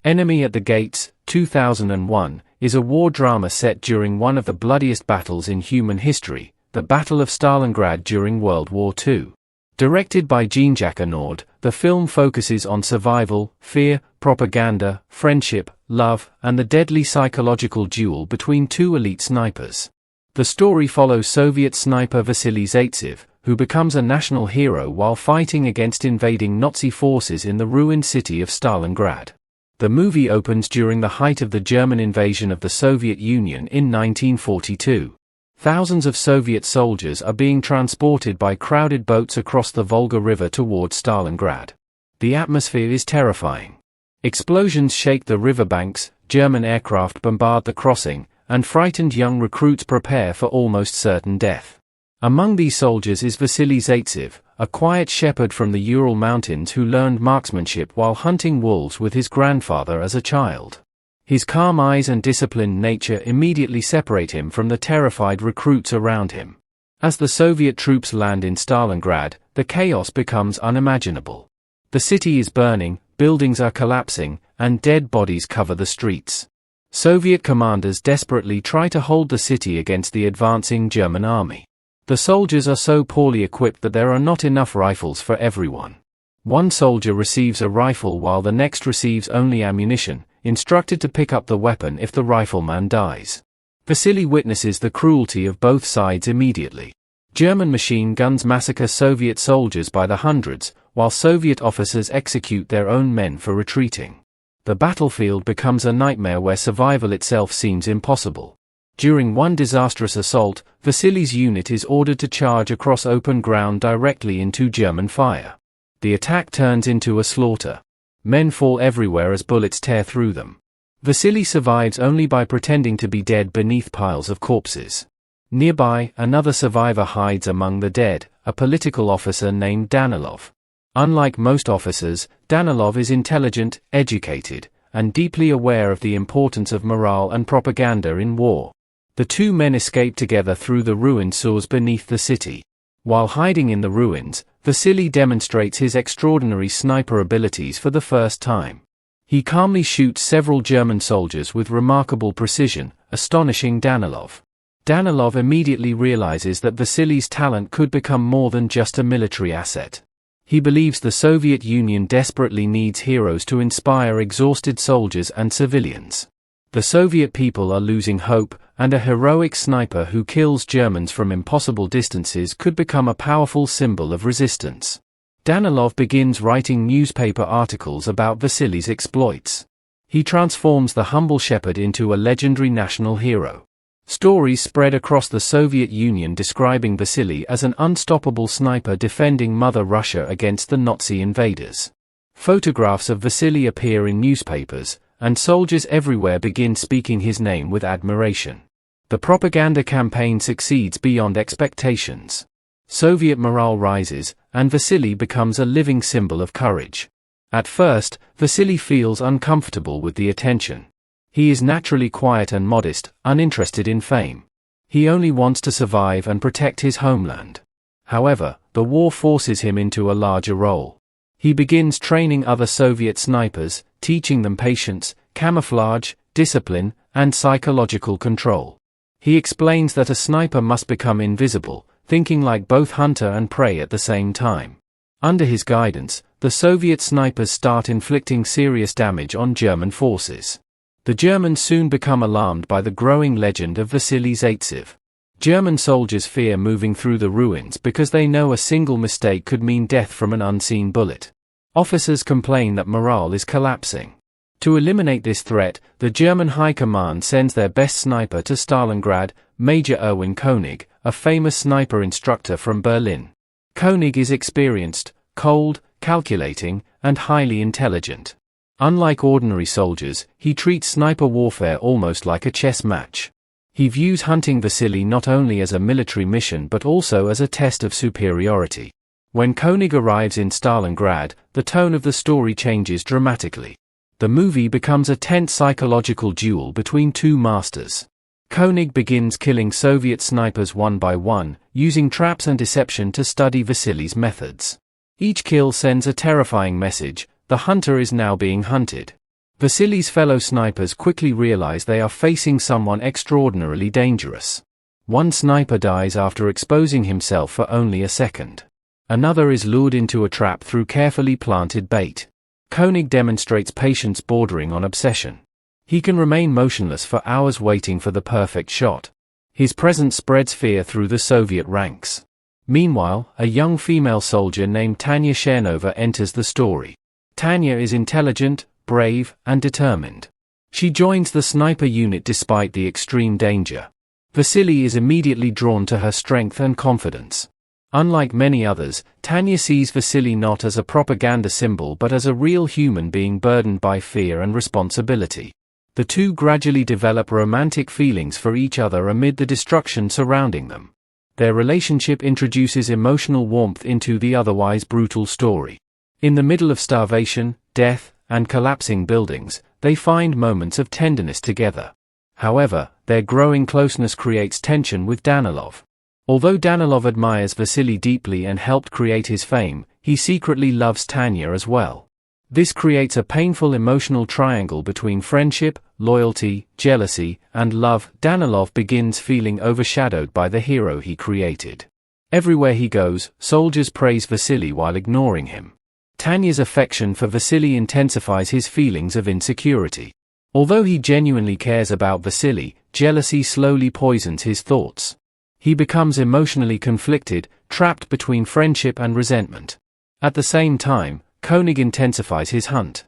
Enemy at the Gates, 2001, is a war drama set during one of the bloodiest battles in human history, the Battle of Stalingrad during World War II. Directed by Jean-Jacques Annaud, the film focuses on survival, fear, propaganda, friendship, love, and the deadly psychological duel between two elite snipers. The story follows Soviet sniper Vasily Zaitsev, who becomes a national hero while fighting against invading Nazi forces in the ruined city of Stalingrad. The movie opens during the height of the German invasion of the Soviet Union in 1942. Thousands of Soviet soldiers are being transported by crowded boats across the Volga River toward Stalingrad. The atmosphere is terrifying. Explosions shake the riverbanks, German aircraft bombard the crossing, and frightened young recruits prepare for almost certain death. Among these soldiers is Vasily Zaitsev, a quiet shepherd from the Ural Mountains who learned marksmanship while hunting wolves with his grandfather as a child. His calm eyes and disciplined nature immediately separate him from the terrified recruits around him. As the Soviet troops land in Stalingrad, the chaos becomes unimaginable. The city is burning, buildings are collapsing, and dead bodies cover the streets. Soviet commanders desperately try to hold the city against the advancing German army. The soldiers are so poorly equipped that there are not enough rifles for everyone. One soldier receives a rifle while the next receives only ammunition, instructed to pick up the weapon if the rifleman dies. Vasily witnesses the cruelty of both sides immediately. German machine guns massacre Soviet soldiers by the hundreds, while Soviet officers execute their own men for retreating. The battlefield becomes a nightmare where survival itself seems impossible. During one disastrous assault, Vasily's unit is ordered to charge across open ground directly into German fire. The attack turns into a slaughter. Men fall everywhere as bullets tear through them. Vasily survives only by pretending to be dead beneath piles of corpses. Nearby, another survivor hides among the dead, a political officer named Danilov. Unlike most officers, Danilov is intelligent, educated, and deeply aware of the importance of morale and propaganda in war. The two men escape together through the ruined sewers beneath the city. While hiding in the ruins, Vasily demonstrates his extraordinary sniper abilities for the first time. He calmly shoots several German soldiers with remarkable precision, astonishing Danilov. Danilov immediately realizes that Vasily's talent could become more than just a military asset. He believes the Soviet Union desperately needs heroes to inspire exhausted soldiers and civilians. The Soviet people are losing hope, and a heroic sniper who kills Germans from impossible distances could become a powerful symbol of resistance. Danilov begins writing newspaper articles about Vasily's exploits. He transforms the humble shepherd into a legendary national hero. Stories spread across the Soviet Union describing Vasily as an unstoppable sniper defending Mother Russia against the Nazi invaders. Photographs of Vasily appear in newspapers, and soldiers everywhere begin speaking his name with admiration. The propaganda campaign succeeds beyond expectations. Soviet morale rises, and Vasily becomes a living symbol of courage. At first, Vasily feels uncomfortable with the attention. He is naturally quiet and modest, uninterested in fame. He only wants to survive and protect his homeland. However, the war forces him into a larger role. He begins training other Soviet snipers, teaching them patience, camouflage, discipline, and psychological control. He explains that a sniper must become invisible, thinking like both hunter and prey at the same time. Under his guidance, the Soviet snipers start inflicting serious damage on German forces. The Germans soon become alarmed by the growing legend of Vasily Zaitsev. German soldiers fear moving through the ruins because they know a single mistake could mean death from an unseen bullet. Officers complain that morale is collapsing. To eliminate this threat, the German High Command sends their best sniper to Stalingrad, Major Erwin König, a famous sniper instructor from Berlin. König is experienced, cold, calculating, and highly intelligent. Unlike ordinary soldiers, he treats sniper warfare almost like a chess match. He views hunting Vasily not only as a military mission but also as a test of superiority. When König arrives in Stalingrad, the tone of the story changes dramatically. The movie becomes a tense psychological duel between two masters. König begins killing Soviet snipers one by one, using traps and deception to study Vasily's methods. Each kill sends a terrifying message: the hunter is now being hunted. Vasily's fellow snipers quickly realize they are facing someone extraordinarily dangerous. One sniper dies after exposing himself for only a second. Another is lured into a trap through carefully planted bait. König demonstrates patience bordering on obsession. He can remain motionless for hours waiting for the perfect shot. His presence spreads fear through the Soviet ranks. Meanwhile, a young female soldier named Tanya Chernova enters the story. Tanya is intelligent, brave, and determined. She joins the sniper unit despite the extreme danger. Vasily is immediately drawn to her strength and confidence. Unlike many others, Tanya sees Vasily not as a propaganda symbol but as a real human being burdened by fear and responsibility. The two gradually develop romantic feelings for each other amid the destruction surrounding them. Their relationship introduces emotional warmth into the otherwise brutal story. In the middle of starvation, death, and collapsing buildings, they find moments of tenderness together. However, their growing closeness creates tension with Danilov. Although Danilov admires Vasily deeply and helped create his fame, he secretly loves Tanya as well. This creates a painful emotional triangle between friendship, loyalty, jealousy, and love. Danilov begins feeling overshadowed by the hero he created. Everywhere he goes, soldiers praise Vasily while ignoring him. Tanya's affection for Vasily intensifies his feelings of insecurity. Although he genuinely cares about Vasily, jealousy slowly poisons his thoughts. He becomes emotionally conflicted, trapped between friendship and resentment. At the same time, König intensifies his hunt.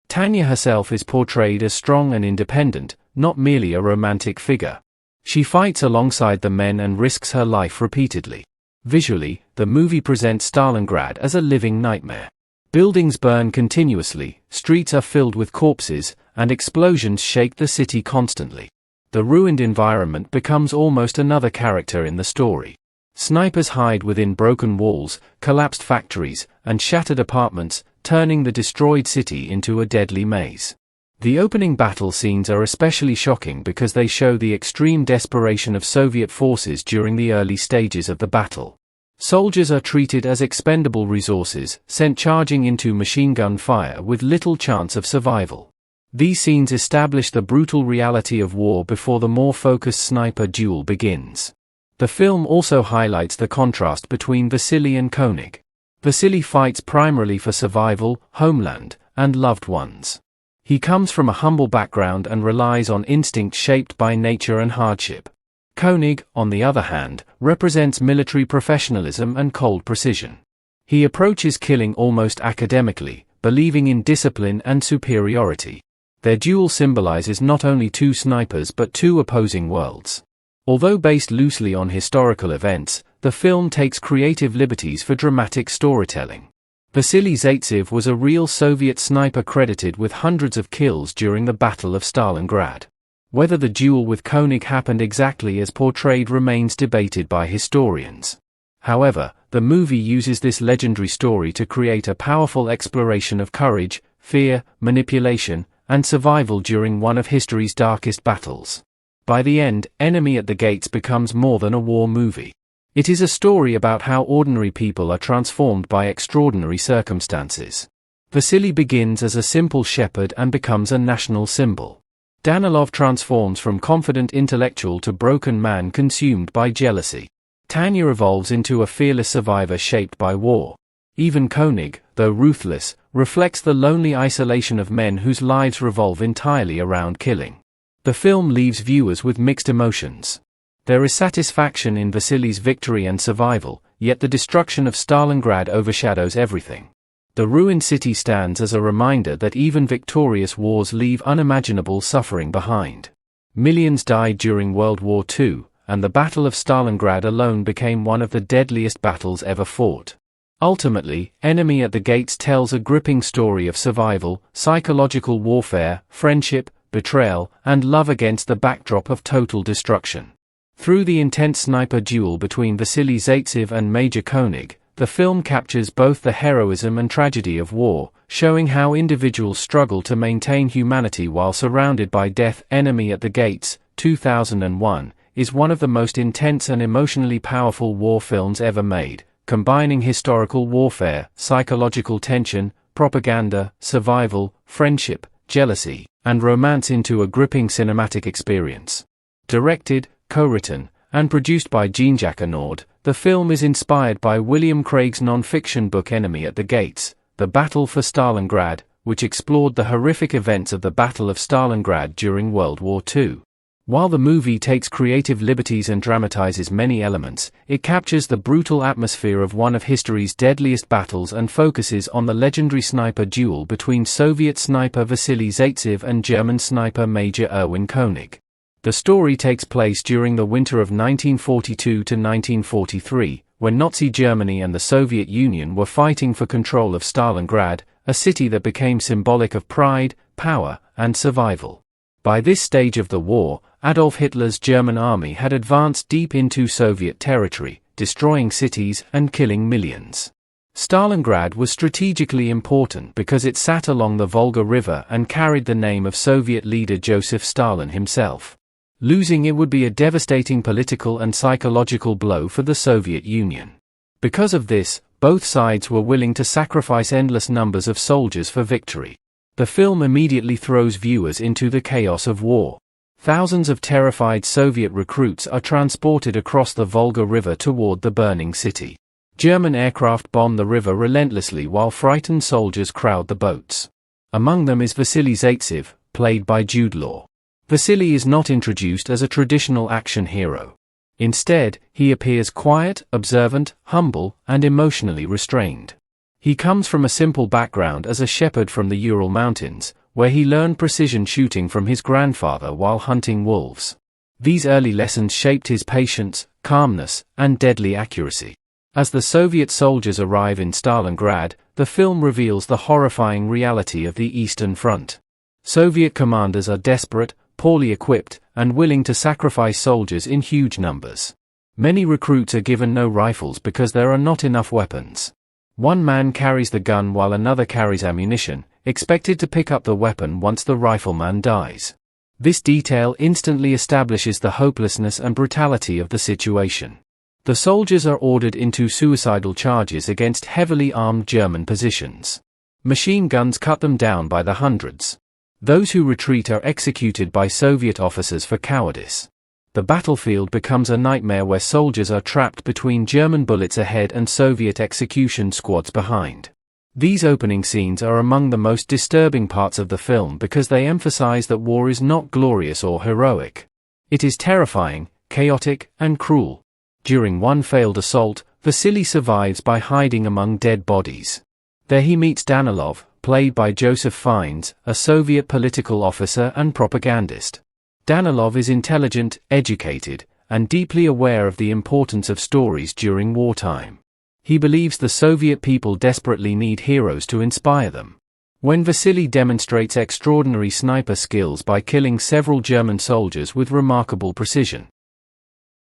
Tanya herself is portrayed as strong and independent, not merely a romantic figure. She fights alongside the men and risks her life repeatedly. Visually, the movie presents Stalingrad as a living nightmare. Buildings burn continuously, streets are filled with corpses, and explosions shake the city constantly. The ruined environment becomes almost another character in the story. Snipers hide within broken walls, collapsed factories, and shattered apartments, turning the destroyed city into a deadly maze. The opening battle scenes are especially shocking because they show the extreme desperation of Soviet forces during the early stages of the battle. Soldiers are treated as expendable resources, sent charging into machine gun fire with little chance of survival. These scenes establish the brutal reality of war before the more focused sniper duel begins. The film also highlights the contrast between Vasily and König. Vasily fights primarily for survival, homeland, and loved ones. He comes from a humble background and relies on instinct shaped by nature and hardship. König, on the other hand, represents military professionalism and cold precision. He approaches killing almost academically, believing in discipline and superiority. Their duel symbolizes not only two snipers but two opposing worlds. Although based loosely on historical events, the film takes creative liberties for dramatic storytelling. Vasily Zaitsev was a real Soviet sniper credited with hundreds of kills during the Battle of Stalingrad. Whether the duel with König happened exactly as portrayed remains debated by historians. However, the movie uses this legendary story to create a powerful exploration of courage, fear, manipulation, and survival during one of history's darkest battles. By the end, Enemy at the Gates becomes more than a war movie. It is a story about how ordinary people are transformed by extraordinary circumstances. Vasily begins as a simple shepherd and becomes a national symbol. Danilov transforms from confident intellectual to broken man consumed by jealousy. Tanya evolves into a fearless survivor shaped by war. Even König, though ruthless, reflects the lonely isolation of men whose lives revolve entirely around killing. The film leaves viewers with mixed emotions. There is satisfaction in Vasily's victory and survival, yet the destruction of Stalingrad overshadows everything. The ruined city stands as a reminder that even victorious wars leave unimaginable suffering behind. Millions died during World War II, and the Battle of Stalingrad alone became one of the deadliest battles ever fought. Ultimately, Enemy at the Gates tells a gripping story of survival, psychological warfare, friendship, betrayal, and love against the backdrop of total destruction. Through the intense sniper duel between Vasily Zaitsev and Major König, the film captures both the heroism and tragedy of war, showing how individuals struggle to maintain humanity while surrounded by death. Enemy at the Gates, 2001, is one of the most intense and emotionally powerful war films ever made, combining historical warfare, psychological tension, propaganda, survival, friendship, jealousy, and romance into a gripping cinematic experience. Directed, co-written, and produced by Jean-Jacques Annaud, the film is inspired by William Craig's non-fiction book Enemy at the Gates, The Battle for Stalingrad, which explored the horrific events of the Battle of Stalingrad during World War II. While the movie takes creative liberties and dramatizes many elements, it captures the brutal atmosphere of one of history's deadliest battles and focuses on the legendary sniper duel between Soviet sniper Vasily Zaitsev and German sniper Major Erwin König. The story takes place during the winter of 1942 to 1943, when Nazi Germany and the Soviet Union were fighting for control of Stalingrad, a city that became symbolic of pride, power, and survival. By this stage of the war, Adolf Hitler's German army had advanced deep into Soviet territory, destroying cities and killing millions. Stalingrad was strategically important because it sat along the Volga River and carried the name of Soviet leader Joseph Stalin himself. Losing it would be a devastating political and psychological blow for the Soviet Union. Because of this, both sides were willing to sacrifice endless numbers of soldiers for victory. The film immediately throws viewers into the chaos of war. Thousands of terrified Soviet recruits are transported across the Volga River toward the burning city. German aircraft bomb the river relentlessly while frightened soldiers crowd the boats. Among them is Vasily Zaitsev, played by Jude Law. Vasily is not introduced as a traditional action hero. Instead, he appears quiet, observant, humble, and emotionally restrained. He comes from a simple background as a shepherd from the Ural Mountains, where he learned precision shooting from his grandfather while hunting wolves. These early lessons shaped his patience, calmness, and deadly accuracy. As the Soviet soldiers arrive in Stalingrad, the film reveals the horrifying reality of the Eastern Front. Soviet commanders are desperate, poorly equipped, and willing to sacrifice soldiers in huge numbers. Many recruits are given no rifles because there are not enough weapons. One man carries the gun while another carries ammunition, expected to pick up the weapon once the rifleman dies. This detail instantly establishes the hopelessness and brutality of the situation. The soldiers are ordered into suicidal charges against heavily armed German positions. Machine guns cut them down by the hundreds. Those who retreat are executed by Soviet officers for cowardice. The battlefield becomes a nightmare where soldiers are trapped between German bullets ahead and Soviet execution squads behind. These opening scenes are among the most disturbing parts of the film because they emphasize that war is not glorious or heroic. It is terrifying, chaotic, and cruel. During one failed assault, Vasily survives by hiding among dead bodies. There he meets Danilov, played by Joseph Fiennes, a Soviet political officer and propagandist. Danilov is intelligent, educated, and deeply aware of the importance of stories during wartime. He believes the Soviet people desperately need heroes to inspire them. When Vasily demonstrates extraordinary sniper skills by killing several German soldiers with remarkable precision,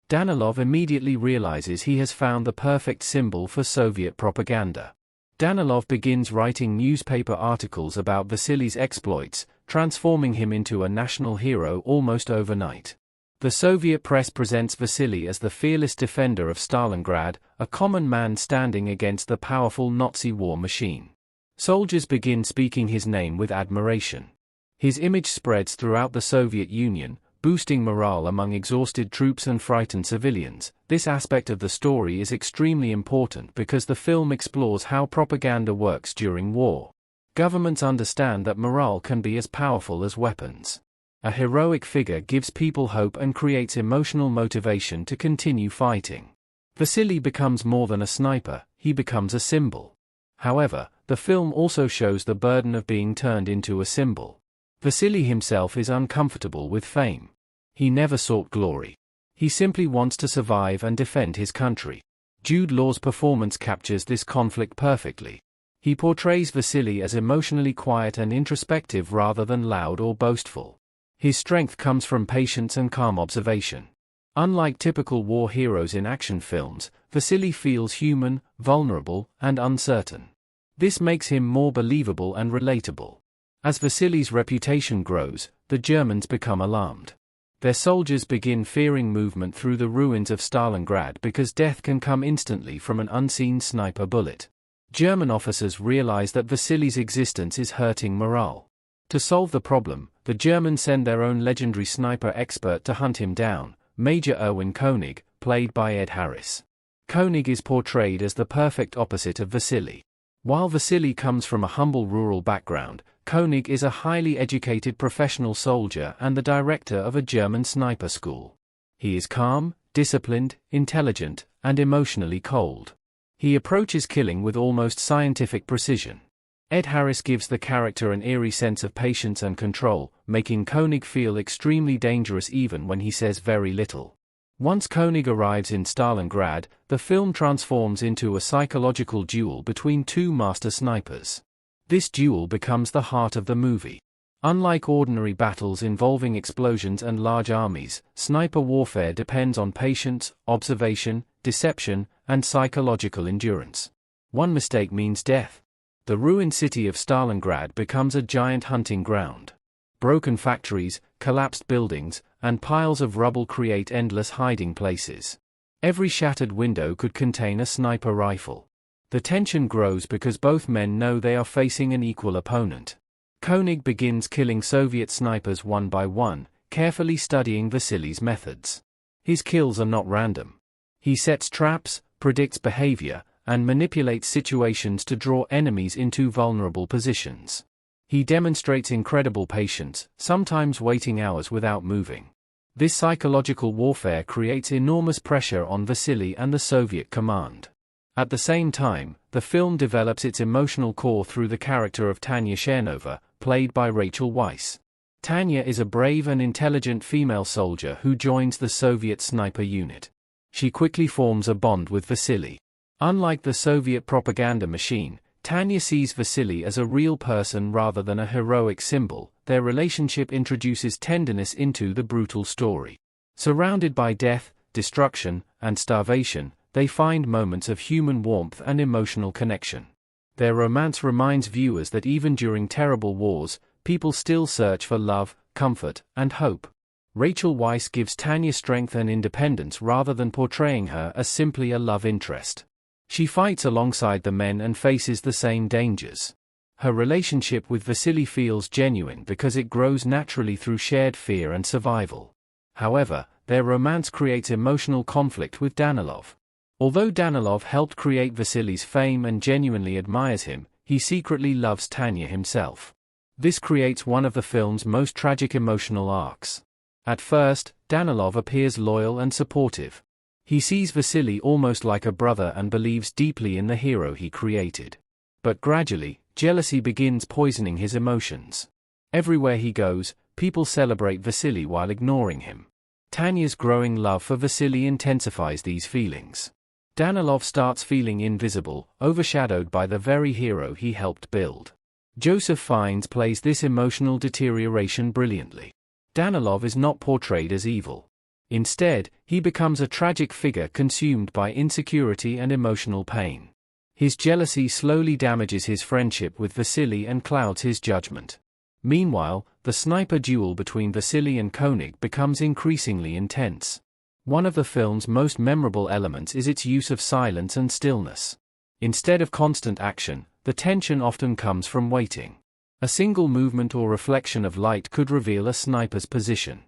Danilov immediately realizes he has found the perfect symbol for Soviet propaganda. Danilov begins writing newspaper articles about Vasily's exploits, transforming him into a national hero almost overnight. The Soviet press presents Vasily as the fearless defender of Stalingrad, a common man standing against the powerful Nazi war machine. Soldiers begin speaking his name with admiration. His image spreads throughout the Soviet Union, boosting morale among exhausted troops and frightened civilians. This aspect of the story is extremely important because the film explores how propaganda works during war. Governments understand that morale can be as powerful as weapons. A heroic figure gives people hope and creates emotional motivation to continue fighting. Vasily becomes more than a sniper, he becomes a symbol. However, the film also shows the burden of being turned into a symbol. Vasily himself is uncomfortable with fame. He never sought glory. He simply wants to survive and defend his country. Jude Law's performance captures this conflict perfectly. He portrays Vasily as emotionally quiet and introspective rather than loud or boastful. His strength comes from patience and calm observation. Unlike typical war heroes in action films, Vasily feels human, vulnerable, and uncertain. This makes him more believable and relatable. As Vasily's reputation grows, the Germans become alarmed. Their soldiers begin fearing movement through the ruins of Stalingrad because death can come instantly from an unseen sniper bullet. German officers realize that Vasily's existence is hurting morale. To solve the problem, the Germans send their own legendary sniper expert to hunt him down, Major Erwin König, played by Ed Harris. König is portrayed as the perfect opposite of Vasily. While Vasily comes from a humble rural background, König is a highly educated professional soldier and the director of a German sniper school. He is calm, disciplined, intelligent, and emotionally cold. He approaches killing with almost scientific precision. Ed Harris gives the character an eerie sense of patience and control, making König feel extremely dangerous even when he says very little. Once König arrives in Stalingrad, the film transforms into a psychological duel between two master snipers. This duel becomes the heart of the movie. Unlike ordinary battles involving explosions and large armies, sniper warfare depends on patience, observation, deception, and psychological endurance. One mistake means death. The ruined city of Stalingrad becomes a giant hunting ground. Broken factories, collapsed buildings, and piles of rubble create endless hiding places. Every shattered window could contain a sniper rifle. The tension grows because both men know they are facing an equal opponent. König begins killing Soviet snipers one by one, carefully studying Vasily's methods. His kills are not random. He sets traps, predicts behavior, and manipulates situations to draw enemies into vulnerable positions. He demonstrates incredible patience, sometimes waiting hours without moving. This psychological warfare creates enormous pressure on Vasily and the Soviet command. At the same time, the film develops its emotional core through the character of Tanya Chernova, played by Rachel Weisz. Tanya is a brave and intelligent female soldier who joins the Soviet sniper unit. She quickly forms a bond with Vasily. Unlike the Soviet propaganda machine, Tanya sees Vasily as a real person rather than a heroic symbol. Their relationship introduces tenderness into the brutal story. Surrounded by death, destruction, and starvation, they find moments of human warmth and emotional connection. Their romance reminds viewers that even during terrible wars, people still search for love, comfort, and hope. Rachel Weisz gives Tanya strength and independence rather than portraying her as simply a love interest. She fights alongside the men and faces the same dangers. Her relationship with Vasily feels genuine because it grows naturally through shared fear and survival. However, their romance creates emotional conflict with Danilov. Although Danilov helped create Vasily's fame and genuinely admires him, he secretly loves Tanya himself. This creates one of the film's most tragic emotional arcs. At first, Danilov appears loyal and supportive. He sees Vasily almost like a brother and believes deeply in the hero he created. But gradually, jealousy begins poisoning his emotions. Everywhere he goes, people celebrate Vasily while ignoring him. Tanya's growing love for Vasily intensifies these feelings. Danilov starts feeling invisible, overshadowed by the very hero he helped build. Joseph Fiennes plays this emotional deterioration brilliantly. Danilov is not portrayed as evil. Instead, he becomes a tragic figure consumed by insecurity and emotional pain. His jealousy slowly damages his friendship with Vasily and clouds his judgment. Meanwhile, the sniper duel between Vasily and König becomes increasingly intense. One of the film's most memorable elements is its use of silence and stillness. Instead of constant action, the tension often comes from waiting. A single movement or reflection of light could reveal a sniper's position.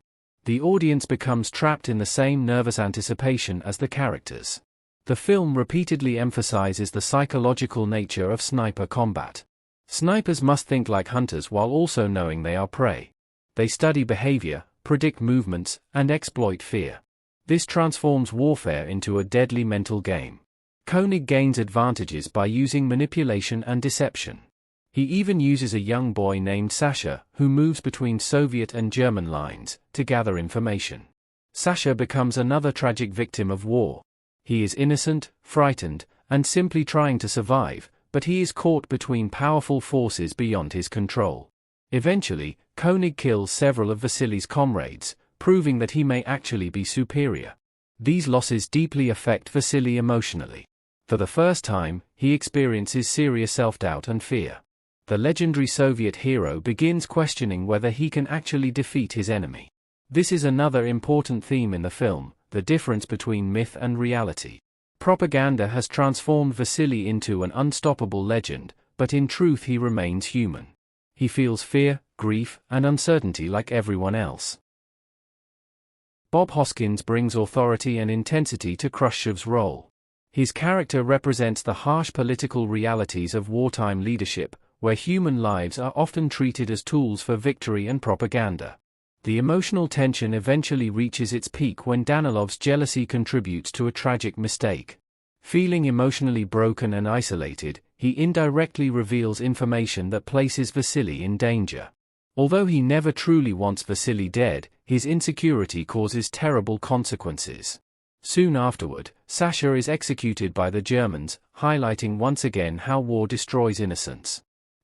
The audience becomes trapped in the same nervous anticipation as the characters. The film repeatedly emphasizes the psychological nature of sniper combat. Snipers must think like hunters while also knowing they are prey. They study behavior, predict movements, and exploit fear. This transforms warfare into a deadly mental game. König gains advantages by using manipulation and deception. He even uses a young boy named Sasha, who moves between Soviet and German lines, to gather information. Sasha becomes another tragic victim of war. He is innocent, frightened, and simply trying to survive, but he is caught between powerful forces beyond his control. Eventually, König kills several of Vasily's comrades, proving that he may actually be superior. These losses deeply affect Vasily emotionally. For the first time, he experiences serious self-doubt and fear. The legendary Soviet hero begins questioning whether he can actually defeat his enemy. This is another important theme in the film, the difference between myth and reality. Propaganda has transformed Vasily into an unstoppable legend, but in truth he remains human. He feels fear, grief, and uncertainty like everyone else. Bob Hoskins brings authority and intensity to Khrushchev's role. His character represents the harsh political realities of wartime leadership, where human lives are often treated as tools for victory and propaganda. The emotional tension eventually reaches its peak when Danilov's jealousy contributes to a tragic mistake. Feeling emotionally broken and isolated, he indirectly reveals information that places Vasily in danger. Although he never truly wants Vasily dead, his insecurity causes terrible consequences. Soon afterward, Sasha is executed by the Germans, highlighting once again how war destroys innocence.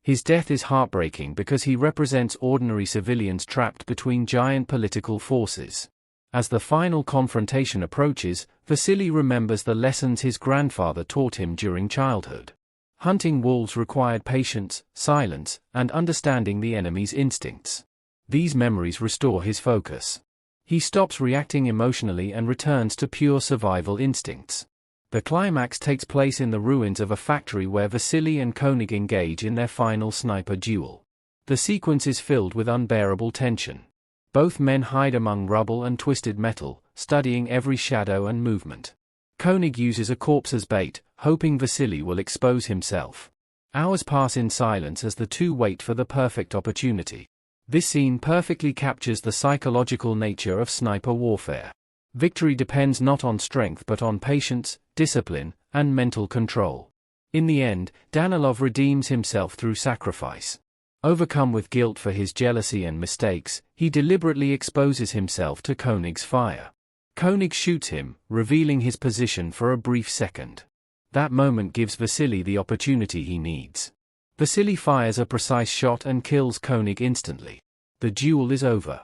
His death is heartbreaking because he represents ordinary civilians trapped between giant political forces. As the final confrontation approaches, Vasily remembers the lessons his grandfather taught him during childhood. Hunting wolves required patience, silence, and understanding the enemy's instincts. These memories restore his focus. He stops reacting emotionally and returns to pure survival instincts. The climax takes place in the ruins of a factory where Vasily and König engage in their final sniper duel. The sequence is filled with unbearable tension. Both men hide among rubble and twisted metal, studying every shadow and movement. König uses a corpse as bait, hoping Vasily will expose himself. Hours pass in silence as the two wait for the perfect opportunity. This scene perfectly captures the psychological nature of sniper warfare. Victory depends not on strength but on patience, discipline, and mental control. In the end, Danilov redeems himself through sacrifice. Overcome with guilt for his jealousy and mistakes, he deliberately exposes himself to König's fire. König shoots him, revealing his position for a brief second. That moment gives Vasily the opportunity he needs. Vasily fires a precise shot and kills König instantly. The duel is over.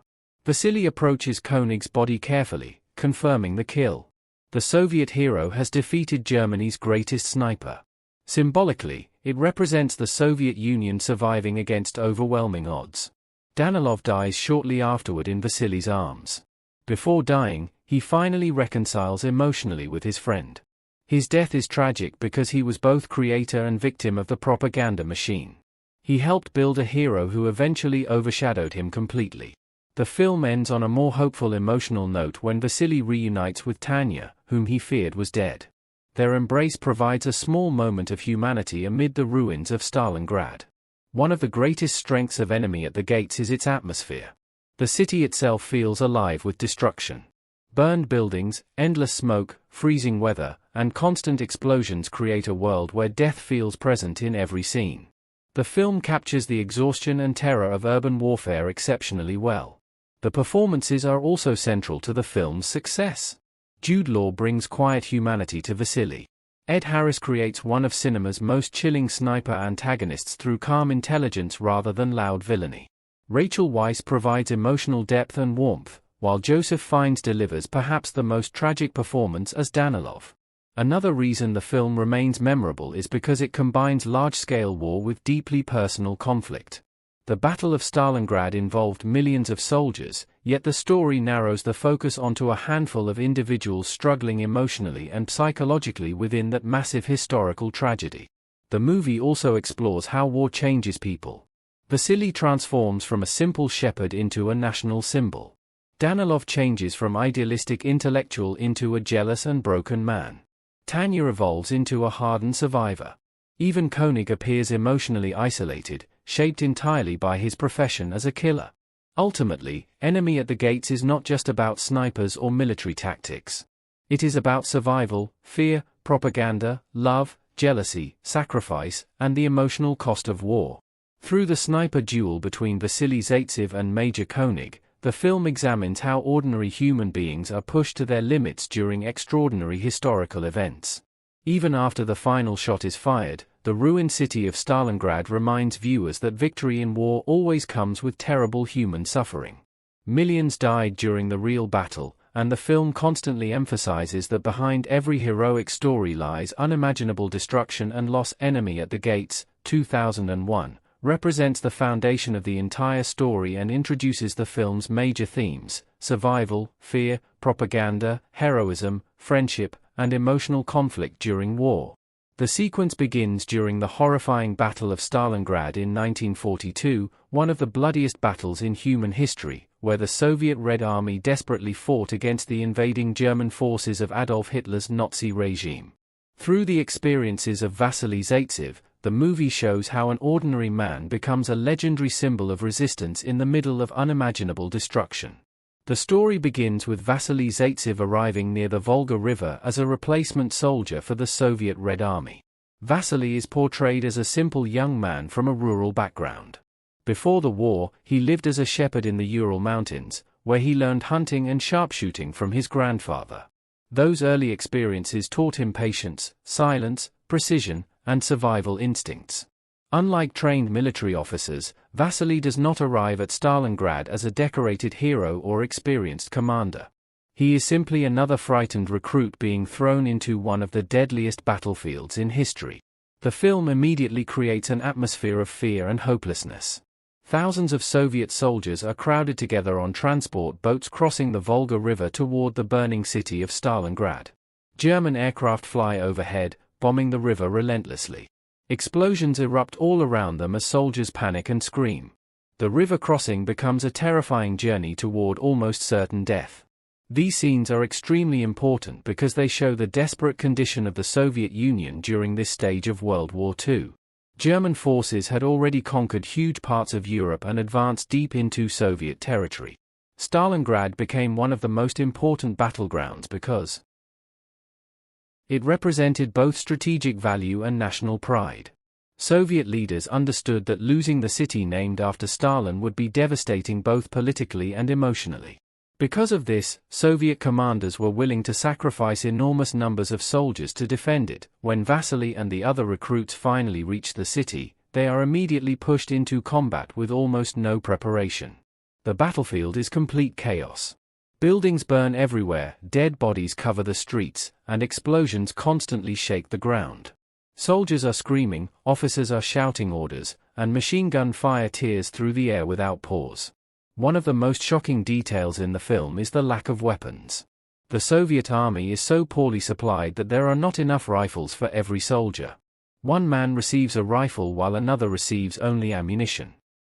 Vasily approaches König's body carefully, confirming the kill. The Soviet hero has defeated Germany's greatest sniper. Symbolically, it represents the Soviet Union surviving against overwhelming odds. Danilov dies shortly afterward in Vasily's arms. Before dying, he finally reconciles emotionally with his friend. His death is tragic because he was both creator and victim of the propaganda machine. He helped build a hero who eventually overshadowed him completely. The film ends on a more hopeful emotional note when Vasily reunites with Tanya, whom he feared was dead. Their embrace provides a small moment of humanity amid the ruins of Stalingrad. One of the greatest strengths of Enemy at the Gates is its atmosphere. The city itself feels alive with destruction. Burned buildings, endless smoke, freezing weather, and constant explosions create a world where death feels present in every scene. The film captures the exhaustion and terror of urban warfare exceptionally well. The performances are also central to the film's success. Jude Law brings quiet humanity to Vasily. Ed Harris creates one of cinema's most chilling sniper antagonists through calm intelligence rather than loud villainy. Rachel Weisz provides emotional depth and warmth, while Joseph Fiennes delivers perhaps the most tragic performance as Danilov. Another reason the film remains memorable is because it combines large-scale war with deeply personal conflict. The Battle of Stalingrad involved millions of soldiers, yet the story narrows the focus onto a handful of individuals struggling emotionally and psychologically within that massive historical tragedy. The movie also explores how war changes people. Vasily transforms from a simple shepherd into a national symbol. Danilov changes from idealistic intellectual into a jealous and broken man. Tanya evolves into a hardened survivor. Even König appears emotionally isolated, shaped entirely by his profession as a killer. Ultimately, Enemy at the Gates is not just about snipers or military tactics. It is about survival, fear, propaganda, love, jealousy, sacrifice, and the emotional cost of war. Through the sniper duel between Vasily Zaitsev and Major König, the film examines how ordinary human beings are pushed to their limits during extraordinary historical events. Even after the final shot is fired, the ruined city of Stalingrad reminds viewers that victory in war always comes with terrible human suffering. Millions died during the real battle, and the film constantly emphasizes that behind every heroic story lies unimaginable destruction and loss. Enemy at the Gates, 2001, represents the foundation of the entire story and introduces the film's major themes: survival, fear, propaganda, heroism, friendship, and emotional conflict during war. The sequence begins during the horrifying Battle of Stalingrad in 1942, one of the bloodiest battles in human history, where the Soviet Red Army desperately fought against the invading German forces of Adolf Hitler's Nazi regime. Through the experiences of Vasily Zaitsev, the movie shows how an ordinary man becomes a legendary symbol of resistance in the middle of unimaginable destruction. The story begins with Vasily Zaitsev arriving near the Volga River as a replacement soldier for the Soviet Red Army. Vasily is portrayed as a simple young man from a rural background. Before the war, he lived as a shepherd in the Ural Mountains, where he learned hunting and sharpshooting from his grandfather. Those early experiences taught him patience, silence, precision, and survival instincts. Unlike trained military officers, Vasily does not arrive at Stalingrad as a decorated hero or experienced commander. He is simply another frightened recruit being thrown into one of the deadliest battlefields in history. The film immediately creates an atmosphere of fear and hopelessness. Thousands of Soviet soldiers are crowded together on transport boats crossing the Volga River toward the burning city of Stalingrad. German aircraft fly overhead, bombing the river relentlessly. Explosions erupt all around them as soldiers panic and scream. The river crossing becomes a terrifying journey toward almost certain death. These scenes are extremely important because they show the desperate condition of the Soviet Union during this stage of World War II. German forces had already conquered huge parts of Europe and advanced deep into Soviet territory. Stalingrad became one of the most important battlegrounds because it represented both strategic value and national pride. Soviet leaders understood that losing the city named after Stalin would be devastating both politically and emotionally. Because of this, Soviet commanders were willing to sacrifice enormous numbers of soldiers to defend it. When Vasily and the other recruits finally reach the city, they are immediately pushed into combat with almost no preparation. The battlefield is complete chaos. Buildings burn everywhere, dead bodies cover the streets, and explosions constantly shake the ground. Soldiers are screaming, officers are shouting orders, and machine gun fire tears through the air without pause. One of the most shocking details in the film is the lack of weapons. The Soviet army is so poorly supplied that there are not enough rifles for every soldier. One man receives a rifle while another receives only ammunition.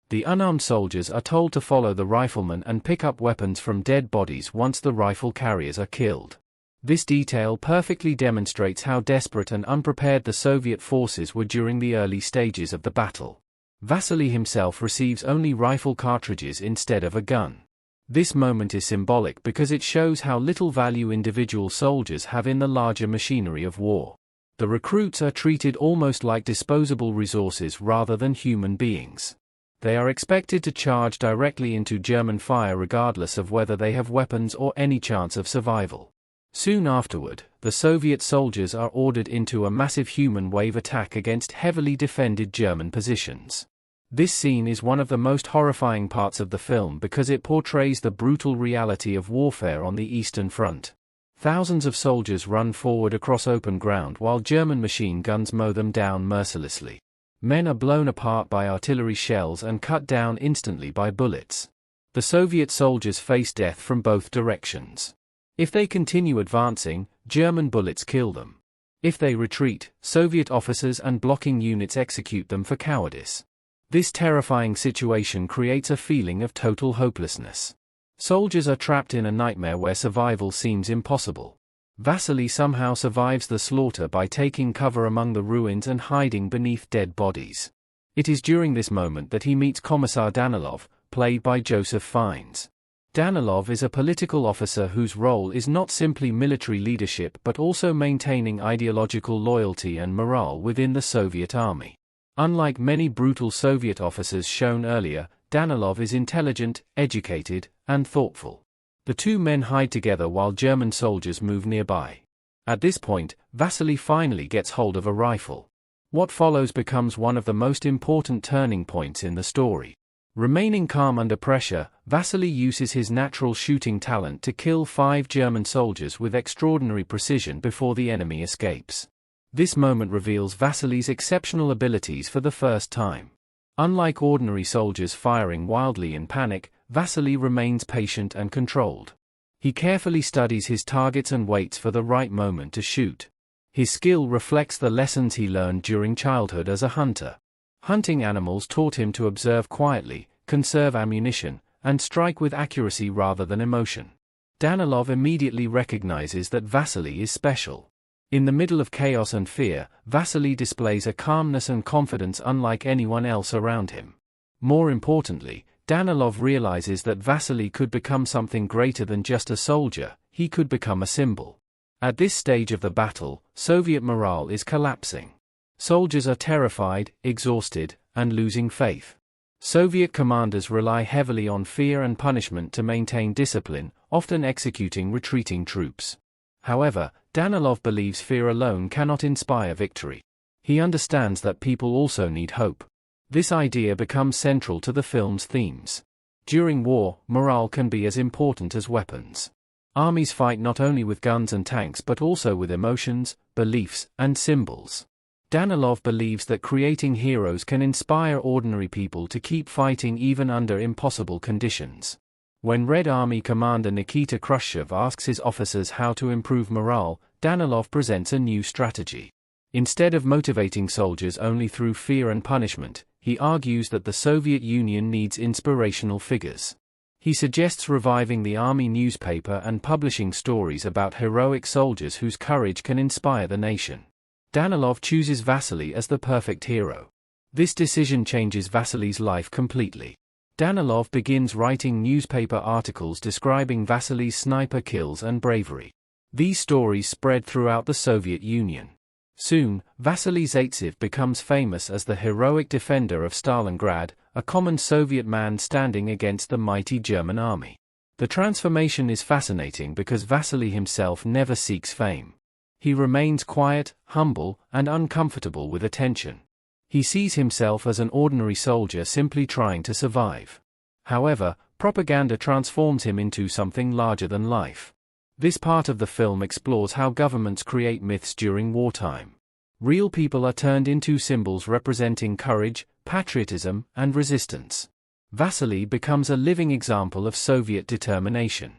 The unarmed soldiers are told to follow the riflemen and pick up weapons from dead bodies once the rifle carriers are killed. This detail perfectly demonstrates how desperate and unprepared the Soviet forces were during the early stages of the battle. Vasily himself receives only rifle cartridges instead of a gun. This moment is symbolic because it shows how little value individual soldiers have in the larger machinery of war. The recruits are treated almost like disposable resources rather than human beings. They are expected to charge directly into German fire regardless of whether they have weapons or any chance of survival. Soon afterward, the Soviet soldiers are ordered into a massive human wave attack against heavily defended German positions. This scene is one of the most horrifying parts of the film because it portrays the brutal reality of warfare on the Eastern Front. Thousands of soldiers run forward across open ground while German machine guns mow them down mercilessly. Men are blown apart by artillery shells and cut down instantly by bullets. The Soviet soldiers face death from both directions. If they continue advancing, German bullets kill them. If they retreat, Soviet officers and blocking units execute them for cowardice. This terrifying situation creates a feeling of total hopelessness. Soldiers are trapped in a nightmare where survival seems impossible. Vasily somehow survives the slaughter by taking cover among the ruins and hiding beneath dead bodies. It is during this moment that he meets Commissar Danilov, played by Joseph Fiennes. Danilov is a political officer whose role is not simply military leadership but also maintaining ideological loyalty and morale within the Soviet army. Unlike many brutal Soviet officers shown earlier, Danilov is intelligent, educated, and thoughtful. The two men hide together while German soldiers move nearby. At this point, Vasily finally gets hold of a rifle. What follows becomes one of the most important turning points in the story. Remaining calm under pressure, Vasily uses his natural shooting talent to kill 5 German soldiers with extraordinary precision before the enemy escapes. This moment reveals Vasily's exceptional abilities for the first time. Unlike ordinary soldiers firing wildly in panic, Vasily remains patient and controlled. He carefully studies his targets and waits for the right moment to shoot. His skill reflects the lessons he learned during childhood as a hunter. Hunting animals taught him to observe quietly, conserve ammunition, and strike with accuracy rather than emotion. Danilov immediately recognizes that Vasily is special. In the middle of chaos and fear, Vasily displays a calmness and confidence unlike anyone else around him. More importantly, Danilov realizes that Vasily could become something greater than just a soldier. He could become a symbol. At this stage of the battle, Soviet morale is collapsing. Soldiers are terrified, exhausted, and losing faith. Soviet commanders rely heavily on fear and punishment to maintain discipline, often executing retreating troops. However, Danilov believes fear alone cannot inspire victory. He understands that people also need hope. This idea becomes central to the film's themes. During war, morale can be as important as weapons. Armies fight not only with guns and tanks but also with emotions, beliefs, and symbols. Danilov believes that creating heroes can inspire ordinary people to keep fighting even under impossible conditions. When Red Army commander Nikita Khrushchev asks his officers how to improve morale, Danilov presents a new strategy. Instead of motivating soldiers only through fear and punishment, he argues that the Soviet Union needs inspirational figures. He suggests reviving the army newspaper and publishing stories about heroic soldiers whose courage can inspire the nation. Danilov chooses Vasily as the perfect hero. This decision changes Vasily's life completely. Danilov begins writing newspaper articles describing Vasily's sniper kills and bravery. These stories spread throughout the Soviet Union. Soon, Vasily Zaitsev becomes famous as the heroic defender of Stalingrad, a common Soviet man standing against the mighty German army. The transformation is fascinating because Vasily himself never seeks fame. He remains quiet, humble, and uncomfortable with attention. He sees himself as an ordinary soldier simply trying to survive. However, propaganda transforms him into something larger than life. This part of the film explores how governments create myths during wartime. Real people are turned into symbols representing courage, patriotism, and resistance. Vasily becomes a living example of Soviet determination.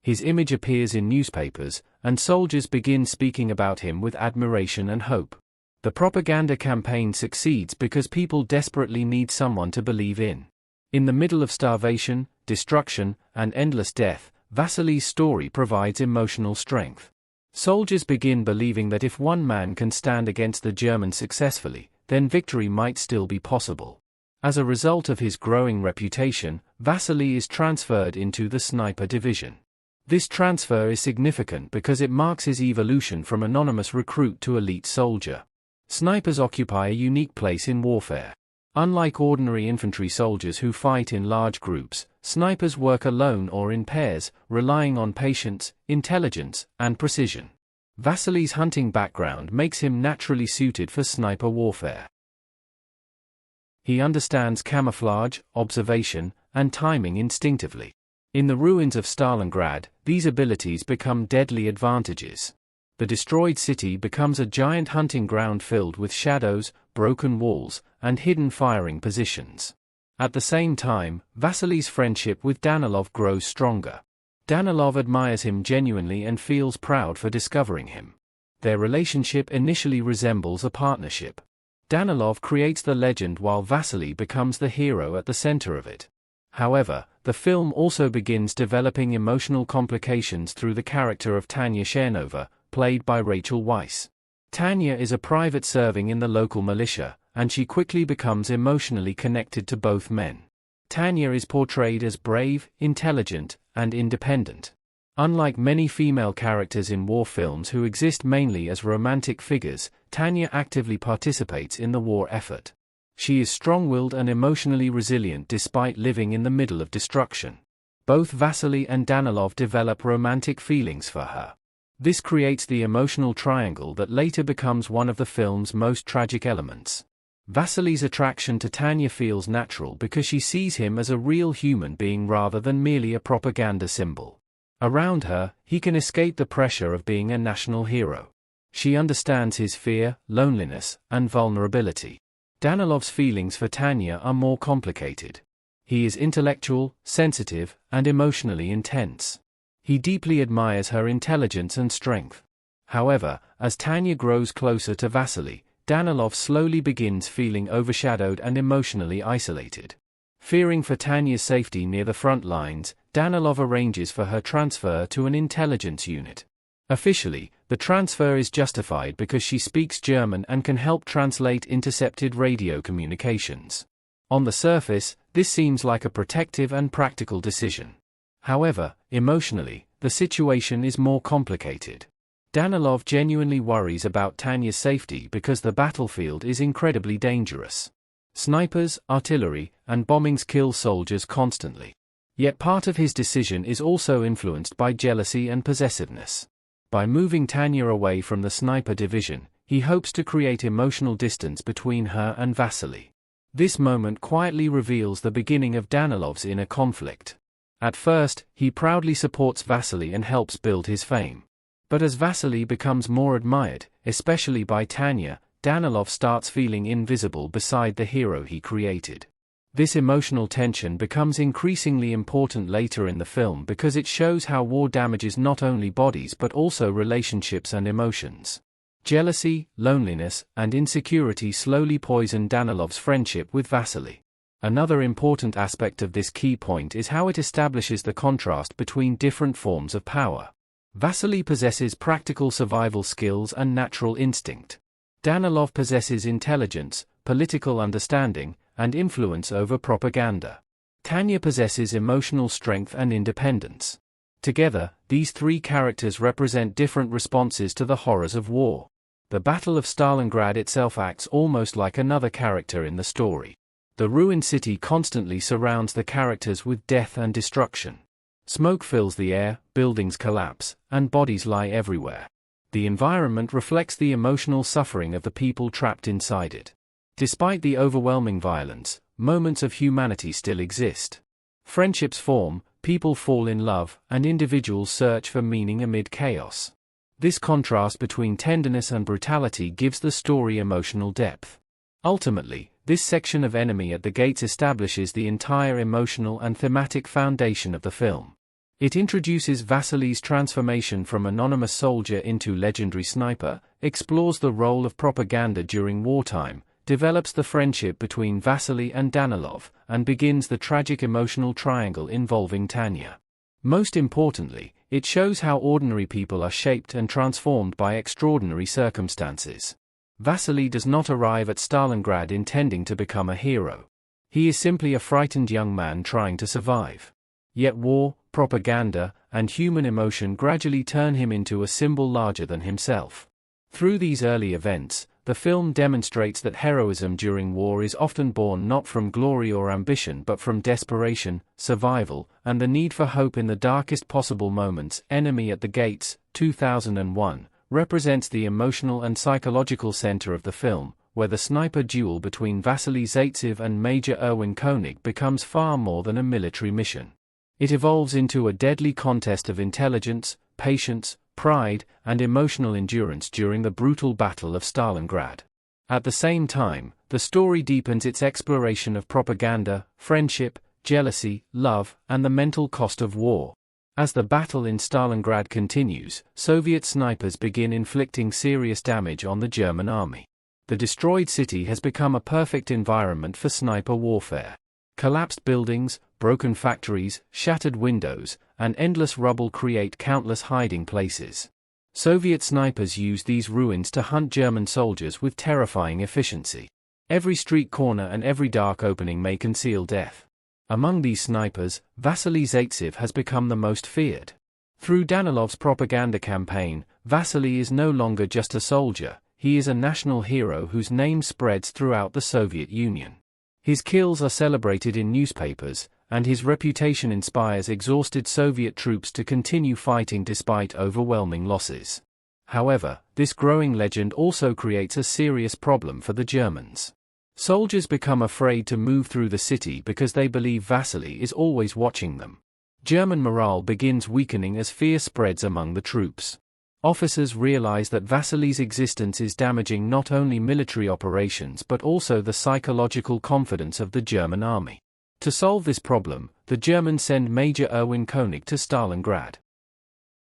His image appears in newspapers, and soldiers begin speaking about him with admiration and hope. The propaganda campaign succeeds because people desperately need someone to believe in. In the middle of starvation, destruction, and endless death, Vasily's story provides emotional strength. Soldiers begin believing that if one man can stand against the Germans successfully, then victory might still be possible. As a result of his growing reputation, Vasily is transferred into the sniper division. This transfer is significant because it marks his evolution from anonymous recruit to elite soldier. Snipers occupy a unique place in warfare. Unlike ordinary infantry soldiers who fight in large groups, snipers work alone or in pairs, relying on patience, intelligence, and precision. Vasily's hunting background makes him naturally suited for sniper warfare. He understands camouflage, observation, and timing instinctively. In the ruins of Stalingrad, these abilities become deadly advantages. The destroyed city becomes a giant hunting ground filled with shadows, broken walls, and hidden firing positions. At the same time, Vasily's friendship with Danilov grows stronger. Danilov admires him genuinely and feels proud for discovering him. Their relationship initially resembles a partnership. Danilov creates the legend while Vasily becomes the hero at the center of it. However, the film also begins developing emotional complications through the character of Tanya Chernova, played by Rachel Weisz. Tanya is a private serving in the local militia, and she quickly becomes emotionally connected to both men. Tanya is portrayed as brave, intelligent, and independent. Unlike many female characters in war films who exist mainly as romantic figures, Tanya actively participates in the war effort. She is strong-willed and emotionally resilient despite living in the middle of destruction. Both Vasily and Danilov develop romantic feelings for her. This creates the emotional triangle that later becomes one of the film's most tragic elements. Vasily's attraction to Tanya feels natural because she sees him as a real human being rather than merely a propaganda symbol. Around her, he can escape the pressure of being a national hero. She understands his fear, loneliness, and vulnerability. Danilov's feelings for Tanya are more complicated. He is intellectual, sensitive, and emotionally intense. He deeply admires her intelligence and strength. However, as Tanya grows closer to Vasily, Danilov slowly begins feeling overshadowed and emotionally isolated. Fearing for Tanya's safety near the front lines, Danilov arranges for her transfer to an intelligence unit. Officially, the transfer is justified because she speaks German and can help translate intercepted radio communications. On the surface, this seems like a protective and practical decision. However, emotionally, the situation is more complicated. Danilov genuinely worries about Tanya's safety because the battlefield is incredibly dangerous. Snipers, artillery, and bombings kill soldiers constantly. Yet part of his decision is also influenced by jealousy and possessiveness. By moving Tanya away from the sniper division, he hopes to create emotional distance between her and Vasily. This moment quietly reveals the beginning of Danilov's inner conflict. At first, he proudly supports Vasily and helps build his fame. But as Vasily becomes more admired, especially by Tanya, Danilov starts feeling invisible beside the hero he created. This emotional tension becomes increasingly important later in the film because it shows how war damages not only bodies but also relationships and emotions. Jealousy, loneliness, and insecurity slowly poison Danilov's friendship with Vasily. Another important aspect of this key point is how it establishes the contrast between different forms of power. Vasily possesses practical survival skills and natural instinct. Danilov possesses intelligence, political understanding, and influence over propaganda. Tanya possesses emotional strength and independence. Together, these three characters represent different responses to the horrors of war. The Battle of Stalingrad itself acts almost like another character in the story. The ruined city constantly surrounds the characters with death and destruction. Smoke fills the air, buildings collapse, and bodies lie everywhere. The environment reflects the emotional suffering of the people trapped inside it. Despite the overwhelming violence, moments of humanity still exist. Friendships form, people fall in love, and individuals search for meaning amid chaos. This contrast between tenderness and brutality gives the story emotional depth. Ultimately, this section of Enemy at the Gates establishes the entire emotional and thematic foundation of the film. It introduces Vasily's transformation from anonymous soldier into legendary sniper, explores the role of propaganda during wartime, develops the friendship between Vasily and Danilov, and begins the tragic emotional triangle involving Tanya. Most importantly, it shows how ordinary people are shaped and transformed by extraordinary circumstances. Vasily does not arrive at Stalingrad intending to become a hero. He is simply a frightened young man trying to survive. Yet war, propaganda, and human emotion gradually turn him into a symbol larger than himself. Through these early events, the film demonstrates that heroism during war is often born not from glory or ambition but from desperation, survival, and the need for hope in the darkest possible moments. Enemy at the Gates, 2001, represents the emotional and psychological center of the film, where the sniper duel between Vasily Zaitsev and Major Erwin König becomes far more than a military mission. It evolves into a deadly contest of intelligence, patience, pride, and emotional endurance during the brutal Battle of Stalingrad. At the same time, the story deepens its exploration of propaganda, friendship, jealousy, love, and the mental cost of war. As the battle in Stalingrad continues, Soviet snipers begin inflicting serious damage on the German army. The destroyed city has become a perfect environment for sniper warfare. Collapsed buildings, broken factories, shattered windows, and endless rubble create countless hiding places. Soviet snipers use these ruins to hunt German soldiers with terrifying efficiency. Every street corner and every dark opening may conceal death. Among these snipers, Vasily Zaitsev has become the most feared. Through Danilov's propaganda campaign, Vasily is no longer just a soldier, he is a national hero whose name spreads throughout the Soviet Union. His kills are celebrated in newspapers, and his reputation inspires exhausted Soviet troops to continue fighting despite overwhelming losses. However, this growing legend also creates a serious problem for the Germans. Soldiers become afraid to move through the city because they believe Vasily is always watching them. German morale begins weakening as fear spreads among the troops. Officers realize that Vasily's existence is damaging not only military operations but also the psychological confidence of the German army. To solve this problem, the Germans send Major Erwin König to Stalingrad.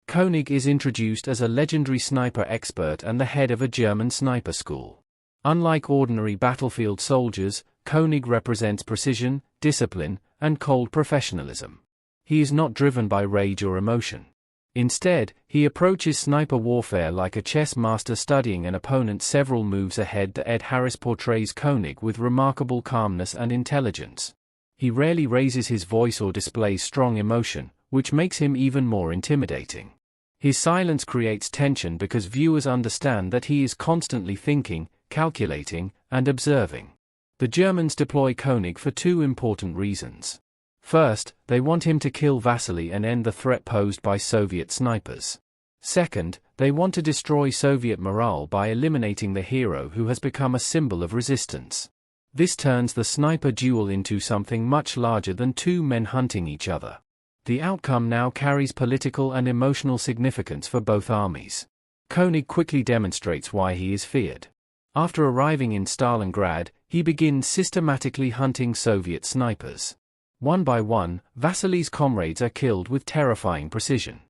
König is introduced as a legendary sniper expert and the head of a German sniper school. Unlike ordinary battlefield soldiers, König represents precision, discipline, and cold professionalism. He is not driven by rage or emotion. Instead, he approaches sniper warfare like a chess master studying an opponent several moves ahead. Ed Harris portrays König with remarkable calmness and intelligence. He rarely raises his voice or displays strong emotion, which makes him even more intimidating. His silence creates tension because viewers understand that he is constantly thinking, calculating, and observing. The Germans deploy König for two important reasons. First, they want him to kill Vasily and end the threat posed by Soviet snipers. Second, they want to destroy Soviet morale by eliminating the hero who has become a symbol of resistance. This turns the sniper duel into something much larger than two men hunting each other. The outcome now carries political and emotional significance for both armies. König quickly demonstrates why he is feared. After arriving in Stalingrad, he begins systematically hunting Soviet snipers. One by one, Vasily's comrades are killed with terrifying precision.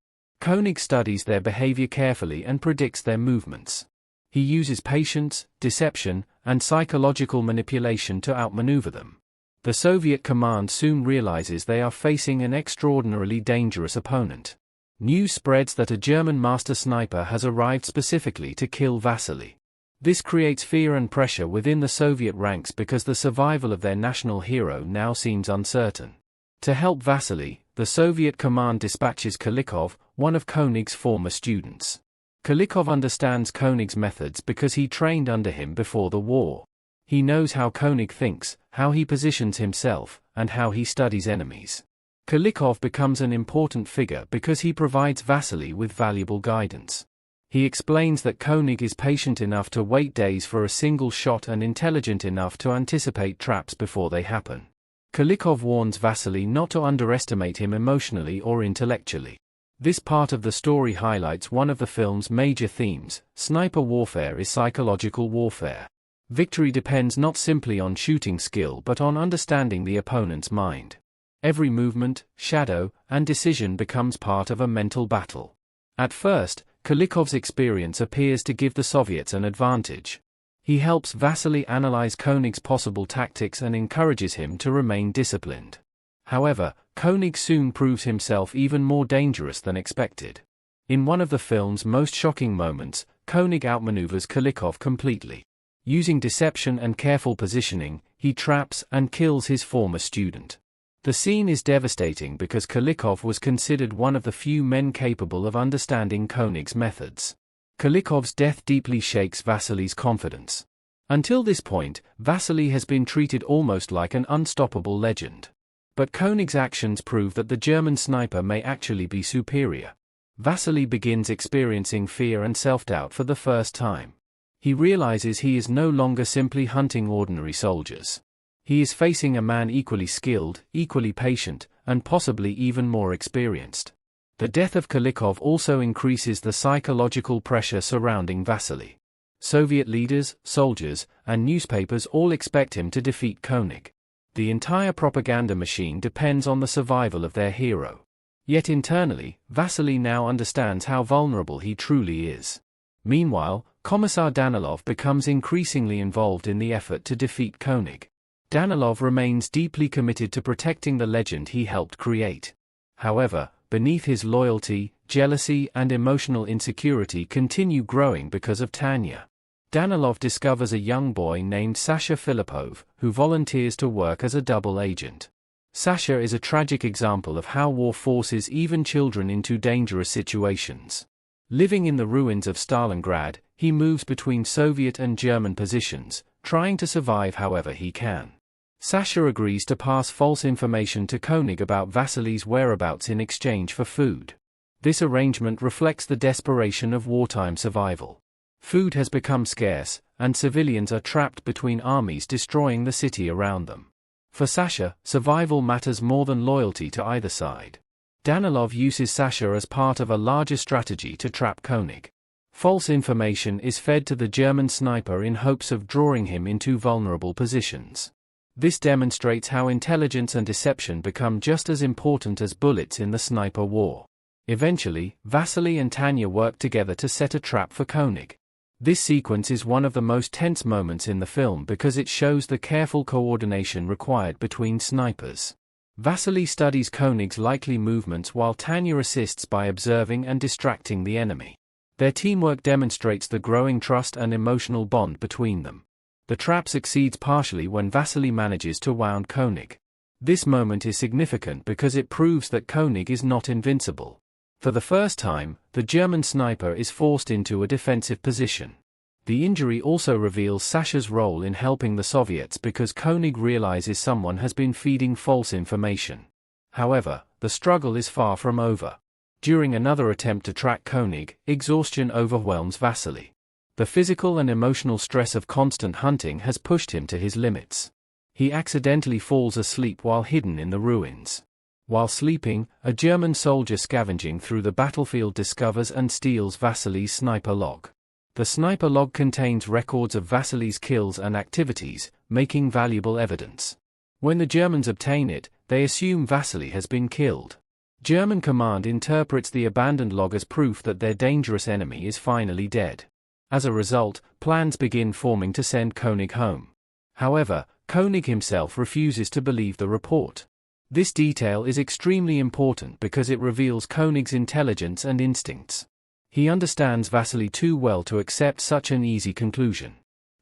König studies their behavior carefully and predicts their movements. He uses patience, deception, and psychological manipulation to outmaneuver them. The Soviet command soon realizes they are facing an extraordinarily dangerous opponent. News spreads that a German master sniper has arrived specifically to kill Vasily. This creates fear and pressure within the Soviet ranks because the survival of their national hero now seems uncertain. To help Vasily, the Soviet command dispatches Kulikov, one of König's former students. Kulikov understands König's methods because he trained under him before the war. He knows how König thinks, how he positions himself, and how he studies enemies. Kulikov becomes an important figure because he provides Vasily with valuable guidance. He explains that König is patient enough to wait days for a single shot and intelligent enough to anticipate traps before they happen. Kulikov warns Vasily not to underestimate him emotionally or intellectually. This part of the story highlights one of the film's major themes: sniper warfare is psychological warfare. Victory depends not simply on shooting skill but on understanding the opponent's mind. Every movement, shadow, and decision becomes part of a mental battle. At first, Kulikov's experience appears to give the Soviets an advantage. He helps Vasily analyze König's possible tactics and encourages him to remain disciplined. However, König soon proves himself even more dangerous than expected. In one of the film's most shocking moments, König outmaneuvers Kulikov completely. Using deception and careful positioning, he traps and kills his former student. The scene is devastating because Kulikov was considered one of the few men capable of understanding König's methods. Kulikov's death deeply shakes Vasily's confidence. Until this point, Vasily has been treated almost like an unstoppable legend. But König's actions prove that the German sniper may actually be superior. Vasily begins experiencing fear and self-doubt for the first time. He realizes he is no longer simply hunting ordinary soldiers. He is facing a man equally skilled, equally patient, and possibly even more experienced. The death of Kulikov also increases the psychological pressure surrounding Vasily. Soviet leaders, soldiers, and newspapers all expect him to defeat König. The entire propaganda machine depends on the survival of their hero. Yet internally, Vasily now understands how vulnerable he truly is. Meanwhile, Commissar Danilov becomes increasingly involved in the effort to defeat König. Danilov remains deeply committed to protecting the legend he helped create. However, beneath his loyalty, jealousy and emotional insecurity continue growing because of Tanya. Danilov discovers a young boy named Sasha Filippov, who volunteers to work as a double agent. Sasha is a tragic example of how war forces even children into dangerous situations. Living in the ruins of Stalingrad, he moves between Soviet and German positions, trying to survive however he can. Sasha agrees to pass false information to König about Vasily's whereabouts in exchange for food. This arrangement reflects the desperation of wartime survival. Food has become scarce, and civilians are trapped between armies destroying the city around them. For Sasha, survival matters more than loyalty to either side. Danilov uses Sasha as part of a larger strategy to trap König. False information is fed to the German sniper in hopes of drawing him into vulnerable positions. This demonstrates how intelligence and deception become just as important as bullets in the sniper war. Eventually, Vasily and Tanya work together to set a trap for König. This sequence is one of the most tense moments in the film because it shows the careful coordination required between snipers. Vasily studies König's likely movements while Tanya assists by observing and distracting the enemy. Their teamwork demonstrates the growing trust and emotional bond between them. The trap succeeds partially when Vasily manages to wound König. This moment is significant because it proves that König is not invincible. For the first time, the German sniper is forced into a defensive position. The injury also reveals Sasha's role in helping the Soviets because König realizes someone has been feeding false information. However, the struggle is far from over. During another attempt to track König, exhaustion overwhelms Vasily. The physical and emotional stress of constant hunting has pushed him to his limits. He accidentally falls asleep while hidden in the ruins. While sleeping, a German soldier scavenging through the battlefield discovers and steals Vasily's sniper log. The sniper log contains records of Vasily's kills and activities, making valuable evidence. When the Germans obtain it, they assume Vasily has been killed. German command interprets the abandoned log as proof that their dangerous enemy is finally dead. As a result, plans begin forming to send König home. However, König himself refuses to believe the report. This detail is extremely important because it reveals König's intelligence and instincts. He understands Vasily too well to accept such an easy conclusion.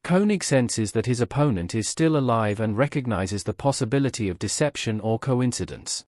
König senses that his opponent is still alive and recognizes the possibility of deception or coincidence.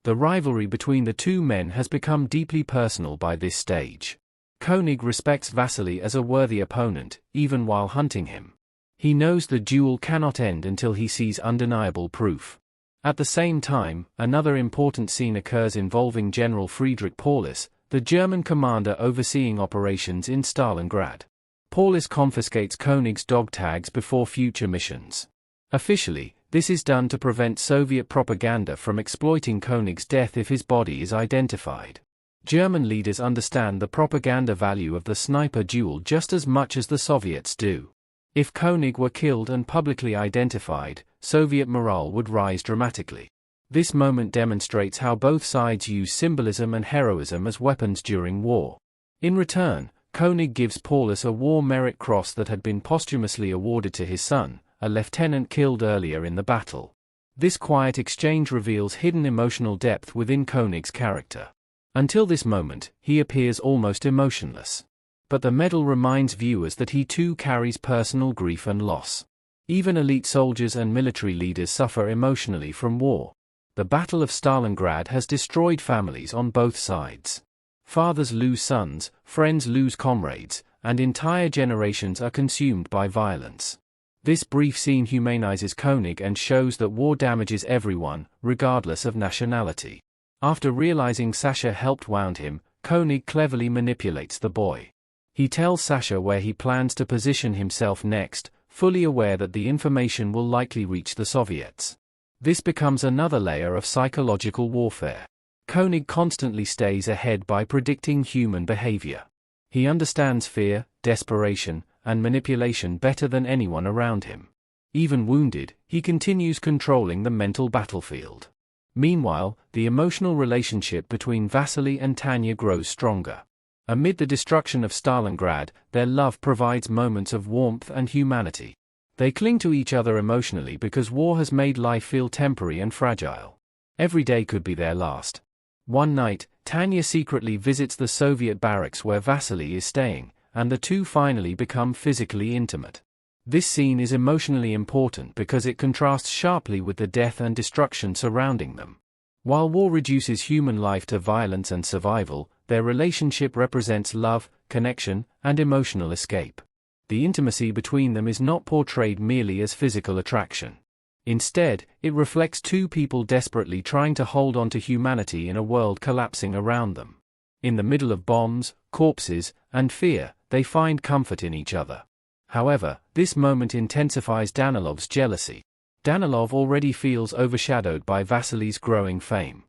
The rivalry between the two men has become deeply personal by this stage. König respects Vasily as a worthy opponent, even while hunting him. He knows the duel cannot end until he sees undeniable proof. At the same time, another important scene occurs involving General Friedrich Paulus, the German commander overseeing operations in Stalingrad. Paulus confiscates König's dog tags before future missions. Officially, this is done to prevent Soviet propaganda from exploiting König's death if his body is identified. German leaders understand the propaganda value of the sniper duel just as much as the Soviets do. If König were killed and publicly identified, Soviet morale would rise dramatically. This moment demonstrates how both sides use symbolism and heroism as weapons during war. In return, König gives Paulus a War Merit Cross that had been posthumously awarded to his son, a lieutenant killed earlier in the battle. This quiet exchange reveals hidden emotional depth within König's character. Until this moment, he appears almost emotionless. But the medal reminds viewers that he too carries personal grief and loss. Even elite soldiers and military leaders suffer emotionally from war. The Battle of Stalingrad has destroyed families on both sides. Fathers lose sons, friends lose comrades, and entire generations are consumed by violence. This brief scene humanizes König and shows that war damages everyone, regardless of nationality. After realizing Sasha helped wound him, König cleverly manipulates the boy. He tells Sasha where he plans to position himself next, fully aware that the information will likely reach the Soviets. This becomes another layer of psychological warfare. König constantly stays ahead by predicting human behavior. He understands fear, desperation, and manipulation better than anyone around him. Even wounded, he continues controlling the mental battlefield. Meanwhile, the emotional relationship between Vasily and Tanya grows stronger. Amid the destruction of Stalingrad, their love provides moments of warmth and humanity. They cling to each other emotionally because war has made life feel temporary and fragile. Every day could be their last. One night, Tanya secretly visits the Soviet barracks where Vasily is staying, and the two finally become physically intimate. This scene is emotionally important because it contrasts sharply with the death and destruction surrounding them. While war reduces human life to violence and survival, their relationship represents love, connection, and emotional escape. The intimacy between them is not portrayed merely as physical attraction. Instead, it reflects two people desperately trying to hold on to humanity in a world collapsing around them. In the middle of bombs, corpses, and fear, they find comfort in each other. However, this moment intensifies Danilov's jealousy. Danilov already feels overshadowed by Vasily's growing fame.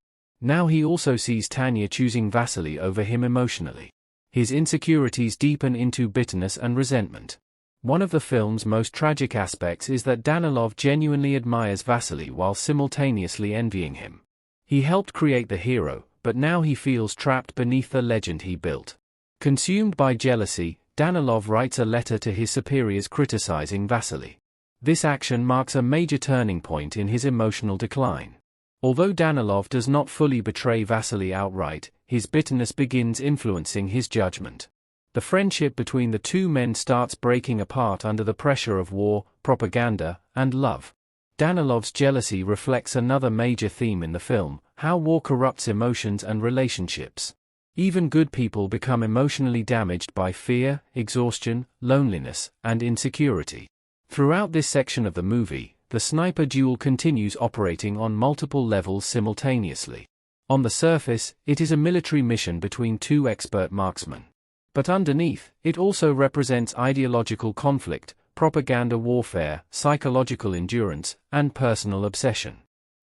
Now he also sees Tanya choosing Vasily over him emotionally. His insecurities deepen into bitterness and resentment. One of the film's most tragic aspects is that Danilov genuinely admires Vasily while simultaneously envying him. He helped create the hero, but now he feels trapped beneath the legend he built. Consumed by jealousy, Danilov writes a letter to his superiors criticizing Vasily. This action marks a major turning point in his emotional decline. Although Danilov does not fully betray Vasily outright, his bitterness begins influencing his judgment. The friendship between the two men starts breaking apart under the pressure of war, propaganda, and love. Danilov's jealousy reflects another major theme in the film: how war corrupts emotions and relationships. Even good people become emotionally damaged by fear, exhaustion, loneliness, and insecurity. Throughout this section of the movie, the sniper duel continues operating on multiple levels simultaneously. On the surface, it is a military mission between two expert marksmen. But underneath, it also represents ideological conflict, propaganda warfare, psychological endurance, and personal obsession.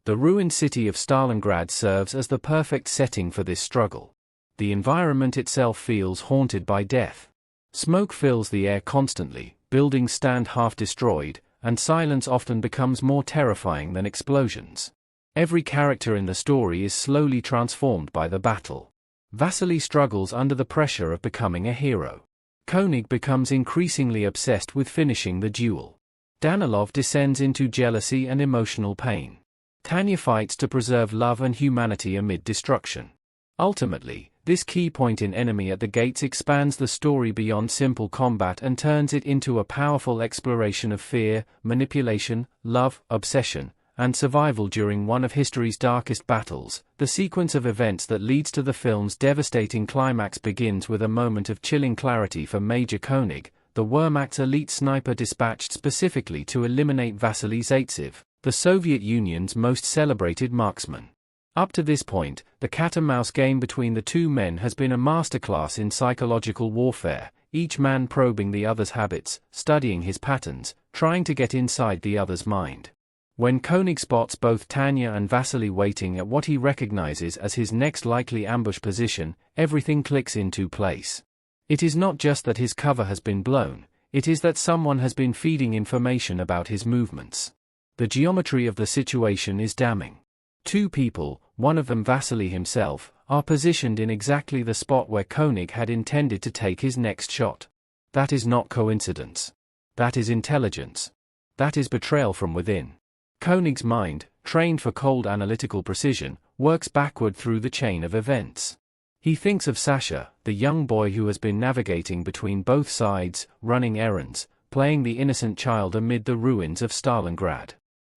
The ruined city of Stalingrad serves as the perfect setting for this struggle. The environment itself feels haunted by death. Smoke fills the air constantly, buildings stand half destroyed, and silence often becomes more terrifying than explosions. Every character in the story is slowly transformed by the battle. Vasily struggles under the pressure of becoming a hero. König becomes increasingly obsessed with finishing the duel. Danilov descends into jealousy and emotional pain. Tanya fights to preserve love and humanity amid destruction. Ultimately, this key point in Enemy at the Gates expands the story beyond simple combat and turns it into a powerful exploration of fear, manipulation, love, obsession, and survival during one of history's darkest battles. The sequence of events that leads to the film's devastating climax begins with a moment of chilling clarity for Major König, the Wehrmacht's elite sniper dispatched specifically to eliminate Vasily Zaitsev, the Soviet Union's most celebrated marksman. Up to this point, the cat-and-mouse game between the two men has been a masterclass in psychological warfare, each man probing the other's habits, studying his patterns, trying to get inside the other's mind. When König spots both Tanya and Vasily waiting at what he recognizes as his next likely ambush position, everything clicks into place. It is not just that his cover has been blown, it is that someone has been feeding information about his movements. The geometry of the situation is damning. Two people, one of them Vasily himself, are positioned in exactly the spot where König had intended to take his next shot. That is not coincidence. That is intelligence. That is betrayal from within. König's mind, trained for cold analytical precision, works backward through the chain of events. He thinks of Sasha, the young boy who has been navigating between both sides, running errands, playing the innocent child amid the ruins of Stalingrad.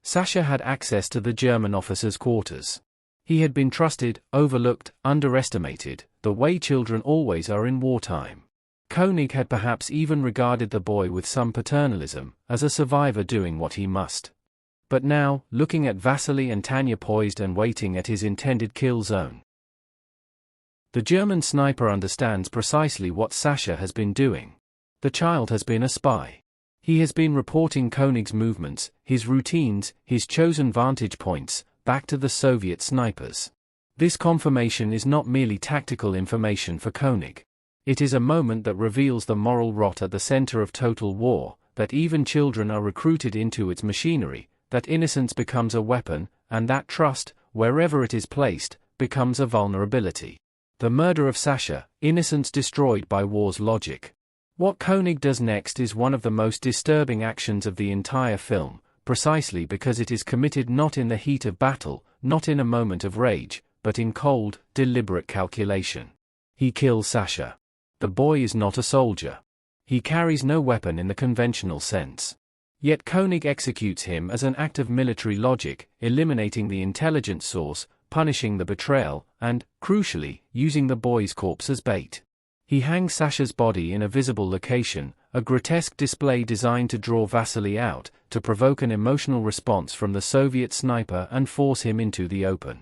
Sasha had access to the German officers' quarters. He had been trusted, overlooked, underestimated, the way children always are in wartime. König had perhaps even regarded the boy with some paternalism, as a survivor doing what he must. But now, looking at Vasily and Tanya poised and waiting at his intended kill zone, the German sniper understands precisely what Sasha has been doing. The child has been a spy. He has been reporting König's movements, his routines, his chosen vantage points, back to the Soviet snipers. This confirmation is not merely tactical information for König. It is a moment that reveals the moral rot at the center of total war, that even children are recruited into its machinery, that innocence becomes a weapon, and that trust, wherever it is placed, becomes a vulnerability. The murder of Sasha, innocence destroyed by war's logic. What König does next is one of the most disturbing actions of the entire film, precisely because it is committed not in the heat of battle, not in a moment of rage, but in cold, deliberate calculation. He kills Sasha. The boy is not a soldier. He carries no weapon in the conventional sense. Yet König executes him as an act of military logic, eliminating the intelligence source, punishing the betrayal, and, crucially, using the boy's corpse as bait. He hangs Sasha's body in a visible location, a grotesque display designed to draw Vasily out, to provoke an emotional response from the Soviet sniper and force him into the open.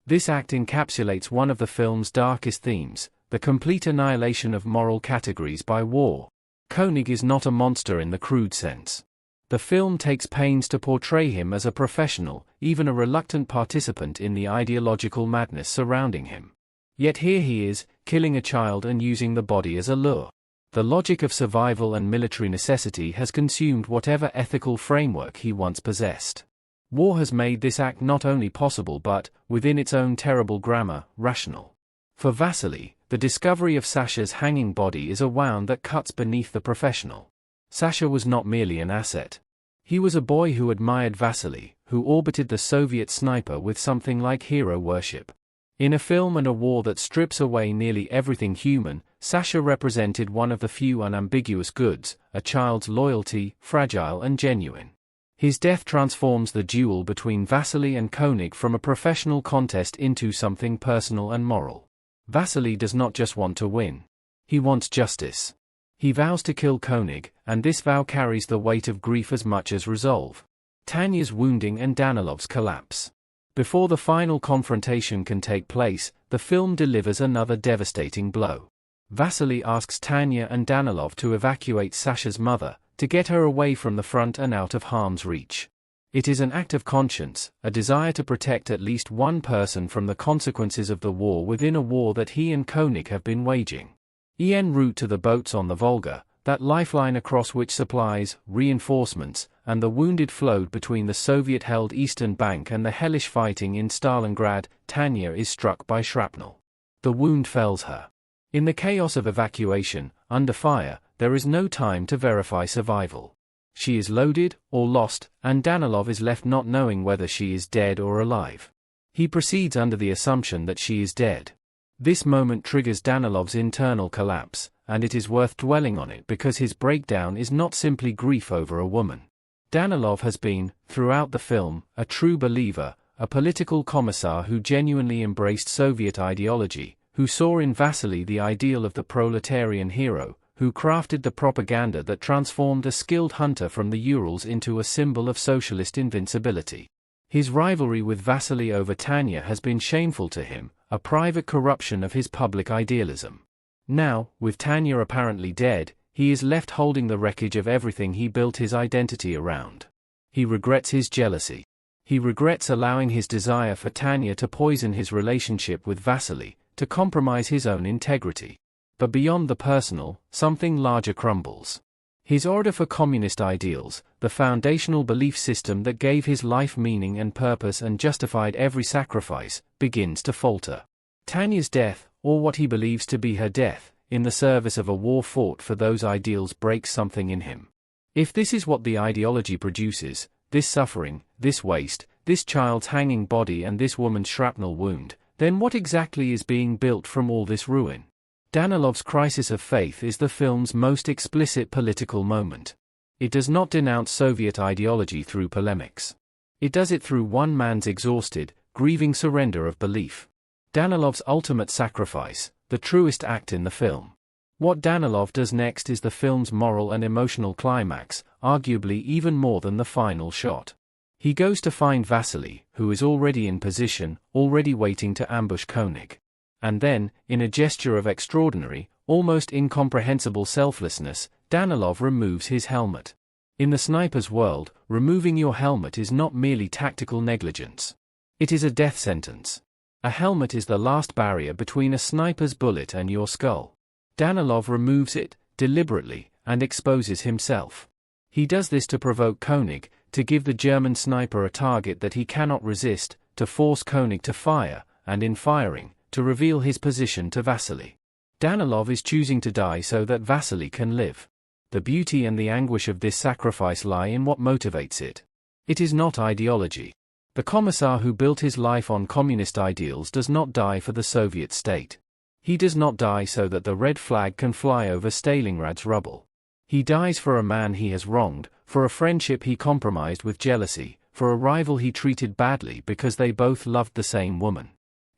This act encapsulates one of the film's darkest themes, the complete annihilation of moral categories by war. König is not a monster in the crude sense. The film takes pains to portray him as a professional, even a reluctant participant in the ideological madness surrounding him. Yet here he is, killing a child and using the body as a lure. The logic of survival and military necessity has consumed whatever ethical framework he once possessed. War has made this act not only possible but, within its own terrible grammar, rational. For Vasily, the discovery of Sasha's hanging body is a wound that cuts beneath the professional. Sasha was not merely an asset. He was a boy who admired Vasily, who orbited the Soviet sniper with something like hero worship. In a film and a war that strips away nearly everything human, Sasha represented one of the few unambiguous goods, a child's loyalty, fragile and genuine. His death transforms the duel between Vasily and König from a professional contest into something personal and moral. Vasily does not just want to win. He wants justice. He vows to kill König, and this vow carries the weight of grief as much as resolve. Tanya's wounding and Danilov's collapse. Before the final confrontation can take place, the film delivers another devastating blow. Vasily asks Tanya and Danilov to evacuate Sasha's mother, to get her away from the front and out of harm's reach. It is an act of conscience, a desire to protect at least one person from the consequences of the war within a war that he and König have been waging. En route to the boats on the Volga, that lifeline across which supplies, reinforcements, and the wounded flowed between the Soviet-held eastern bank and the hellish fighting in Stalingrad, Tanya is struck by shrapnel. The wound fells her. In the chaos of evacuation, under fire, there is no time to verify survival. She is loaded, or lost, and Danilov is left not knowing whether she is dead or alive. He proceeds under the assumption that she is dead. This moment triggers Danilov's internal collapse, and it is worth dwelling on it because his breakdown is not simply grief over a woman. Danilov has been, throughout the film, a true believer, a political commissar who genuinely embraced Soviet ideology, who saw in Vasily the ideal of the proletarian hero, who crafted the propaganda that transformed a skilled hunter from the Urals into a symbol of socialist invincibility. His rivalry with Vasily over Tanya has been shameful to him, a private corruption of his public idealism. Now, with Tanya apparently dead, he is left holding the wreckage of everything he built his identity around. He regrets his jealousy. He regrets allowing his desire for Tanya to poison his relationship with Vasily, to compromise his own integrity. But beyond the personal, something larger crumbles. His order for communist ideals, the foundational belief system that gave his life meaning and purpose and justified every sacrifice, begins to falter. Tanya's death, or what he believes to be her death, in the service of a war fought for those ideals breaks something in him. If this is what the ideology produces, this suffering, this waste, this child's hanging body and this woman's shrapnel wound, then what exactly is being built from all this ruin? Danilov's crisis of faith is the film's most explicit political moment. It does not denounce Soviet ideology through polemics. It does it through one man's exhausted, grieving surrender of belief. Danilov's ultimate sacrifice, the truest act in the film. What Danilov does next is the film's moral and emotional climax, arguably even more than the final shot. He goes to find Vasily, who is already in position, already waiting to ambush König. And then, in a gesture of extraordinary, almost incomprehensible selflessness, Danilov removes his helmet. In the sniper's world, removing your helmet is not merely tactical negligence. It is a death sentence. A helmet is the last barrier between a sniper's bullet and your skull. Danilov removes it, deliberately, and exposes himself. He does this to provoke König, to give the German sniper a target that he cannot resist, to force König to fire, and in firing, to reveal his position to Vasily. Danilov is choosing to die so that Vasily can live. The beauty and the anguish of this sacrifice lie in what motivates it. It is not ideology. The commissar who built his life on communist ideals does not die for the Soviet state. He does not die so that the red flag can fly over Stalingrad's rubble. He dies for a man he has wronged, for a friendship he compromised with jealousy, for a rival he treated badly because they both loved the same woman.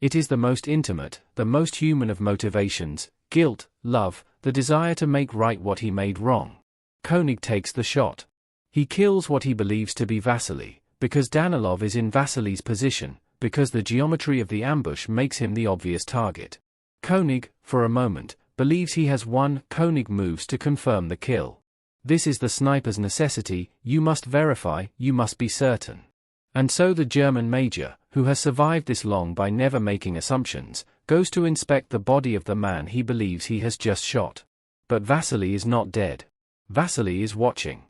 It is the most intimate, the most human of motivations: guilt, love, the desire to make right what he made wrong. König takes the shot. He kills what he believes to be Vasily, because Danilov is in Vasily's position, because the geometry of the ambush makes him the obvious target. König, for a moment, believes he has won. König moves to confirm the kill. This is the sniper's necessity: you must verify, you must be certain. And so the German major, who has survived this long by never making assumptions, goes to inspect the body of the man he believes he has just shot. But Vasily is not dead. Vasily is watching.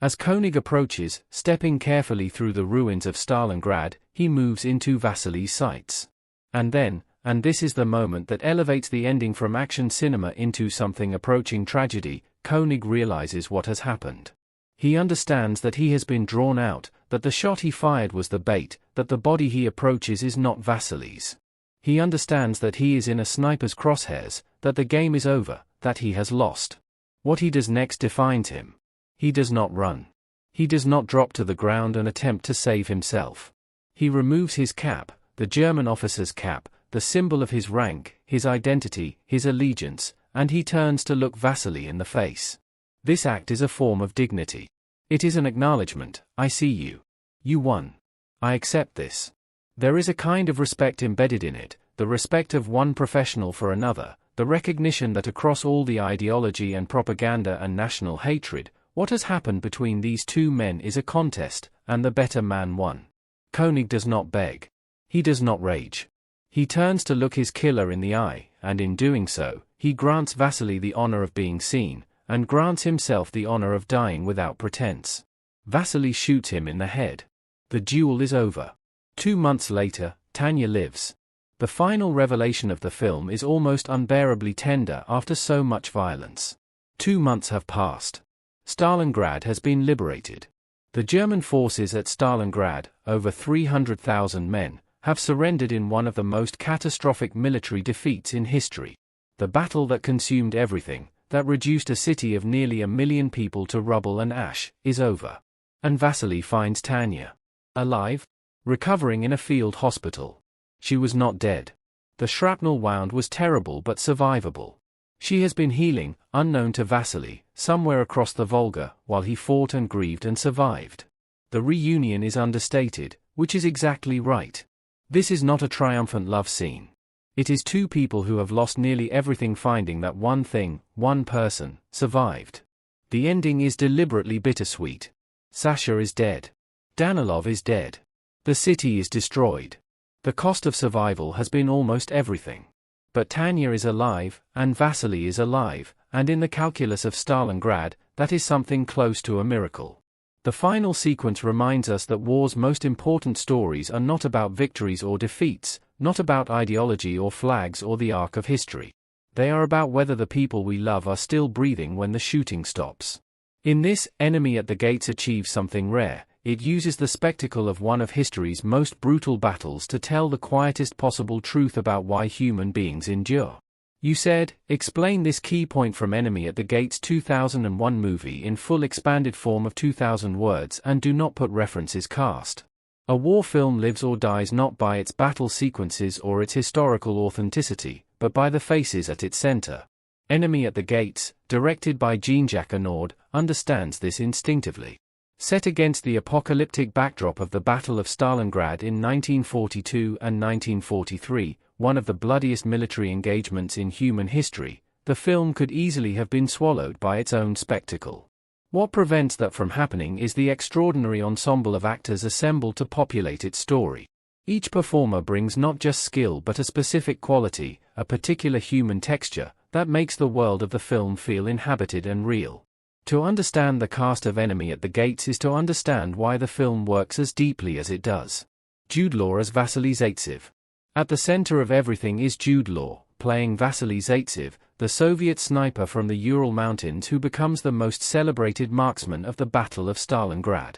As König approaches, stepping carefully through the ruins of Stalingrad, he moves into Vasily's sights. And then, and this is the moment that elevates the ending from action cinema into something approaching tragedy, König realizes what has happened. He understands that he has been drawn out, that the shot he fired was the bait, that the body he approaches is not Vasily's. He understands that he is in a sniper's crosshairs, that the game is over, that he has lost. What he does next defines him. He does not run. He does not drop to the ground and attempt to save himself. He removes his cap, the German officer's cap, the symbol of his rank, his identity, his allegiance, and he turns to look Vasily in the face. This act is a form of dignity. It is an acknowledgement: I see you. You won. I accept this. There is a kind of respect embedded in it, the respect of one professional for another, the recognition that across all the ideology and propaganda and national hatred, what has happened between these two men is a contest, and the better man won. König does not beg. He does not rage. He turns to look his killer in the eye, and in doing so, he grants Vasily the honor of being seen, and grants himself the honor of dying without pretense. Vasily shoots him in the head. The duel is over. 2 months later, Tanya lives. The final revelation of the film is almost unbearably tender after so much violence. 2 months have passed. Stalingrad has been liberated. The German forces at Stalingrad, over 300,000 men, have surrendered in one of the most catastrophic military defeats in history. The battle that consumed everything, that reduced a city of nearly 1 million people to rubble and ash, is over. And Vasily finds Tanya. Alive? Recovering in a field hospital. She was not dead. The shrapnel wound was terrible but survivable. She has been healing, unknown to Vasily, somewhere across the Volga, while he fought and grieved and survived. The reunion is understated, which is exactly right. This is not a triumphant love scene. It is two people who have lost nearly everything finding that one thing, one person, survived. The ending is deliberately bittersweet. Sasha is dead. Danilov is dead. The city is destroyed. The cost of survival has been almost everything. But Tanya is alive, and Vasily is alive, and in the calculus of Stalingrad, that is something close to a miracle. The final sequence reminds us that war's most important stories are not about victories or defeats, not about ideology or flags or the arc of history. They are about whether the people we love are still breathing when the shooting stops. In this, Enemy at the Gates achieves something rare. It uses the spectacle of one of history's most brutal battles to tell the quietest possible truth about why human beings endure. You said, explain this key point from Enemy at the Gates 2001 movie in full expanded form of 2,000 words and do not put references cast. A war film lives or dies not by its battle sequences or its historical authenticity, but by the faces at its center. Enemy at the Gates, directed by Jean-Jacques Annaud, understands this instinctively. Set against the apocalyptic backdrop of the Battle of Stalingrad in 1942 and 1943, one of the bloodiest military engagements in human history, the film could easily have been swallowed by its own spectacle. What prevents that from happening is the extraordinary ensemble of actors assembled to populate its story. Each performer brings not just skill but a specific quality, a particular human texture, that makes the world of the film feel inhabited and real. To understand the cast of Enemy at the Gates is to understand why the film works as deeply as it does. Jude Law as Vasily Zaitsev. At the center of everything is Jude Law, playing Vasily Zaitsev, the Soviet sniper from the Ural Mountains who becomes the most celebrated marksman of the Battle of Stalingrad.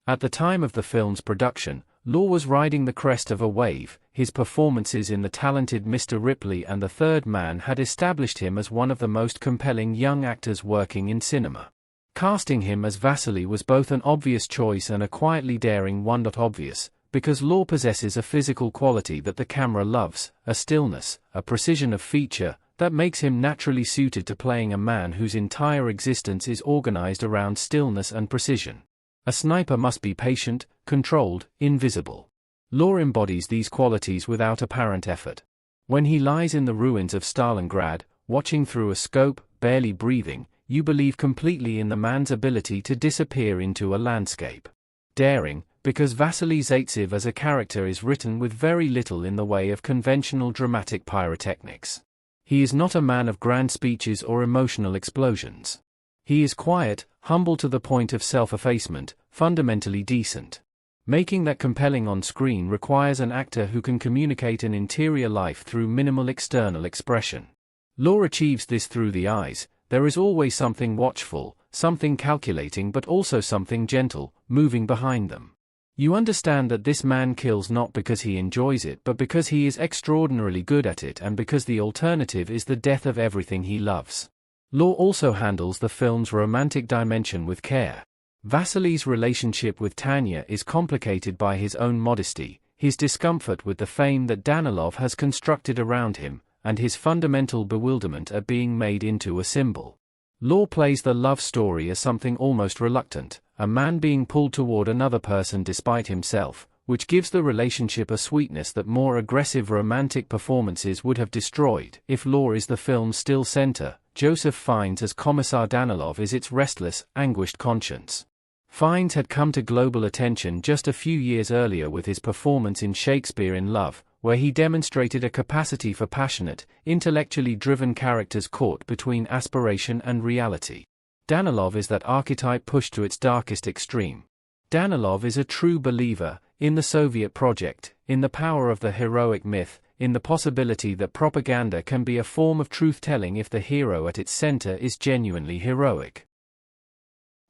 At the time of the film's production, Law was riding the crest of a wave. His performances in The Talented Mr. Ripley and The Third Man had established him as one of the most compelling young actors working in cinema. Casting him as Vasily was both an obvious choice and a quietly daring one. Obvious, because Law possesses a physical quality that the camera loves, a stillness, a precision of feature, that makes him naturally suited to playing a man whose entire existence is organized around stillness and precision. A sniper must be patient, controlled, invisible. Law embodies these qualities without apparent effort. When he lies in the ruins of Stalingrad, watching through a scope, barely breathing, you believe completely in the man's ability to disappear into a landscape. Daring, because Vasily Zaitsev as a character is written with very little in the way of conventional dramatic pyrotechnics. He is not a man of grand speeches or emotional explosions. He is quiet, humble to the point of self-effacement, fundamentally decent. Making that compelling on screen requires an actor who can communicate an interior life through minimal external expression. Law achieves this through the eyes. There is always something watchful, something calculating, but also something gentle, moving behind them. You understand that this man kills not because he enjoys it but because he is extraordinarily good at it and because the alternative is the death of everything he loves. Law also handles the film's romantic dimension with care. Vasily's relationship with Tanya is complicated by his own modesty, his discomfort with the fame that Danilov has constructed around him, and his fundamental bewilderment at being made into a symbol. Law plays the love story as something almost reluctant, a man being pulled toward another person despite himself, which gives the relationship a sweetness that more aggressive romantic performances would have destroyed. If Law is the film's still center, Joseph Fiennes as Commissar Danilov is its restless, anguished conscience. Fiennes had come to global attention just a few years earlier with his performance in Shakespeare in Love, where he demonstrated a capacity for passionate, intellectually driven characters caught between aspiration and reality. Danilov is that archetype pushed to its darkest extreme. Danilov is a true believer in the Soviet project, in the power of the heroic myth, in the possibility that propaganda can be a form of truth-telling if the hero at its center is genuinely heroic.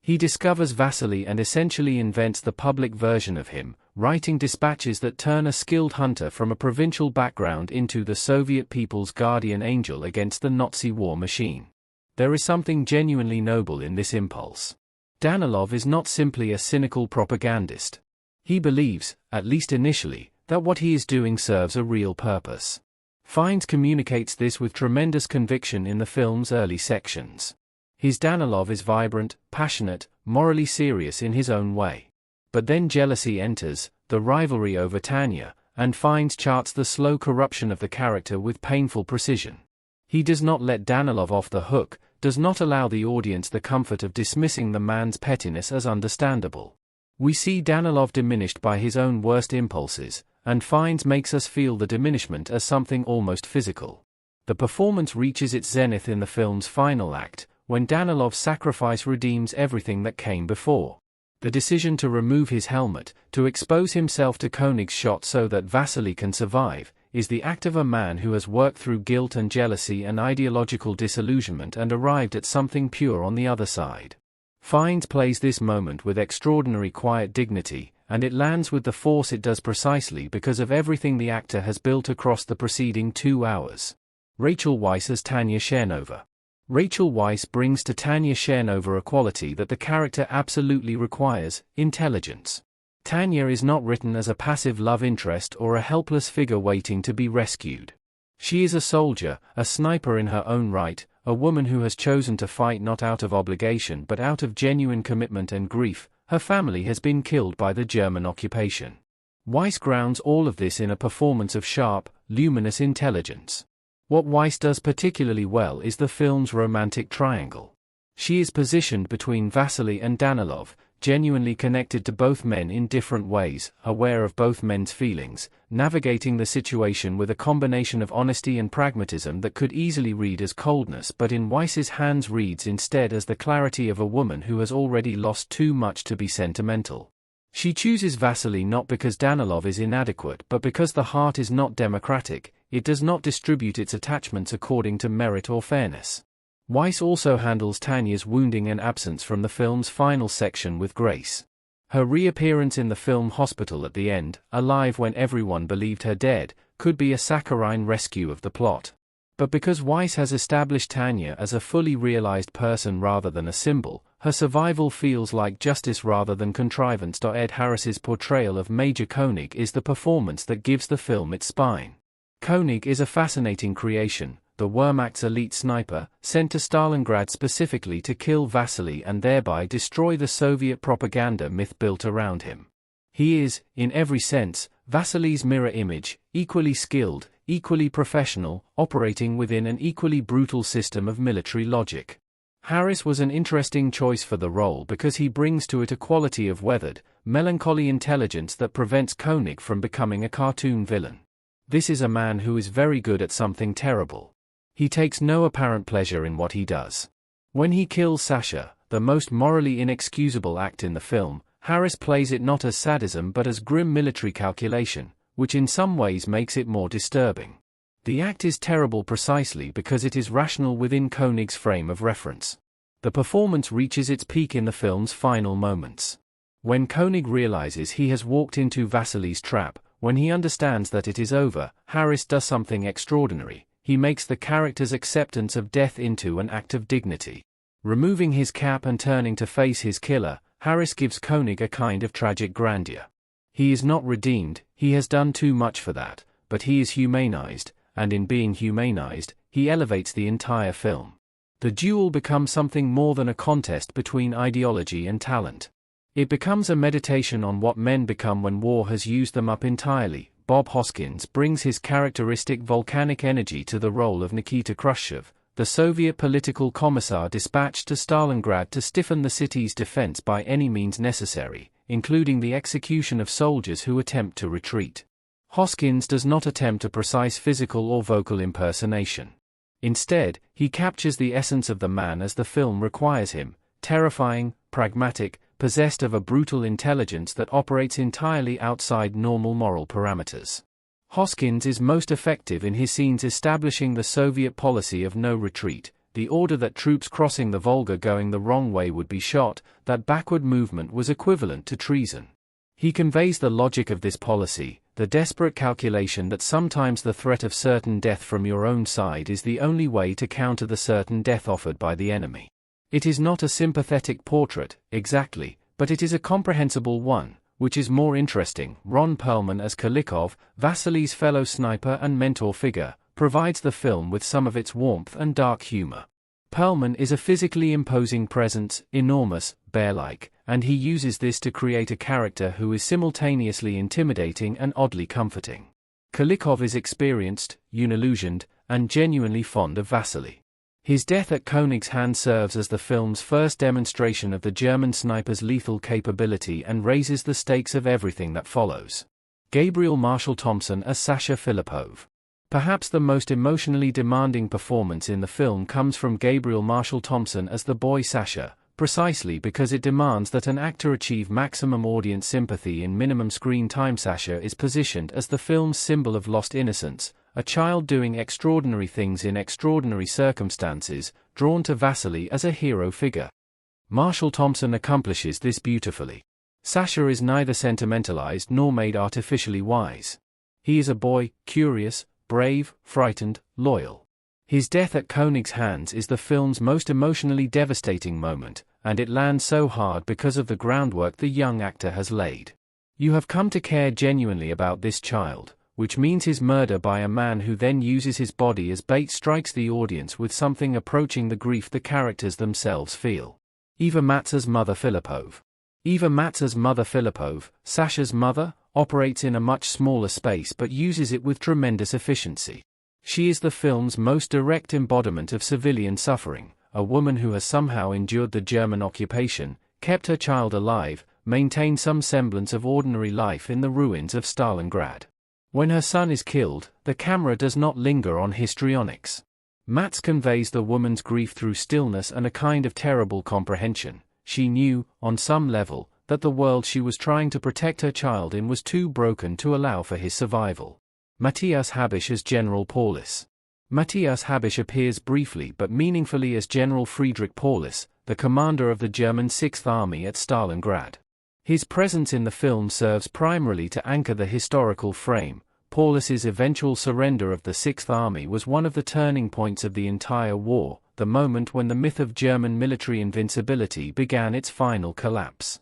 He discovers Vasily and essentially invents the public version of him, writing dispatches that turn a skilled hunter from a provincial background into the Soviet people's guardian angel against the Nazi war machine. There is something genuinely noble in this impulse. Danilov is not simply a cynical propagandist. He believes, at least initially, that what he is doing serves a real purpose. Fiennes communicates this with tremendous conviction in the film's early sections. His Danilov is vibrant, passionate, morally serious in his own way. But then jealousy enters, the rivalry over Tanya, and Fiennes charts the slow corruption of the character with painful precision. He does not let Danilov off the hook, does not allow the audience the comfort of dismissing the man's pettiness as understandable. We see Danilov diminished by his own worst impulses, and Fiennes makes us feel the diminishment as something almost physical. The performance reaches its zenith in the film's final act, when Danilov's sacrifice redeems everything that came before. The decision to remove his helmet, to expose himself to König's shot so that Vasily can survive, is the act of a man who has worked through guilt and jealousy and ideological disillusionment and arrived at something pure on the other side. Fiennes plays this moment with extraordinary quiet dignity, and it lands with the force it does precisely because of everything the actor has built across the preceding 2 hours. Rachel Weisz as Tanya Chernova. Rachel Weisz brings to Tanya Chernova a quality that the character absolutely requires: intelligence. Tanya is not written as a passive love interest or a helpless figure waiting to be rescued. She is a soldier, a sniper in her own right, a woman who has chosen to fight not out of obligation but out of genuine commitment and grief. Her family has been killed by the German occupation. Weisz grounds all of this in a performance of sharp, luminous intelligence. What Weisz does particularly well is the film's romantic triangle. She is positioned between Vasily and Danilov, genuinely connected to both men in different ways, aware of both men's feelings, navigating the situation with a combination of honesty and pragmatism that could easily read as coldness but in Weisz's hands reads instead as the clarity of a woman who has already lost too much to be sentimental. She chooses Vasily not because Danilov is inadequate but because the heart is not democratic, it does not distribute its attachments according to merit or fairness. Weisz also handles Tanya's wounding and absence from the film's final section with grace. Her reappearance in the film hospital at the end, alive when everyone believed her dead, could be a saccharine rescue of the plot. But because Weisz has established Tanya as a fully realized person rather than a symbol, her survival feels like justice rather than contrivance. Ed Harris's portrayal of Major König is the performance that gives the film its spine. König is a fascinating creation, the Wehrmacht's elite sniper, sent to Stalingrad specifically to kill Vasily and thereby destroy the Soviet propaganda myth built around him. He is, in every sense, Vasily's mirror image, equally skilled, equally professional, operating within an equally brutal system of military logic. Harris was an interesting choice for the role because he brings to it a quality of weathered, melancholy intelligence that prevents König from becoming a cartoon villain. This is a man who is very good at something terrible. He takes no apparent pleasure in what he does. When he kills Sasha, the most morally inexcusable act in the film, Harris plays it not as sadism but as grim military calculation, which in some ways makes it more disturbing. The act is terrible precisely because it is rational within König's frame of reference. The performance reaches its peak in the film's final moments. When König realizes he has walked into Vasily's trap, when he understands that it is over, Harris does something extraordinary. He makes the character's acceptance of death into an act of dignity. Removing his cap and turning to face his killer, Harris gives König a kind of tragic grandeur. He is not redeemed, he has done too much for that, but he is humanized, and in being humanized, he elevates the entire film. The duel becomes something more than a contest between ideology and talent. It becomes a meditation on what men become when war has used them up entirely. Bob Hoskins brings his characteristic volcanic energy to the role of Nikita Khrushchev, the Soviet political commissar dispatched to Stalingrad to stiffen the city's defense by any means necessary, including the execution of soldiers who attempt to retreat. Hoskins does not attempt a precise physical or vocal impersonation. Instead, he captures the essence of the man as the film requires him, terrifying, pragmatic, possessed of a brutal intelligence that operates entirely outside normal moral parameters. Hoskins is most effective in his scenes establishing the Soviet policy of no retreat, the order that troops crossing the Volga going the wrong way would be shot, that backward movement was equivalent to treason. He conveys the logic of this policy, the desperate calculation that sometimes the threat of certain death from your own side is the only way to counter the certain death offered by the enemy. It is not a sympathetic portrait, exactly, but it is a comprehensible one, which is more interesting. Ron Perlman as Kulikov, Vasily's fellow sniper and mentor figure, provides the film with some of its warmth and dark humor. Perlman is a physically imposing presence, enormous, bear-like, and he uses this to create a character who is simultaneously intimidating and oddly comforting. Kulikov is experienced, unillusioned, and genuinely fond of Vasily. His death at König's hand serves as the film's first demonstration of the German sniper's lethal capability and raises the stakes of everything that follows. Gabriel Marshall Thompson as Sasha Filippov. Perhaps the most emotionally demanding performance in the film comes from Gabriel Marshall Thompson as the boy Sasha, precisely because it demands that an actor achieve maximum audience sympathy in minimum screen time. Sasha is positioned as the film's symbol of lost innocence, a child doing extraordinary things in extraordinary circumstances, drawn to Vasily as a hero figure. Marshall Thompson accomplishes this beautifully. Sasha is neither sentimentalized nor made artificially wise. He is a boy, curious, brave, frightened, loyal. His death at König's hands is the film's most emotionally devastating moment, and it lands so hard because of the groundwork the young actor has laid. You have come to care genuinely about this child, which means his murder by a man who then uses his body as bait strikes the audience with something approaching the grief the characters themselves feel. Eva Matsa's mother Filippov. Eva Matsa's mother Filippov, Sasha's mother, operates in a much smaller space but uses it with tremendous efficiency. She is the film's most direct embodiment of civilian suffering, a woman who has somehow endured the German occupation, kept her child alive, maintained some semblance of ordinary life in the ruins of Stalingrad. When her son is killed, the camera does not linger on histrionics. Mats conveys the woman's grief through stillness and a kind of terrible comprehension. She knew, on some level, that the world she was trying to protect her child in was too broken to allow for his survival. Matthias Habisch as General Paulus. Matthias Habisch appears briefly but meaningfully as General Friedrich Paulus, the commander of the German Sixth Army at Stalingrad. His presence in the film serves primarily to anchor the historical frame. Paulus's eventual surrender of the Sixth Army was one of the turning points of the entire war, the moment when the myth of German military invincibility began its final collapse.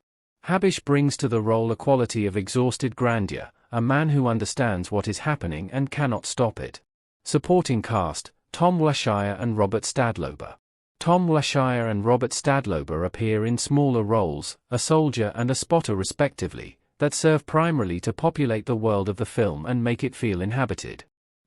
Habisch brings to the role a quality of exhausted grandeur, a man who understands what is happening and cannot stop it. Supporting cast: Tom Washire and Robert Stadlober. Tom Washire and Robert Stadlober appear in smaller roles, a soldier and a spotter respectively, that serve primarily to populate the world of the film and make it feel inhabited.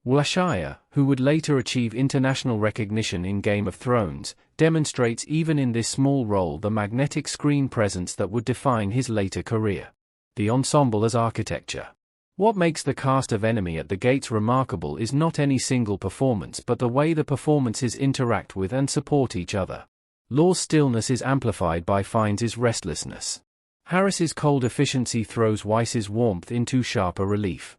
Wlashaya, who would later achieve international recognition in Game of Thrones, demonstrates even in this small role the magnetic screen presence that would define his later career. The ensemble as architecture. What makes the cast of Enemy at the Gates remarkable is not any single performance but the way the performances interact with and support each other. Law's stillness is amplified by Fiennes' restlessness. Harris's cold efficiency throws Weisz's warmth into sharper relief.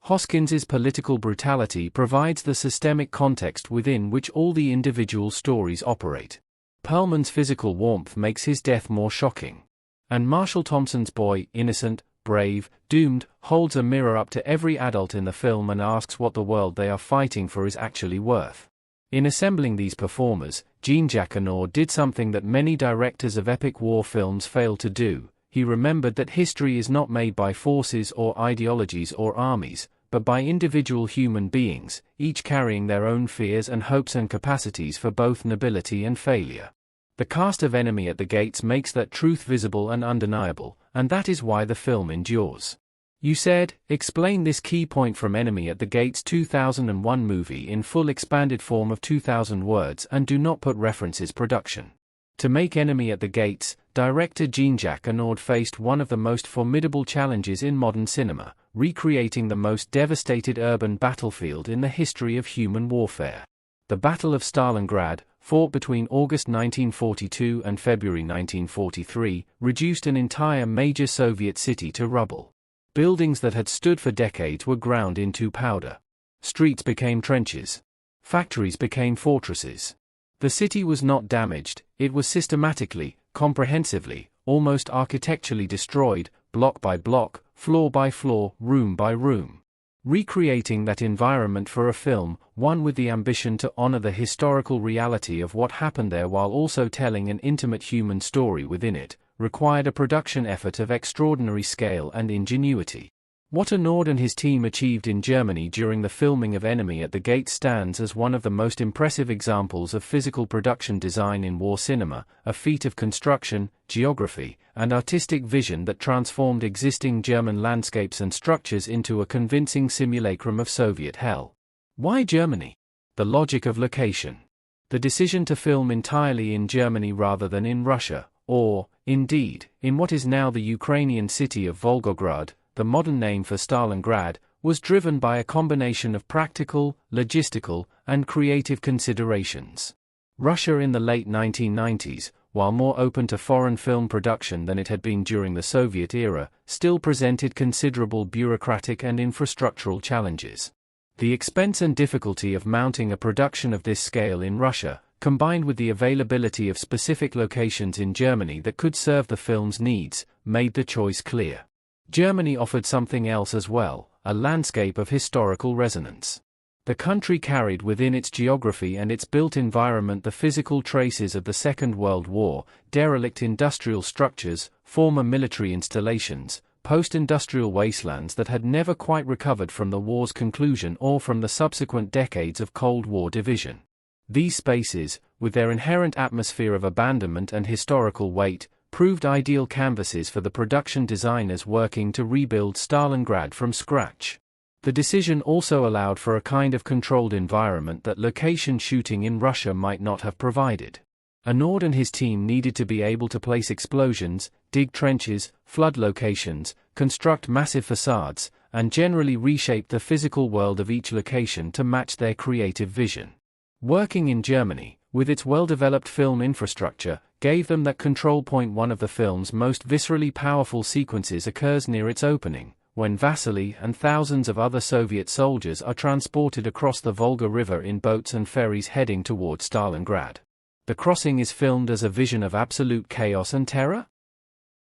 Hoskins's political brutality provides the systemic context within which all the individual stories operate. Perlman's physical warmth makes his death more shocking. And Marshall Thompson's boy, innocent, brave, doomed, holds a mirror up to every adult in the film and asks what the world they are fighting for is actually worth. In assembling these performers, Jean-Jacques Annaud did something that many directors of epic war films fail to do. He remembered that history is not made by forces or ideologies or armies, but by individual human beings, each carrying their own fears and hopes and capacities for both nobility and failure. The cast of Enemy at the Gates makes that truth visible and undeniable, and that is why the film endures. You said, explain this key point from Enemy at the Gates 2001 movie in full expanded form of 2,000 words and do not put references production. To make Enemy at the Gates, director Jean-Jacques Annaud faced one of the most formidable challenges in modern cinema, recreating the most devastated urban battlefield in the history of human warfare. The Battle of Stalingrad, fought between August 1942 and February 1943, reduced an entire major Soviet city to rubble. Buildings that had stood for decades were ground into powder. Streets became trenches. Factories became fortresses. The city was not damaged, it was systematically, comprehensively, almost architecturally destroyed, block by block, floor by floor, room by room. Recreating that environment for a film, one with the ambition to honor the historical reality of what happened there while also telling an intimate human story within it, required a production effort of extraordinary scale and ingenuity. What Annaud and his team achieved in Germany during the filming of Enemy at the Gates stands as one of the most impressive examples of physical production design in war cinema, a feat of construction, geography, and artistic vision that transformed existing German landscapes and structures into a convincing simulacrum of Soviet hell. Why Germany? The logic of location. The decision to film entirely in Germany rather than in Russia, or, indeed, in what is now the Ukrainian city of Volgograd, the modern name for Stalingrad, was driven by a combination of practical, logistical, and creative considerations. Russia in the late 1990s, while more open to foreign film production than it had been during the Soviet era, still presented considerable bureaucratic and infrastructural challenges. The expense and difficulty of mounting a production of this scale in Russia, combined with the availability of specific locations in Germany that could serve the film's needs, made the choice clear. Germany offered something else as well, a landscape of historical resonance. The country carried within its geography and its built environment the physical traces of the Second World War, derelict industrial structures, former military installations, post-industrial wastelands that had never quite recovered from the war's conclusion or from the subsequent decades of Cold War division. These spaces, with their inherent atmosphere of abandonment and historical weight, proved ideal canvases for the production designers working to rebuild Stalingrad from scratch. The decision also allowed for a kind of controlled environment that location shooting in Russia might not have provided. Annaud and his team needed to be able to place explosions, dig trenches, flood locations, construct massive facades, and generally reshape the physical world of each location to match their creative vision. Working in Germany, with its well-developed film infrastructure, gave them that control point. One of the film's most viscerally powerful sequences occurs near its opening, when Vasily and thousands of other Soviet soldiers are transported across the Volga River in boats and ferries heading toward Stalingrad. The crossing is filmed as a vision of absolute chaos and terror.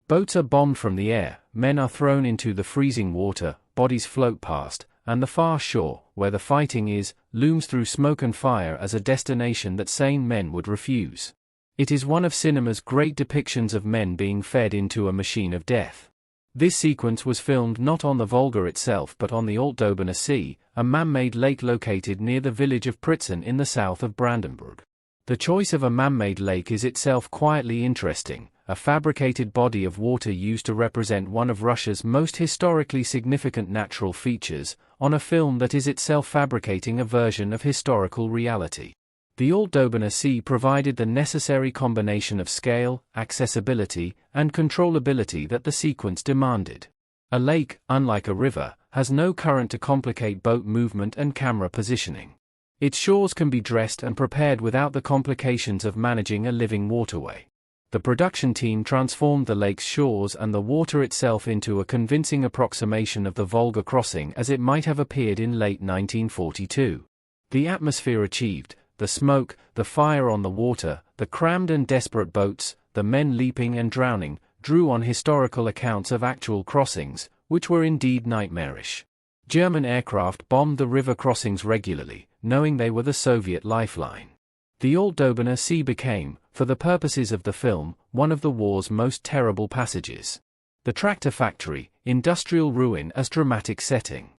Boats are bombed from the air, men are thrown into the freezing water, bodies float past, and the far shore, where the fighting is, looms through smoke and fire as a destination that sane men would refuse. It is one of cinema's great depictions of men being fed into a machine of death. This sequence was filmed not on the Volga itself but on the Altdobner Sea, a man-made lake located near the village of Pritzen in the south of Brandenburg. The choice of a man-made lake is itself quietly interesting, a fabricated body of water used to represent one of Russia's most historically significant natural features, on a film that is itself fabricating a version of historical reality. The Altdorbener See provided the necessary combination of scale, accessibility, and controllability that the sequence demanded. A lake, unlike a river, has no current to complicate boat movement and camera positioning. Its shores can be dressed and prepared without the complications of managing a living waterway. The production team transformed the lake's shores and the water itself into a convincing approximation of the Volga crossing as it might have appeared in late 1942. The atmosphere achieved, the smoke, the fire on the water, the crammed and desperate boats, the men leaping and drowning, drew on historical accounts of actual crossings, which were indeed nightmarish. German aircraft bombed the river crossings regularly, knowing they were the Soviet lifeline. The Altdorbener See became, for the purposes of the film, one of the war's most terrible passages. The tractor factory, industrial ruin as dramatic setting.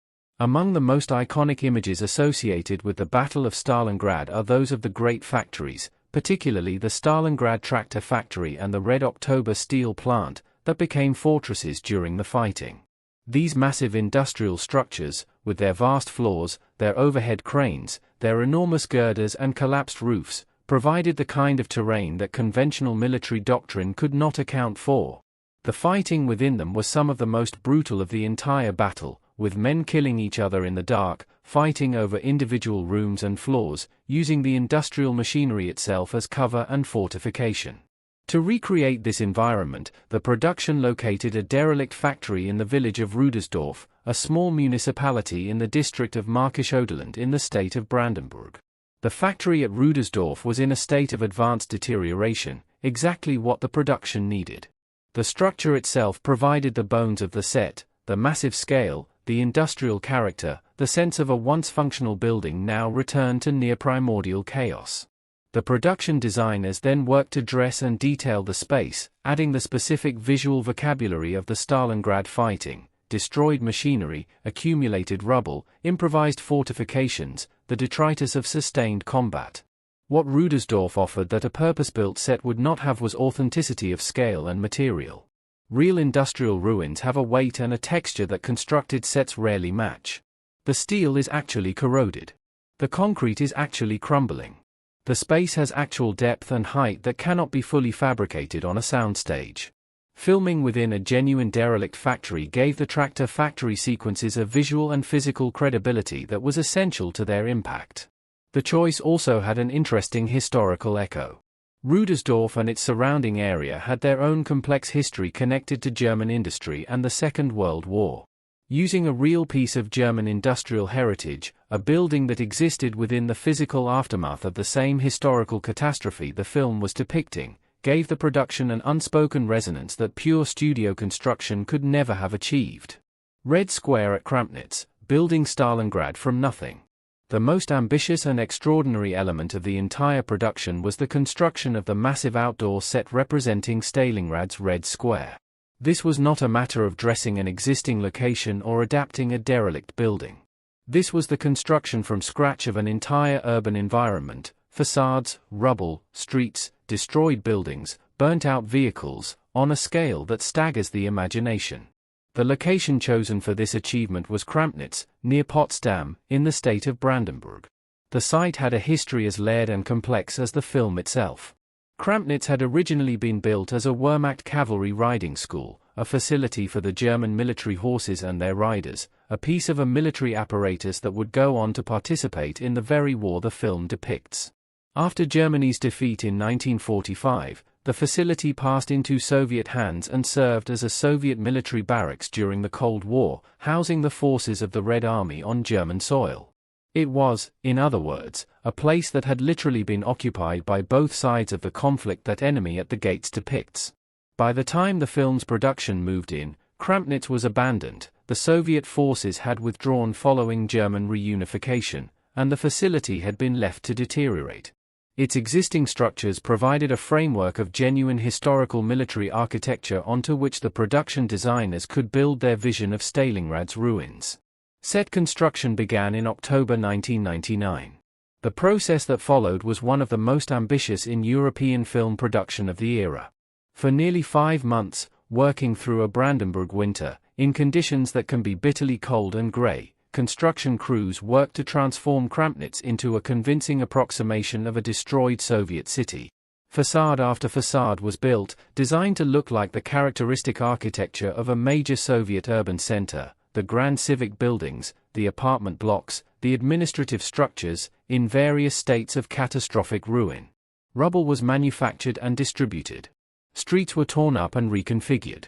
Among the most iconic images associated with the Battle of Stalingrad are those of the great factories, particularly the Stalingrad tractor factory and the Red October steel plant, that became fortresses during the fighting. These massive industrial structures, with their vast floors, their overhead cranes, their enormous girders and collapsed roofs, provided the kind of terrain that conventional military doctrine could not account for. The fighting within them was some of the most brutal of the entire battle, with men killing each other in the dark, fighting over individual rooms and floors, using the industrial machinery itself as cover and fortification. To recreate this environment, the production located a derelict factory in the village of Rudersdorf, a small municipality in the district of Märkisch Oderland in the state of Brandenburg. The factory at Rudersdorf was in a state of advanced deterioration, exactly what the production needed. The structure itself provided the bones of the set, the massive scale, the industrial character, the sense of a once functional building now returned to near primordial chaos. The production designers then worked to dress and detail the space, adding the specific visual vocabulary of the Stalingrad fighting, destroyed machinery, accumulated rubble, improvised fortifications, the detritus of sustained combat. What Rudersdorf offered that a purpose-built set would not have was authenticity of scale and material. Real industrial ruins have a weight and a texture that constructed sets rarely match. The steel is actually corroded. The concrete is actually crumbling. The space has actual depth and height that cannot be fully fabricated on a soundstage. Filming within a genuine derelict factory gave the tractor factory sequences a visual and physical credibility that was essential to their impact. The choice also had an interesting historical echo. Rudersdorf and its surrounding area had their own complex history connected to German industry and the Second World War. Using a real piece of German industrial heritage, a building that existed within the physical aftermath of the same historical catastrophe the film was depicting, gave the production an unspoken resonance that pure studio construction could never have achieved. Red Square at Krampnitz, building Stalingrad from nothing. The most ambitious and extraordinary element of the entire production was the construction of the massive outdoor set representing Stalingrad's Red Square. This was not a matter of dressing an existing location or adapting a derelict building. This was the construction from scratch of an entire urban environment, facades, rubble, streets, destroyed buildings, burnt-out vehicles, on a scale that staggers the imagination. The location chosen for this achievement was Krampnitz, near Potsdam, in the state of Brandenburg. The site had a history as layered and complex as the film itself. Krampnitz had originally been built as a Wehrmacht cavalry riding school, a facility for the German military horses and their riders, a piece of a military apparatus that would go on to participate in the very war the film depicts. After Germany's defeat in 1945, the facility passed into Soviet hands and served as a Soviet military barracks during the Cold War, housing the forces of the Red Army on German soil. It was, in other words, a place that had literally been occupied by both sides of the conflict that Enemy at the Gates depicts. By the time the film's production moved in, Krampnitz was abandoned, the Soviet forces had withdrawn following German reunification, and the facility had been left to deteriorate. Its existing structures provided a framework of genuine historical military architecture onto which the production designers could build their vision of Stalingrad's ruins. Set construction began in October 1999. The process that followed was one of the most ambitious in European film production of the era. For nearly 5 months, working through a Brandenburg winter, in conditions that can be bitterly cold and grey, construction crews worked to transform Kramnitz into a convincing approximation of a destroyed Soviet city. Facade after facade was built, designed to look like the characteristic architecture of a major Soviet urban center: the grand civic buildings, the apartment blocks, the administrative structures, in various states of catastrophic ruin. Rubble was manufactured and distributed. Streets were torn up and reconfigured.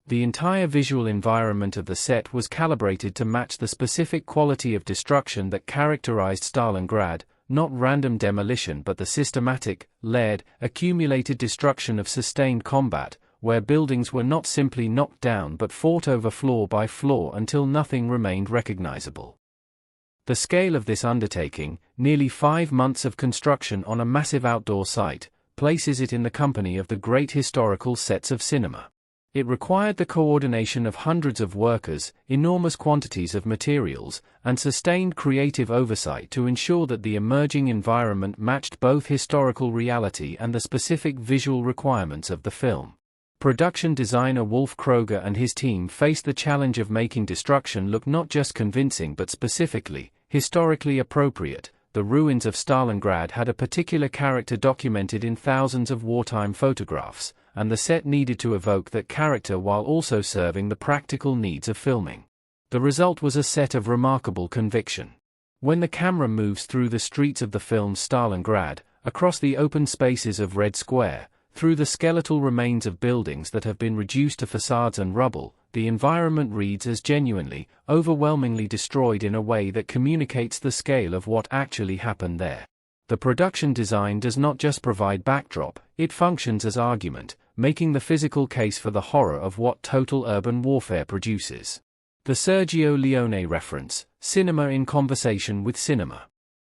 The entire visual environment of the set was calibrated to match the specific quality of destruction that characterized Stalingrad, not random demolition but the systematic, layered, accumulated destruction of sustained combat, where buildings were not simply knocked down but fought over floor by floor until nothing remained recognizable. The scale of this undertaking, nearly 5 months of construction on a massive outdoor site, places it in the company of the great historical sets of cinema. It required the coordination of hundreds of workers, enormous quantities of materials, and sustained creative oversight to ensure that the emerging environment matched both historical reality and the specific visual requirements of the film. Production designer Wolf Kroger and his team faced the challenge of making destruction look not just convincing but specifically, historically appropriate. The ruins of Stalingrad had a particular character documented in thousands of wartime photographs, and the set needed to evoke that character while also serving the practical needs of filming. The result was a set of remarkable conviction. When the camera moves through the streets of the film's Stalingrad, across the open spaces of Red Square, through the skeletal remains of buildings that have been reduced to facades and rubble, the environment reads as genuinely, overwhelmingly destroyed in a way that communicates the scale of what actually happened there. The production design does not just provide backdrop, it functions as argument, making the physical case for the horror of what total urban warfare produces. The Sergio Leone reference, cinema in conversation with cinema.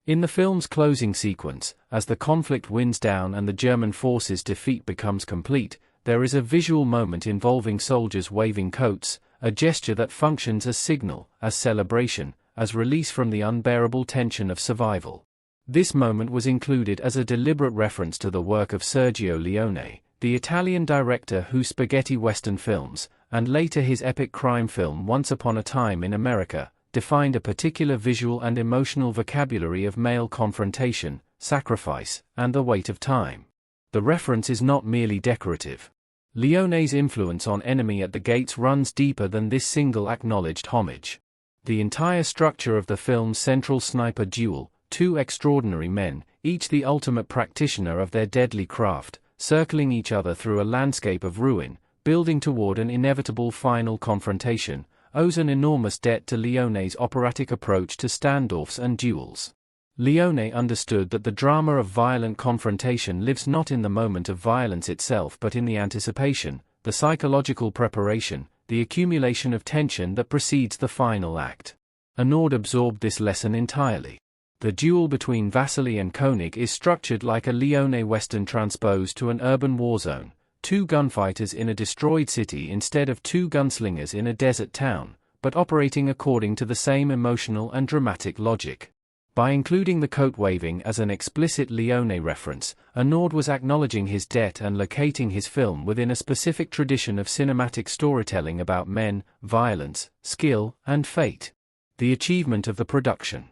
In the film's closing sequence, as the conflict winds down and the German forces' defeat becomes complete, there is a visual moment involving soldiers waving coats, a gesture that functions as signal, as celebration, as release from the unbearable tension of survival. This moment was included as a deliberate reference to the work of Sergio Leone, the Italian director whose spaghetti western films, and later his epic crime film Once Upon a Time in America, defined a particular visual and emotional vocabulary of male confrontation, sacrifice, and the weight of time. The reference is not merely decorative. Leone's influence on Enemy at the Gates runs deeper than this single acknowledged homage. The entire structure of the film's central sniper duel, two extraordinary men, each the ultimate practitioner of their deadly craft, circling each other through a landscape of ruin, building toward an inevitable final confrontation, owes an enormous debt to Leone's operatic approach to standoffs and duels. Leone understood that the drama of violent confrontation lives not in the moment of violence itself but in the anticipation, the psychological preparation, the accumulation of tension that precedes the final act. Annaud absorbed this lesson entirely. The duel between Vasily and König is structured like a Leone western transposed to an urban war zone, two gunfighters in a destroyed city instead of two gunslingers in a desert town, but operating according to the same emotional and dramatic logic. By including the coat waving as an explicit Leone reference, Annaud was acknowledging his debt and locating his film within a specific tradition of cinematic storytelling about men, violence, skill, and fate. The achievement of the production.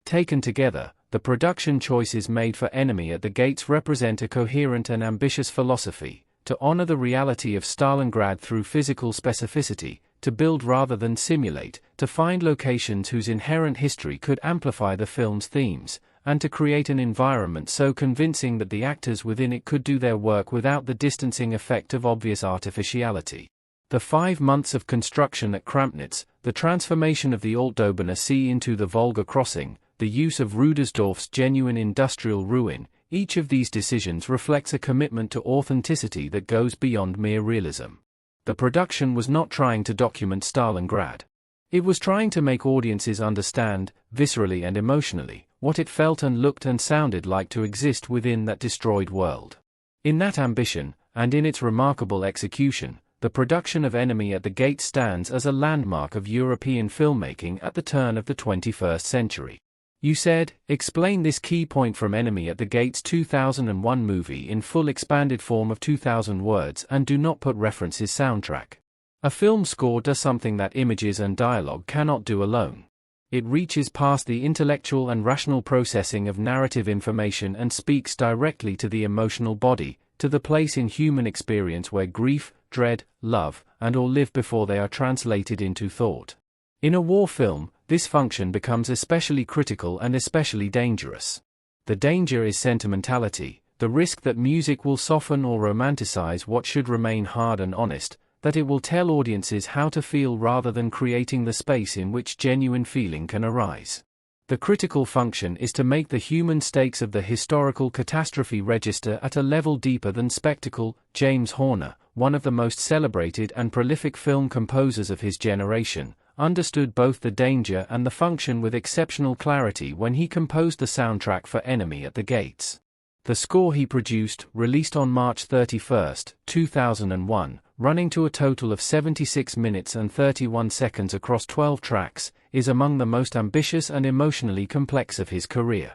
Taken together, the production choices made for Enemy at the Gates represent a coherent and ambitious philosophy: to honor the reality of Stalingrad through physical specificity, to build rather than simulate, to find locations whose inherent history could amplify the film's themes, and to create an environment so convincing that the actors within it could do their work without the distancing effect of obvious artificiality. The 5 months of construction at Kramnitz, the transformation of the Altdaubener Sea into the Volga crossing, the use of Rudersdorf's genuine industrial ruin, each of these decisions reflects a commitment to authenticity that goes beyond mere realism. The production was not trying to document Stalingrad. It was trying to make audiences understand, viscerally and emotionally, what it felt and looked and sounded like to exist within that destroyed world. In that ambition, and in its remarkable execution, the production of Enemy at the Gates stands as a landmark of European filmmaking at the turn of the 21st century. You said, explain this key point from Enemy at the Gates 2001 movie in full expanded form of 2,000 words and do not put references soundtrack. A film score does something that images and dialogue cannot do alone. It reaches past the intellectual and rational processing of narrative information and speaks directly to the emotional body, to the place in human experience where grief, dread, love, and all live before they are translated into thought. In a war film, this function becomes especially critical and especially dangerous. The danger is sentimentality, the risk that music will soften or romanticize what should remain hard and honest, that it will tell audiences how to feel rather than creating the space in which genuine feeling can arise. The critical function is to make the human stakes of the historical catastrophe register at a level deeper than spectacle. James Horner, one of the most celebrated and prolific film composers of his generation, understood both the danger and the function with exceptional clarity when he composed the soundtrack for Enemy at the Gates. The score he produced, released on March 31, 2001, running to a total of 76 minutes and 31 seconds across 12 tracks, is among the most ambitious and emotionally complex of his career.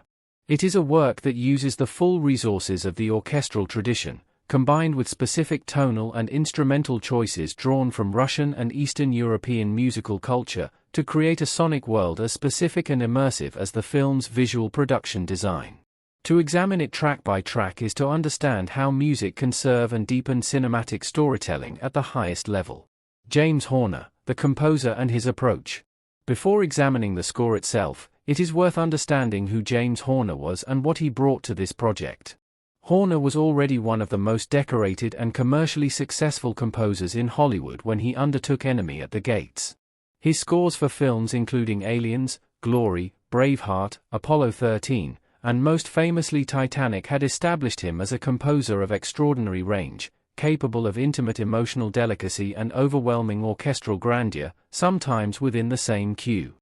It is a work that uses the full resources of the orchestral tradition, combined with specific tonal and instrumental choices drawn from Russian and Eastern European musical culture, to create a sonic world as specific and immersive as the film's visual production design. To examine it track by track is to understand how music can serve and deepen cinematic storytelling at the highest level. James Horner, the composer and his approach. Before examining the score itself, it is worth understanding who James Horner was and what he brought to this project. Horner was already one of the most decorated and commercially successful composers in Hollywood when he undertook Enemy at the Gates. His scores for films including Aliens, Glory, Braveheart, Apollo 13, and most famously Titanic had established him as a composer of extraordinary range, capable of intimate emotional delicacy and overwhelming orchestral grandeur, sometimes within the same cue.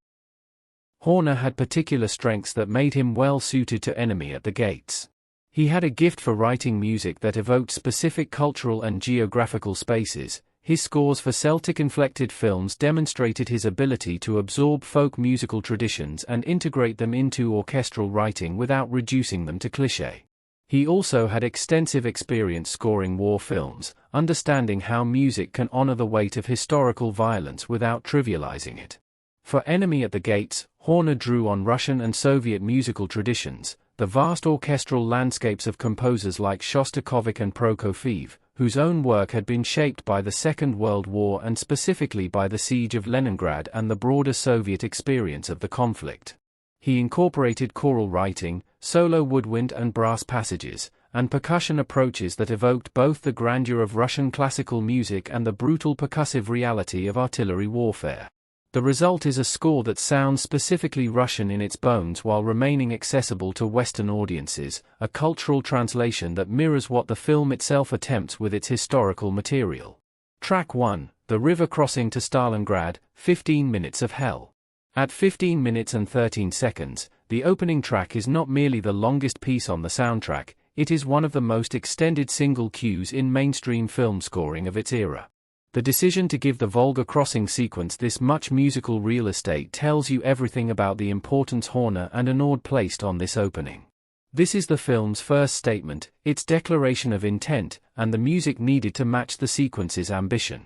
Horner had particular strengths that made him well suited to Enemy at the Gates. He had a gift for writing music that evoked specific cultural and geographical spaces. His scores for Celtic-inflected films demonstrated his ability to absorb folk musical traditions and integrate them into orchestral writing without reducing them to cliché. He also had extensive experience scoring war films, understanding how music can honor the weight of historical violence without trivializing it. For Enemy at the Gates, Horner drew on Russian and Soviet musical traditions, the vast orchestral landscapes of composers like Shostakovich and Prokofiev, whose own work had been shaped by the Second World War and specifically by the Siege of Leningrad and the broader Soviet experience of the conflict. He incorporated choral writing, solo woodwind and brass passages, and percussion approaches that evoked both the grandeur of Russian classical music and the brutal percussive reality of artillery warfare. The result is a score that sounds specifically Russian in its bones while remaining accessible to Western audiences, a cultural translation that mirrors what the film itself attempts with its historical material. Track 1, The River Crossing to Stalingrad, 15 Minutes of Hell. At 15 minutes and 13 seconds, the opening track is not merely the longest piece on the soundtrack, it is one of the most extended single cues in mainstream film scoring of its era. The decision to give the Volga crossing sequence this much musical real estate tells you everything about the importance Horner and Annaud placed on this opening. This is the film's first statement, its declaration of intent, and the music needed to match the sequence's ambition.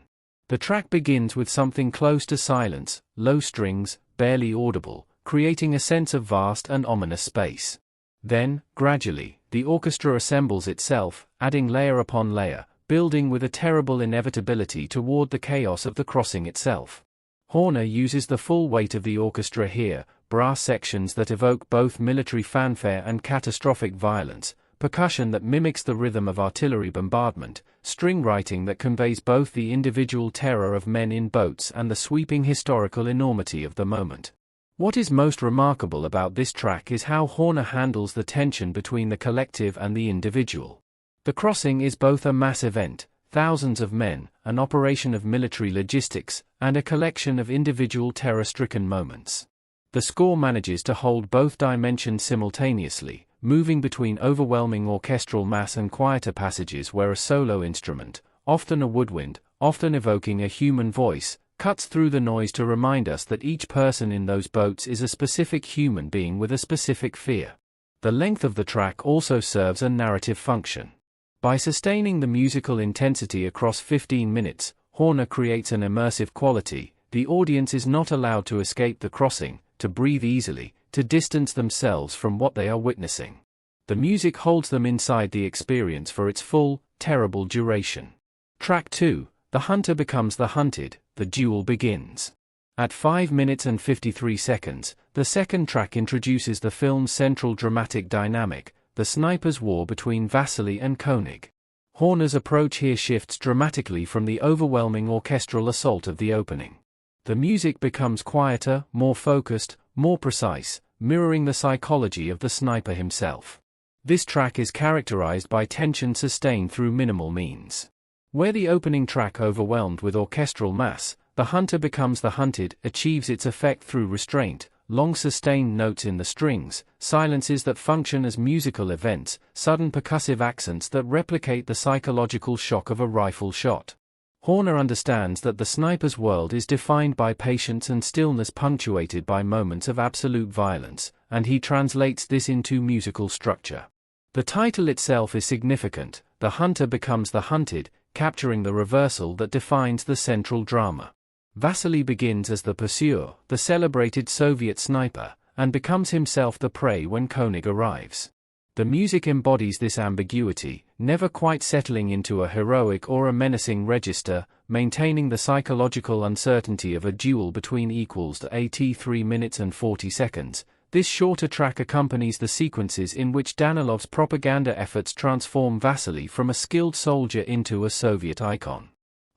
The track begins with something close to silence, low strings, barely audible, creating a sense of vast and ominous space. Then, gradually, the orchestra assembles itself, adding layer upon layer, building with a terrible inevitability toward the chaos of the crossing itself. Horner uses the full weight of the orchestra here, brass sections that evoke both military fanfare and catastrophic violence, percussion that mimics the rhythm of artillery bombardment, string writing that conveys both the individual terror of men in boats and the sweeping historical enormity of the moment. What is most remarkable about this track is how Horner handles the tension between the collective and the individual. The crossing is both a mass event, thousands of men, an operation of military logistics, and a collection of individual terror-stricken moments. The score manages to hold both dimensions simultaneously, moving between overwhelming orchestral mass and quieter passages where a solo instrument, often a woodwind, often evoking a human voice, cuts through the noise to remind us that each person in those boats is a specific human being with a specific fear. The length of the track also serves a narrative function. By sustaining the musical intensity across 15 minutes, Horner creates an immersive quality. The audience is not allowed to escape the crossing, to breathe easily, to distance themselves from what they are witnessing. The music holds them inside the experience for its full, terrible duration. Track 2, the hunter becomes the hunted, the duel begins. At 5 minutes and 53 seconds, the second track introduces the film's central dramatic dynamic, the sniper's war between Vasily and König. Horner's approach here shifts dramatically from the overwhelming orchestral assault of the opening. The music becomes quieter, more focused, more precise, mirroring the psychology of the sniper himself. This track is characterized by tension sustained through minimal means. Where the opening track overwhelmed with orchestral mass, the hunter becomes the hunted achieves its effect through restraint, long sustained notes in the strings, silences that function as musical events, sudden percussive accents that replicate the psychological shock of a rifle shot. Horner understands that the sniper's world is defined by patience and stillness punctuated by moments of absolute violence, and he translates this into musical structure. The title itself is significant, the hunter becomes the hunted, capturing the reversal that defines the central drama. Vasily begins as the pursuer, the celebrated Soviet sniper, and becomes himself the prey when König arrives. The music embodies this ambiguity, never quite settling into a heroic or a menacing register, maintaining the psychological uncertainty of a duel between equals at 3 minutes and 40 seconds. This shorter track accompanies the sequences in which Danilov's propaganda efforts transform Vasily from a skilled soldier into a Soviet icon.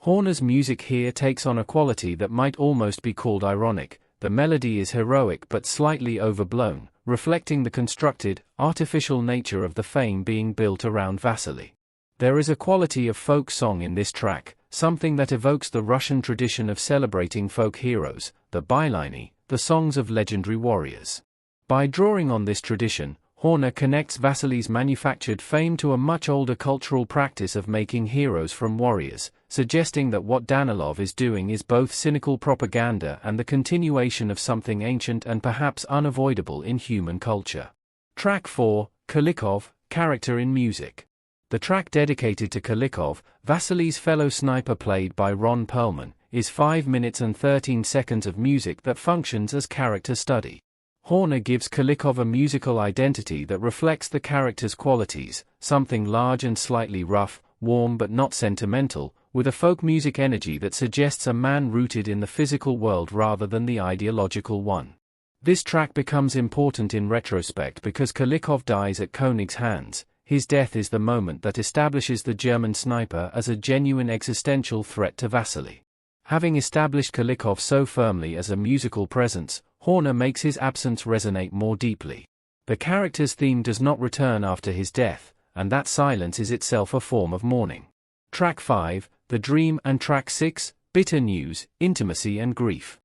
Horner's music here takes on a quality that might almost be called ironic. The melody is heroic but slightly overblown, reflecting the constructed, artificial nature of the fame being built around Vasily. There is a quality of folk song in this track, something that evokes the Russian tradition of celebrating folk heroes, the byliny, the songs of legendary warriors. By drawing on this tradition, Horner connects Vasily's manufactured fame to a much older cultural practice of making heroes from warriors, suggesting that what Danilov is doing is both cynical propaganda and the continuation of something ancient and perhaps unavoidable in human culture. Track 4, Kulikov, Character in Music. The track dedicated to Kulikov, Vasily's fellow sniper played by Ron Perlman, is 5 minutes and 13 seconds of music that functions as character study. Horner gives Kulikov a musical identity that reflects the character's qualities, something large and slightly rough, warm but not sentimental, with a folk music energy that suggests a man rooted in the physical world rather than the ideological one. This track becomes important in retrospect because Kulikov dies at König's hands. His death is the moment that establishes the German sniper as a genuine existential threat to Vasily. Having established Kulikov so firmly as a musical presence, Horner makes his absence resonate more deeply. The character's theme does not return after his death, and that silence is itself a form of mourning. Track 5, The Dream, and Track 6, Bitter News, Intimacy and Grief.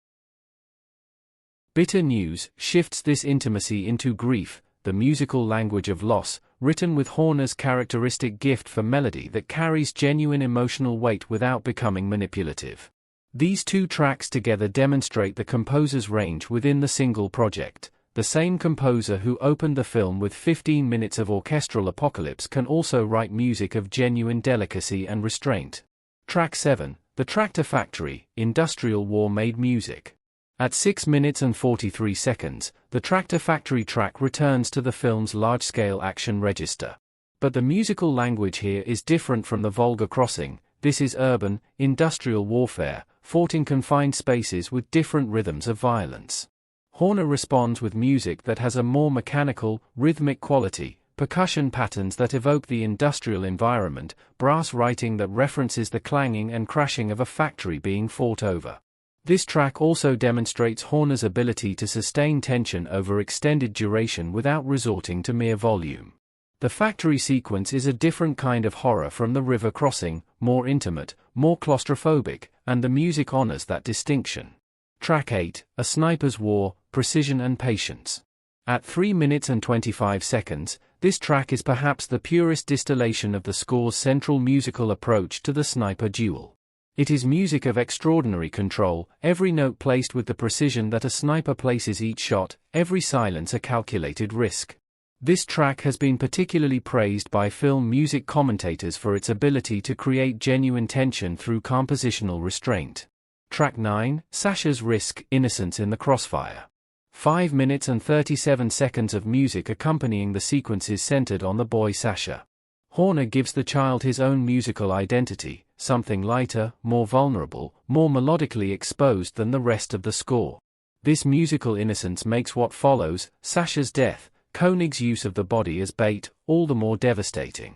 Bitter News shifts this intimacy into grief, the musical language of loss, written with Horner's characteristic gift for melody that carries genuine emotional weight without becoming manipulative. These two tracks together demonstrate the composer's range within the single project. The same composer who opened the film with 15 minutes of orchestral apocalypse can also write music of genuine delicacy and restraint. Track 7, The Tractor Factory, Industrial War-Made Music. At 6 minutes and 43 seconds, the Tractor Factory track returns to the film's large-scale action register. But the musical language here is different from the Volga crossing. This is urban, industrial warfare, fought in confined spaces with different rhythms of violence. Horner responds with music that has a more mechanical, rhythmic quality, percussion patterns that evoke the industrial environment, brass writing that references the clanging and crashing of a factory being fought over. This track also demonstrates Horner's ability to sustain tension over extended duration without resorting to mere volume. The factory sequence is a different kind of horror from the river crossing, more intimate, more claustrophobic, and the music honors that distinction. Track 8, A Sniper's War, Precision and Patience. At 3 minutes and 25 seconds, this track is perhaps the purest distillation of the score's central musical approach to the sniper duel. It is music of extraordinary control, every note placed with the precision that a sniper places each shot, every silence a calculated risk. This track has been particularly praised by film music commentators for its ability to create genuine tension through compositional restraint. Track 9, Sasha's Risk, Innocence in the Crossfire. 5 minutes and 37 seconds of music accompanying the sequences centered on the boy Sasha. Horner gives the child his own musical identity, something lighter, more vulnerable, more melodically exposed than the rest of the score. This musical innocence makes what follows, Sasha's death, König's use of the body as bait, all the more devastating.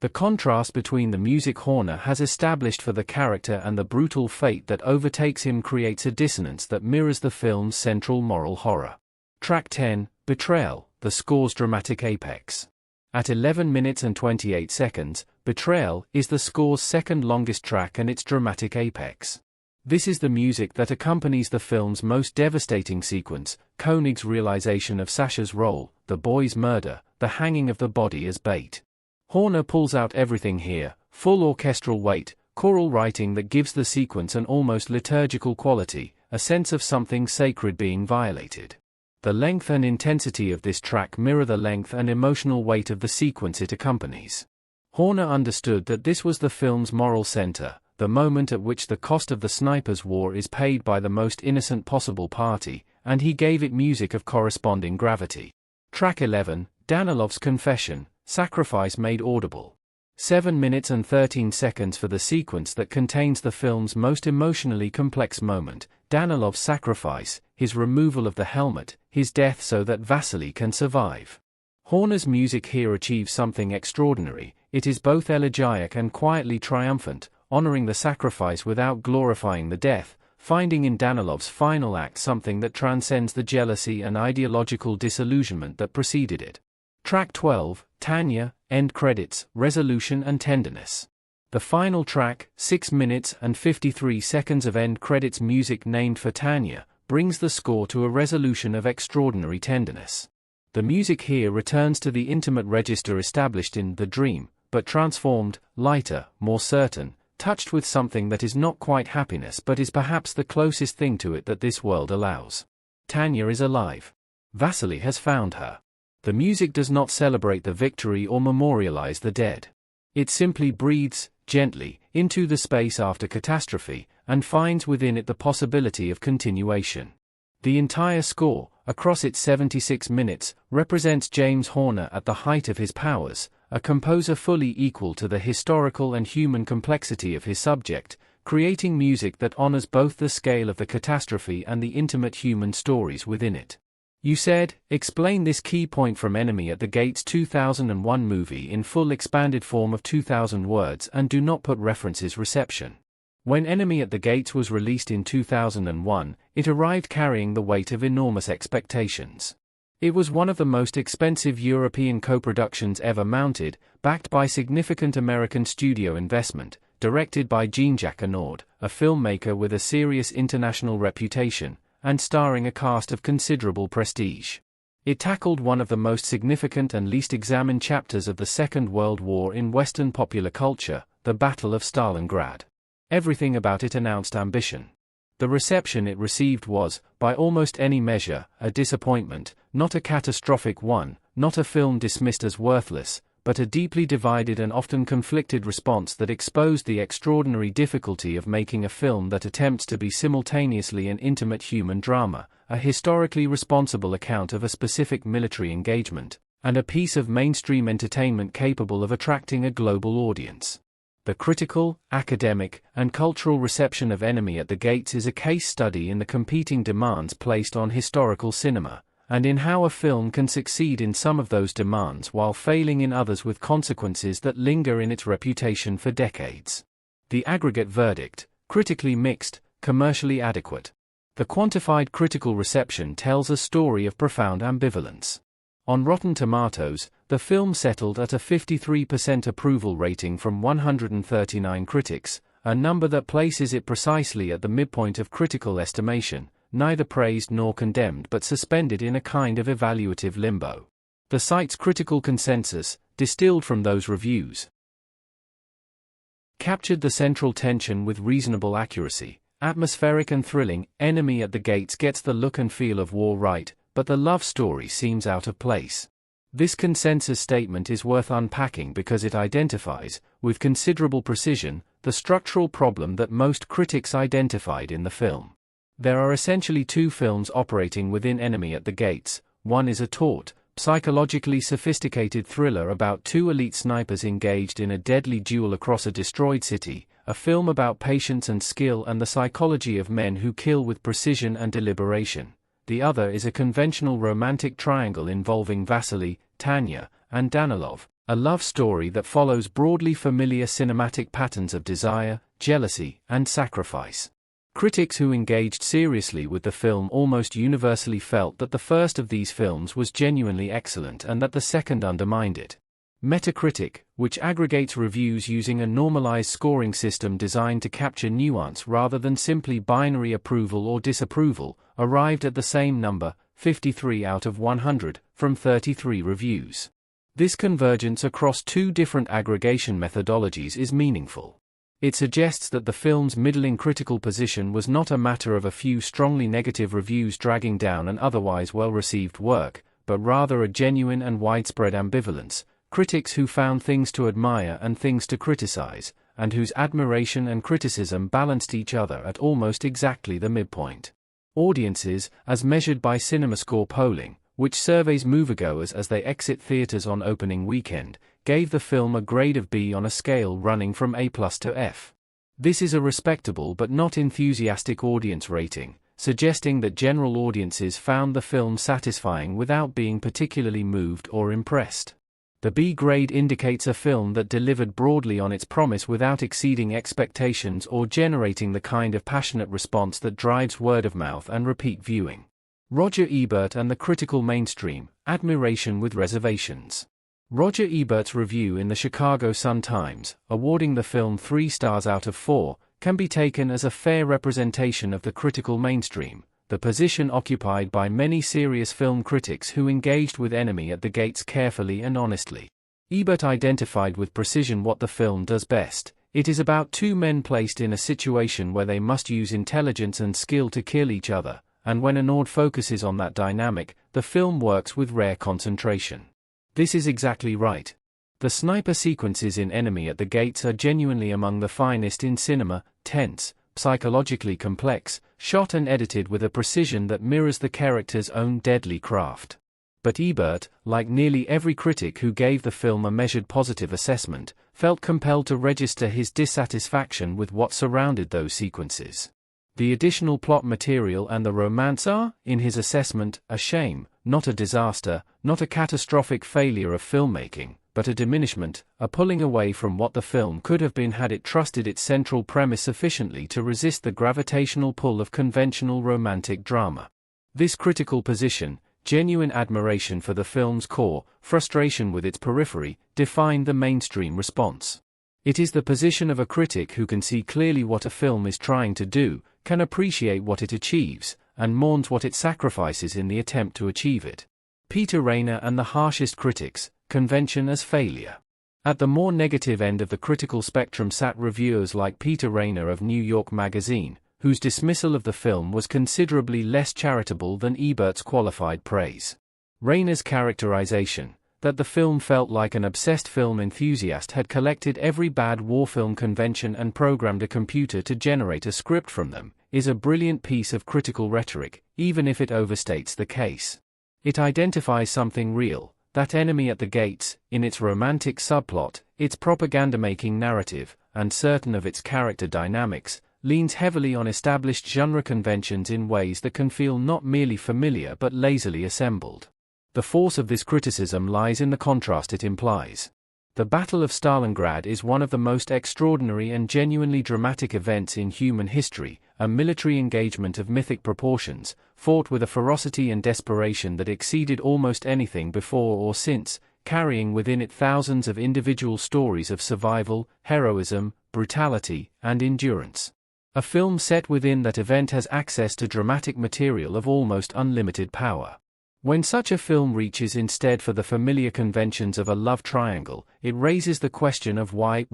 The contrast between the music Horner has established for the character and the brutal fate that overtakes him creates a dissonance that mirrors the film's central moral horror. Track 10, Betrayal, the score's dramatic apex. At 11 minutes and 28 seconds, Betrayal is the score's second longest track and its dramatic apex. This is the music that accompanies the film's most devastating sequence, König's realization of Sasha's role, the boy's murder, the hanging of the body as bait. Horner pulls out everything here, full orchestral weight, choral writing that gives the sequence an almost liturgical quality, a sense of something sacred being violated. The length and intensity of this track mirror the length and emotional weight of the sequence it accompanies. Horner understood that this was the film's moral center, the moment at which the cost of the sniper's war is paid by the most innocent possible party, and he gave it music of corresponding gravity. Track 11, Danilov's Confession, Sacrifice Made Audible. 7 minutes and 13 seconds for the sequence that contains the film's most emotionally complex moment, Danilov's sacrifice, his removal of the helmet, his death so that Vasily can survive. Horner's music here achieves something extraordinary. It is both elegiac and quietly triumphant, honoring the sacrifice without glorifying the death, finding in Danilov's final act something that transcends the jealousy and ideological disillusionment that preceded it. Track 12, Tanya, End Credits, Resolution and Tenderness. The final track, 6 minutes and 53 seconds of end credits music named for Tanya, brings the score to a resolution of extraordinary tenderness. The music here returns to the intimate register established in The Dream, but transformed, lighter, more certain, touched with something that is not quite happiness but is perhaps the closest thing to it that this world allows. Tanya is alive. Vasily has found her. The music does not celebrate the victory or memorialize the dead. It simply breathes, gently, into the space after catastrophe, and finds within it the possibility of continuation. The entire score, across its 76 minutes, represents James Horner at the height of his powers, a composer fully equal to the historical and human complexity of his subject, creating music that honors both the scale of the catastrophe and the intimate human stories within it. You said, explain this key point from Enemy at the Gates 2001 movie in full expanded form of 2,000 words and do not put references reception. When Enemy at the Gates was released in 2001, it arrived carrying the weight of enormous expectations. It was one of the most expensive European co-productions ever mounted, backed by significant American studio investment, directed by Jean-Jacques Annaud, a filmmaker with a serious international reputation, and starring a cast of considerable prestige. It tackled one of the most significant and least examined chapters of the Second World War in Western popular culture, the Battle of Stalingrad. Everything about it announced ambition. The reception it received was, by almost any measure, a disappointment, not a catastrophic one, not a film dismissed as worthless, but a deeply divided and often conflicted response that exposed the extraordinary difficulty of making a film that attempts to be simultaneously an intimate human drama, a historically responsible account of a specific military engagement, and a piece of mainstream entertainment capable of attracting a global audience. The critical, academic, and cultural reception of Enemy at the Gates is a case study in the competing demands placed on historical cinema, and in how a film can succeed in some of those demands while failing in others with consequences that linger in its reputation for decades. The aggregate verdict, critically mixed, commercially adequate. The quantified critical reception tells a story of profound ambivalence. On Rotten Tomatoes, the film settled at a 53% approval rating from 139 critics, a number that places it precisely at the midpoint of critical estimation, neither praised nor condemned but suspended in a kind of evaluative limbo. The site's critical consensus, distilled from those reviews, captured the central tension with reasonable accuracy. Atmospheric and thrilling, Enemy at the Gates gets the look and feel of war right, but the love story seems out of place. This consensus statement is worth unpacking because it identifies, with considerable precision, the structural problem that most critics identified in the film. There are essentially two films operating within Enemy at the Gates. One is a taut, psychologically sophisticated thriller about two elite snipers engaged in a deadly duel across a destroyed city, a film about patience and skill and the psychology of men who kill with precision and deliberation. The other is a conventional romantic triangle involving Vasily, Tanya, and Danilov, a love story that follows broadly familiar cinematic patterns of desire, jealousy, and sacrifice. Critics who engaged seriously with the film almost universally felt that the first of these films was genuinely excellent and that the second undermined it. Metacritic, which aggregates reviews using a normalized scoring system designed to capture nuance rather than simply binary approval or disapproval, arrived at the same number, 53 out of 100, from 33 reviews. This convergence across two different aggregation methodologies is meaningful. It suggests that the film's middling critical position was not a matter of a few strongly negative reviews dragging down an otherwise well-received work, but rather a genuine and widespread ambivalence, critics who found things to admire and things to criticize, and whose admiration and criticism balanced each other at almost exactly the midpoint. Audiences, as measured by CinemaScore polling, which surveys moviegoers as they exit theaters on opening weekend, gave the film a grade of B on a scale running from A+ to F. This is a respectable but not enthusiastic audience rating, suggesting that general audiences found the film satisfying without being particularly moved or impressed. The B grade indicates a film that delivered broadly on its promise without exceeding expectations or generating the kind of passionate response that drives word of mouth and repeat viewing. Roger Ebert and the critical mainstream, admiration with reservations. Roger Ebert's review in the Chicago Sun-Times, awarding the film 3 stars out of 4, can be taken as a fair representation of the critical mainstream, the position occupied by many serious film critics who engaged with Enemy at the Gates carefully and honestly. Ebert identified with precision what the film does best. It is about two men placed in a situation where they must use intelligence and skill to kill each other, and when Annaud focuses on that dynamic, the film works with rare concentration. This is exactly right. The sniper sequences in Enemy at the Gates are genuinely among the finest in cinema, tense, psychologically complex, shot and edited with a precision that mirrors the character's own deadly craft. But Ebert, like nearly every critic who gave the film a measured positive assessment, felt compelled to register his dissatisfaction with what surrounded those sequences. The additional plot material and the romance are, in his assessment, a shame, not a disaster, not a catastrophic failure of filmmaking, but a diminishment, a pulling away from what the film could have been had it trusted its central premise sufficiently to resist the gravitational pull of conventional romantic drama. This critical position, genuine admiration for the film's core, frustration with its periphery, defined the mainstream response. It is the position of a critic who can see clearly what a film is trying to do, can appreciate what it achieves, and mourns what it sacrifices in the attempt to achieve it. Peter Rainer and the harshest critics, convention as failure. At the more negative end of the critical spectrum sat reviewers like Peter Rainer of New York Magazine, whose dismissal of the film was considerably less charitable than Ebert's qualified praise. Rainer's characterization, that the film felt like an obsessed film enthusiast had collected every bad war film convention and programmed a computer to generate a script from them, is a brilliant piece of critical rhetoric, even if it overstates the case. It identifies something real, that Enemy at the Gates, in its romantic subplot, its propaganda-making narrative, and certain of its character dynamics, leans heavily on established genre conventions in ways that can feel not merely familiar but lazily assembled. The force of this criticism lies in the contrast it implies. The Battle of Stalingrad is one of the most extraordinary and genuinely dramatic events in human history, a military engagement of mythic proportions, fought with a ferocity and desperation that exceeded almost anything before or since, carrying within it thousands of individual stories of survival, heroism, brutality, and endurance. A film set within that event has access to dramatic material of almost unlimited power. When such a film reaches instead for the familiar conventions of a love triangle, it raises the question of why,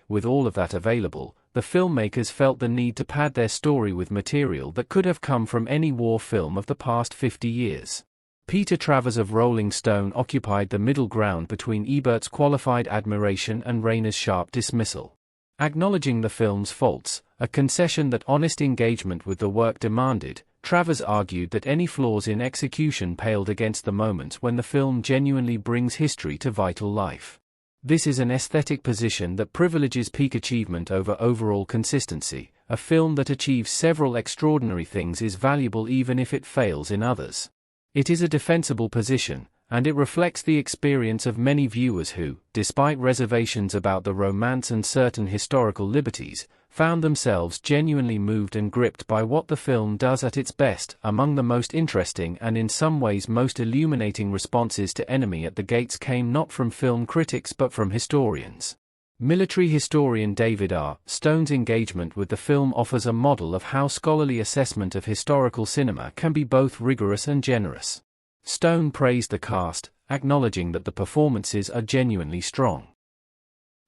with all of that available, the filmmakers felt the need to pad their story with material that could have come from any war film of the past 50 years. Peter Travers of Rolling Stone occupied the middle ground between Ebert's qualified admiration and Rainer's sharp dismissal. Acknowledging the film's faults, a concession that honest engagement with the work demanded, Travers argued that any flaws in execution paled against the moments when the film genuinely brings history to vital life. This is an aesthetic position that privileges peak achievement over overall consistency. A film that achieves several extraordinary things is valuable even if it fails in others. It is a defensible position, and it reflects the experience of many viewers who, despite reservations about the romance and certain historical liberties, found themselves genuinely moved and gripped by what the film does at its best. Among the most interesting and in some ways most illuminating responses to Enemy at the Gates came not from film critics but from historians. Military historian David R. Stone's engagement with the film offers a model of how scholarly assessment of historical cinema can be both rigorous and generous. Stone praised the cast, acknowledging that the performances are genuinely strong,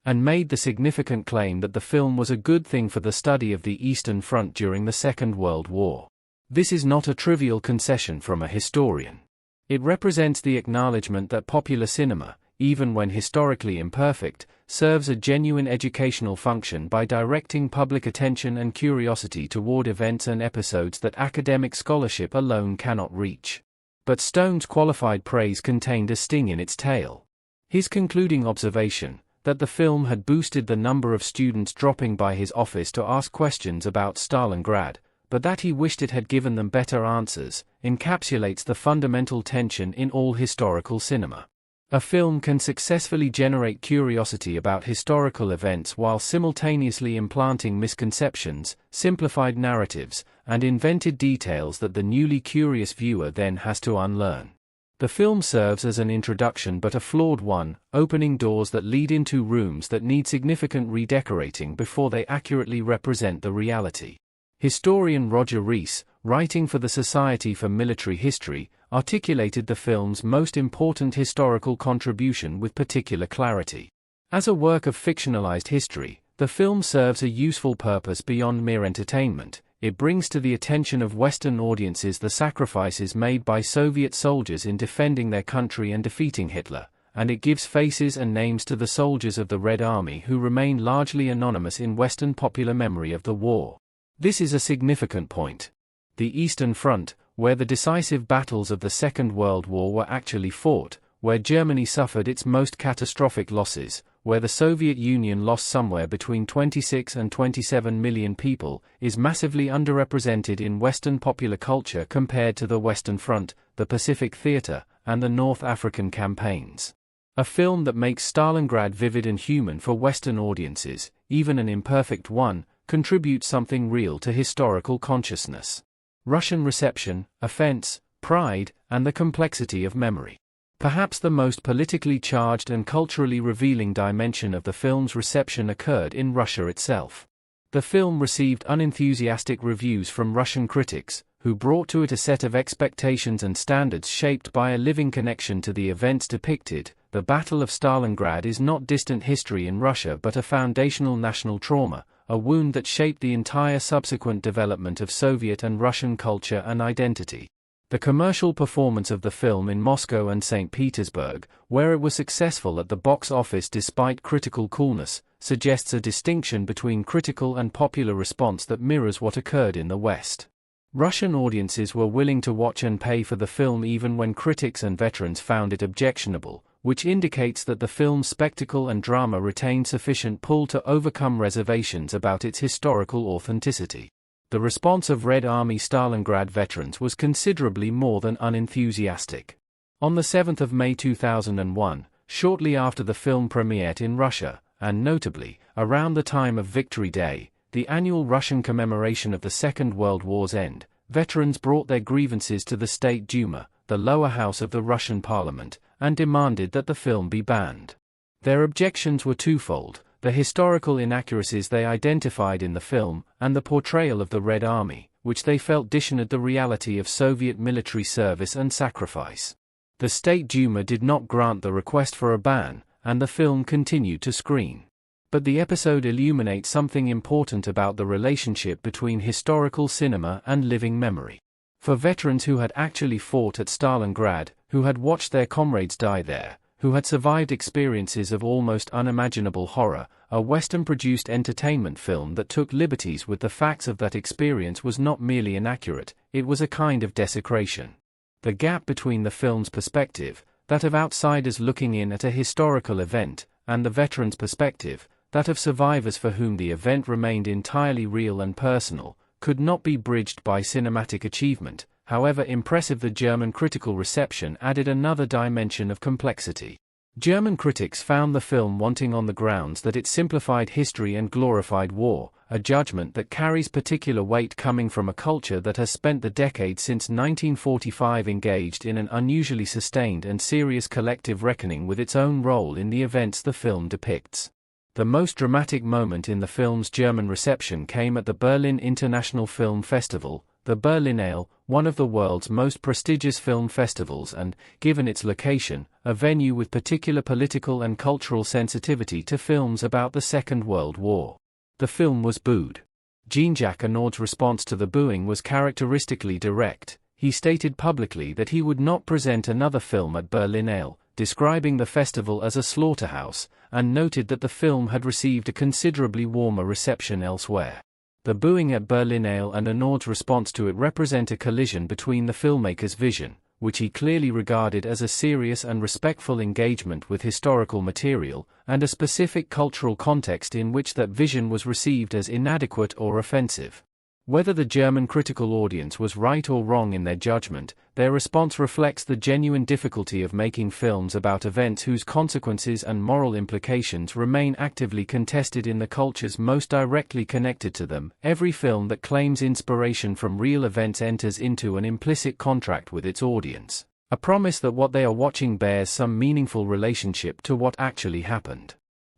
and made the significant claim that the film was a good thing for the study of the Eastern Front during the Second World War. This is not a trivial concession from a historian. It represents the acknowledgement that popular cinema, even when historically imperfect, serves a genuine educational function by directing public attention and curiosity toward events and episodes that academic scholarship alone cannot reach. But Stone's qualified praise contained a sting in its tail. His concluding observation, that the film had boosted the number of students dropping by his office to ask questions about Stalingrad, but that he wished it had given them better answers, encapsulates the fundamental tension in all historical cinema. A film can successfully generate curiosity about historical events while simultaneously implanting misconceptions, simplified narratives, and invented details that the newly curious viewer then has to unlearn. The film serves as an introduction but a flawed one, opening doors that lead into rooms that need significant redecorating before they accurately represent the reality. Historian Roger Rees, writing for the Society for Military History, articulated the film's most important historical contribution with particular clarity. As a work of fictionalized history, the film serves a useful purpose beyond mere entertainment. It brings to the attention of Western audiences the sacrifices made by Soviet soldiers in defending their country and defeating Hitler, and it gives faces and names to the soldiers of the Red Army who remain largely anonymous in Western popular memory of the war. This is a significant point. The Eastern Front, where the decisive battles of the Second World War were actually fought, where Germany suffered its most catastrophic losses, where the Soviet Union lost somewhere between 26 and 27 million people, is massively underrepresented in Western popular culture compared to the Western Front, the Pacific Theater, and the North African campaigns. A film that makes Stalingrad vivid and human for Western audiences, even an imperfect one, contributes something real to historical consciousness. Russian reception, offense, pride, and the complexity of memory. Perhaps the most politically charged and culturally revealing dimension of the film's reception occurred in Russia itself. The film received unenthusiastic reviews from Russian critics, who brought to it a set of expectations and standards shaped by a living connection to the events depicted. The Battle of Stalingrad is not distant history in Russia but a foundational national trauma, a wound that shaped the entire subsequent development of Soviet and Russian culture and identity. The commercial performance of the film in Moscow and St. Petersburg, where it was successful at the box office despite critical coolness, suggests a distinction between critical and popular response that mirrors what occurred in the West. Russian audiences were willing to watch and pay for the film even when critics and veterans found it objectionable, which indicates that the film's spectacle and drama retained sufficient pull to overcome reservations about its historical authenticity. The response of Red Army Stalingrad veterans was considerably more than unenthusiastic. On the 7th of May 2001, shortly after the film premiered in Russia, and notably, around the time of Victory Day, the annual Russian commemoration of the Second World War's end, veterans brought their grievances to the State Duma, the lower house of the Russian parliament, and demanded that the film be banned. Their objections were twofold: the historical inaccuracies they identified in the film, and the portrayal of the Red Army, which they felt dishonored the reality of Soviet military service and sacrifice. The State Duma did not grant the request for a ban, and the film continued to screen. But the episode illuminates something important about the relationship between historical cinema and living memory. For veterans who had actually fought at Stalingrad, who had watched their comrades die there, who had survived experiences of almost unimaginable horror, a Western-produced entertainment film that took liberties with the facts of that experience was not merely inaccurate, it was a kind of desecration. The gap between the film's perspective, that of outsiders looking in at a historical event, and the veterans' perspective, that of survivors for whom the event remained entirely real and personal, could not be bridged by cinematic achievement. However impressive the German critical reception added another dimension of complexity. German critics found the film wanting on the grounds that it simplified history and glorified war, a judgment that carries particular weight coming from a culture that has spent the decade since 1945 engaged in an unusually sustained and serious collective reckoning with its own role in the events the film depicts. The most dramatic moment in the film's German reception came at the Berlin International Film Festival, the Berlinale, one of the world's most prestigious film festivals and, given its location, a venue with particular political and cultural sensitivity to films about the Second World War. The film was booed. Jean-Jacques Annaud's response to the booing was characteristically direct. He stated publicly that he would not present another film at Berlinale, describing the festival as a slaughterhouse, and noted that the film had received a considerably warmer reception elsewhere. The booing at Berlinale and Annaud's response to it represent a collision between the filmmaker's vision, which he clearly regarded as a serious and respectful engagement with historical material, and a specific cultural context in which that vision was received as inadequate or offensive. Whether the German critical audience was right or wrong in their judgment, their response reflects the genuine difficulty of making films about events whose consequences and moral implications remain actively contested in the cultures most directly connected to them. Every film that claims inspiration from real events enters into an implicit contract with its audience, a promise that what they are watching bears some meaningful relationship to what actually happened.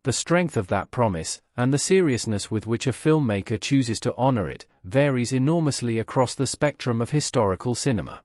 The strength of that promise, and the seriousness with which a filmmaker chooses to honor it, varies enormously across the spectrum of historical cinema.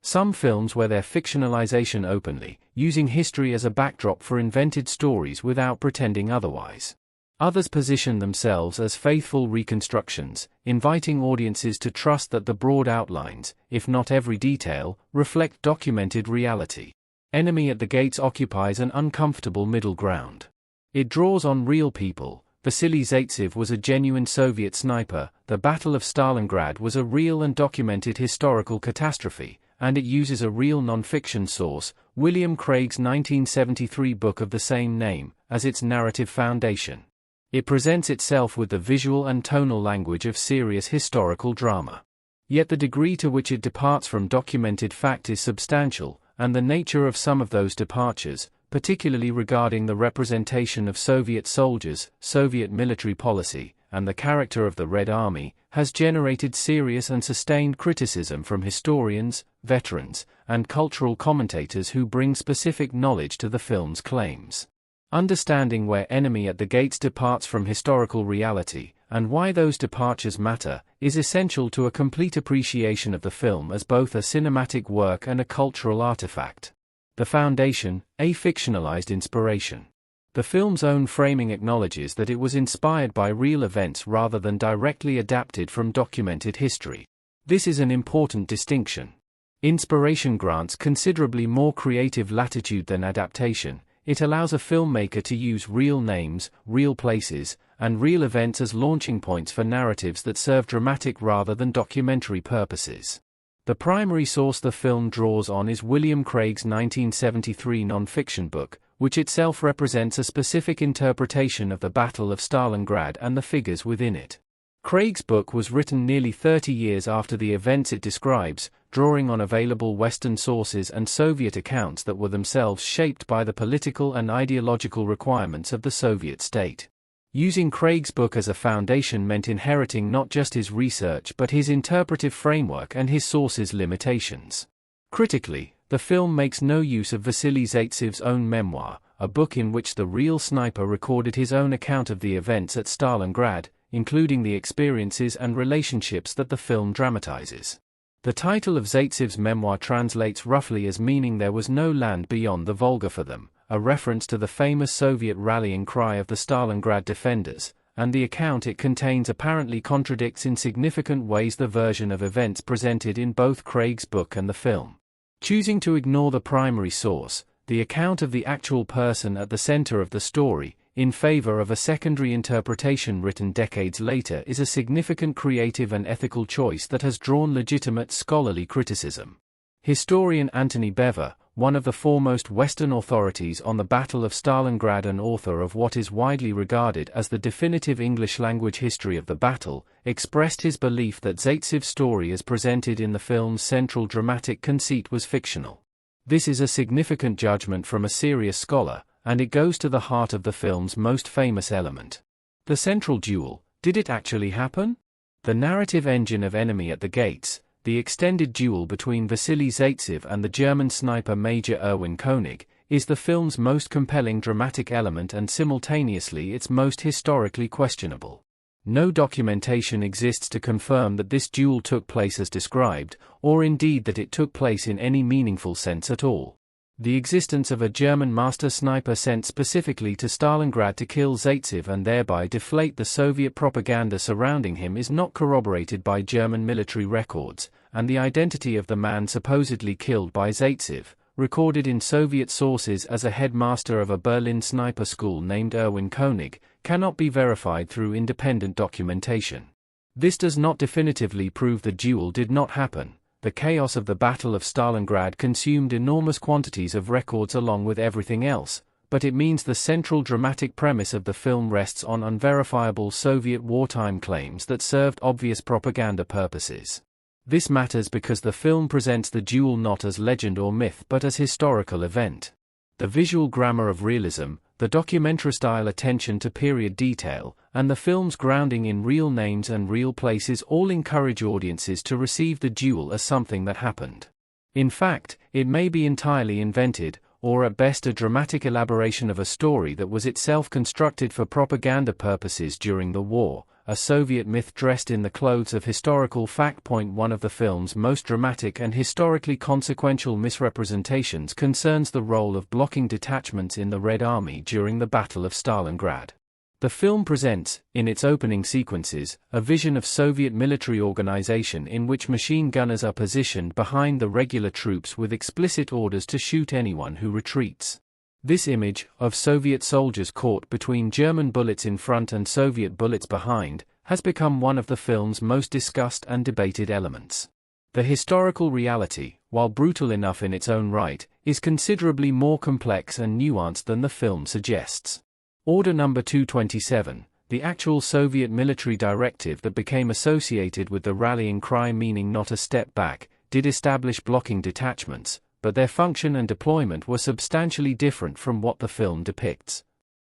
Some films wear their fictionalization openly, using history as a backdrop for invented stories without pretending otherwise. Others position themselves as faithful reconstructions, inviting audiences to trust that the broad outlines, if not every detail, reflect documented reality. Enemy at the Gates occupies an uncomfortable middle ground. It draws on real people. Vasily Zaitsev was a genuine Soviet sniper, the Battle of Stalingrad was a real and documented historical catastrophe, and it uses a real non-fiction source, William Craig's 1973 book of the same name, as its narrative foundation. It presents itself with the visual and tonal language of serious historical drama. Yet the degree to which it departs from documented fact is substantial, and the nature of some of those departures, particularly regarding the representation of Soviet soldiers, Soviet military policy, and the character of the Red Army, has generated serious and sustained criticism from historians, veterans, and cultural commentators who bring specific knowledge to the film's claims. Understanding where Enemy at the Gates departs from historical reality, and why those departures matter, is essential to a complete appreciation of the film as both a cinematic work and a cultural artifact. The foundation, a fictionalized inspiration. The film's own framing acknowledges that it was inspired by real events rather than directly adapted from documented history. This is an important distinction. Inspiration grants considerably more creative latitude than adaptation. It allows a filmmaker to use real names, real places, and real events as launching points for narratives that serve dramatic rather than documentary purposes. The primary source the film draws on is William Craig's 1973 non-fiction book, which itself represents a specific interpretation of the Battle of Stalingrad and the figures within it. Craig's book was written nearly 30 years after the events it describes, drawing on available Western sources and Soviet accounts that were themselves shaped by the political and ideological requirements of the Soviet state. Using Craig's book as a foundation meant inheriting not just his research but his interpretive framework and his sources' limitations. Critically, the film makes no use of Vasily Zaitsev's own memoir, a book in which the real sniper recorded his own account of the events at Stalingrad, including the experiences and relationships that the film dramatizes. The title of Zaitsev's memoir translates roughly as meaning there was no land beyond the Volga for them, a reference to the famous Soviet rallying cry of the Stalingrad defenders, and the account it contains apparently contradicts in significant ways the version of events presented in both Craig's book and the film. Choosing to ignore the primary source, the account of the actual person at the center of the story, in favor of a secondary interpretation written decades later is a significant creative and ethical choice that has drawn legitimate scholarly criticism. Historian Antony Bever, one of the foremost Western authorities on the Battle of Stalingrad and author of what is widely regarded as the definitive English-language history of the battle, expressed his belief that Zaitsev's story as presented in the film's central dramatic conceit was fictional. This is a significant judgment from a serious scholar, and it goes to the heart of the film's most famous element. The central duel, did it actually happen? The narrative engine of Enemy at the Gates, the extended duel between Vasily Zaitsev and the German sniper Major Erwin König, is the film's most compelling dramatic element and simultaneously its most historically questionable. No documentation exists to confirm that this duel took place as described, or indeed that it took place in any meaningful sense at all. The existence of a German master sniper sent specifically to Stalingrad to kill Zaitsev and thereby deflate the Soviet propaganda surrounding him is not corroborated by German military records, and the identity of the man supposedly killed by Zaitsev, recorded in Soviet sources as a headmaster of a Berlin sniper school named Erwin König, cannot be verified through independent documentation. This does not definitively prove the duel did not happen. The chaos of the Battle of Stalingrad consumed enormous quantities of records along with everything else, but it means the central dramatic premise of the film rests on unverifiable Soviet wartime claims that served obvious propaganda purposes. This matters because the film presents the duel not as legend or myth but as historical event. The visual grammar of realism, the documentary-style attention to period detail, and the film's grounding in real names and real places all encourage audiences to receive the duel as something that happened. In fact, it may be entirely invented, or at best a dramatic elaboration of a story that was itself constructed for propaganda purposes during the war, a Soviet myth dressed in the clothes of historical fact. One of the film's most dramatic and historically consequential misrepresentations concerns the role of blocking detachments in the Red Army during the Battle of Stalingrad. The film presents, in its opening sequences, a vision of Soviet military organization in which machine gunners are positioned behind the regular troops with explicit orders to shoot anyone who retreats. This image, of Soviet soldiers caught between German bullets in front and Soviet bullets behind, has become one of the film's most discussed and debated elements. The historical reality, while brutal enough in its own right, is considerably more complex and nuanced than the film suggests. Order No. 227, the actual Soviet military directive that became associated with the rallying cry meaning not a step back, did establish blocking detachments, but their function and deployment were substantially different from what the film depicts.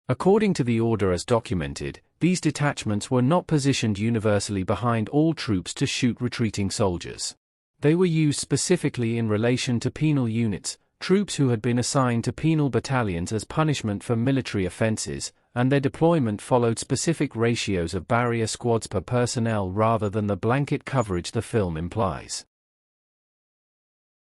According to the order as documented, these detachments were not positioned universally behind all troops to shoot retreating soldiers. They were used specifically in relation to penal units, troops who had been assigned to penal battalions as punishment for military offenses, and their deployment followed specific ratios of barrier squads per personnel rather than the blanket coverage the film implies.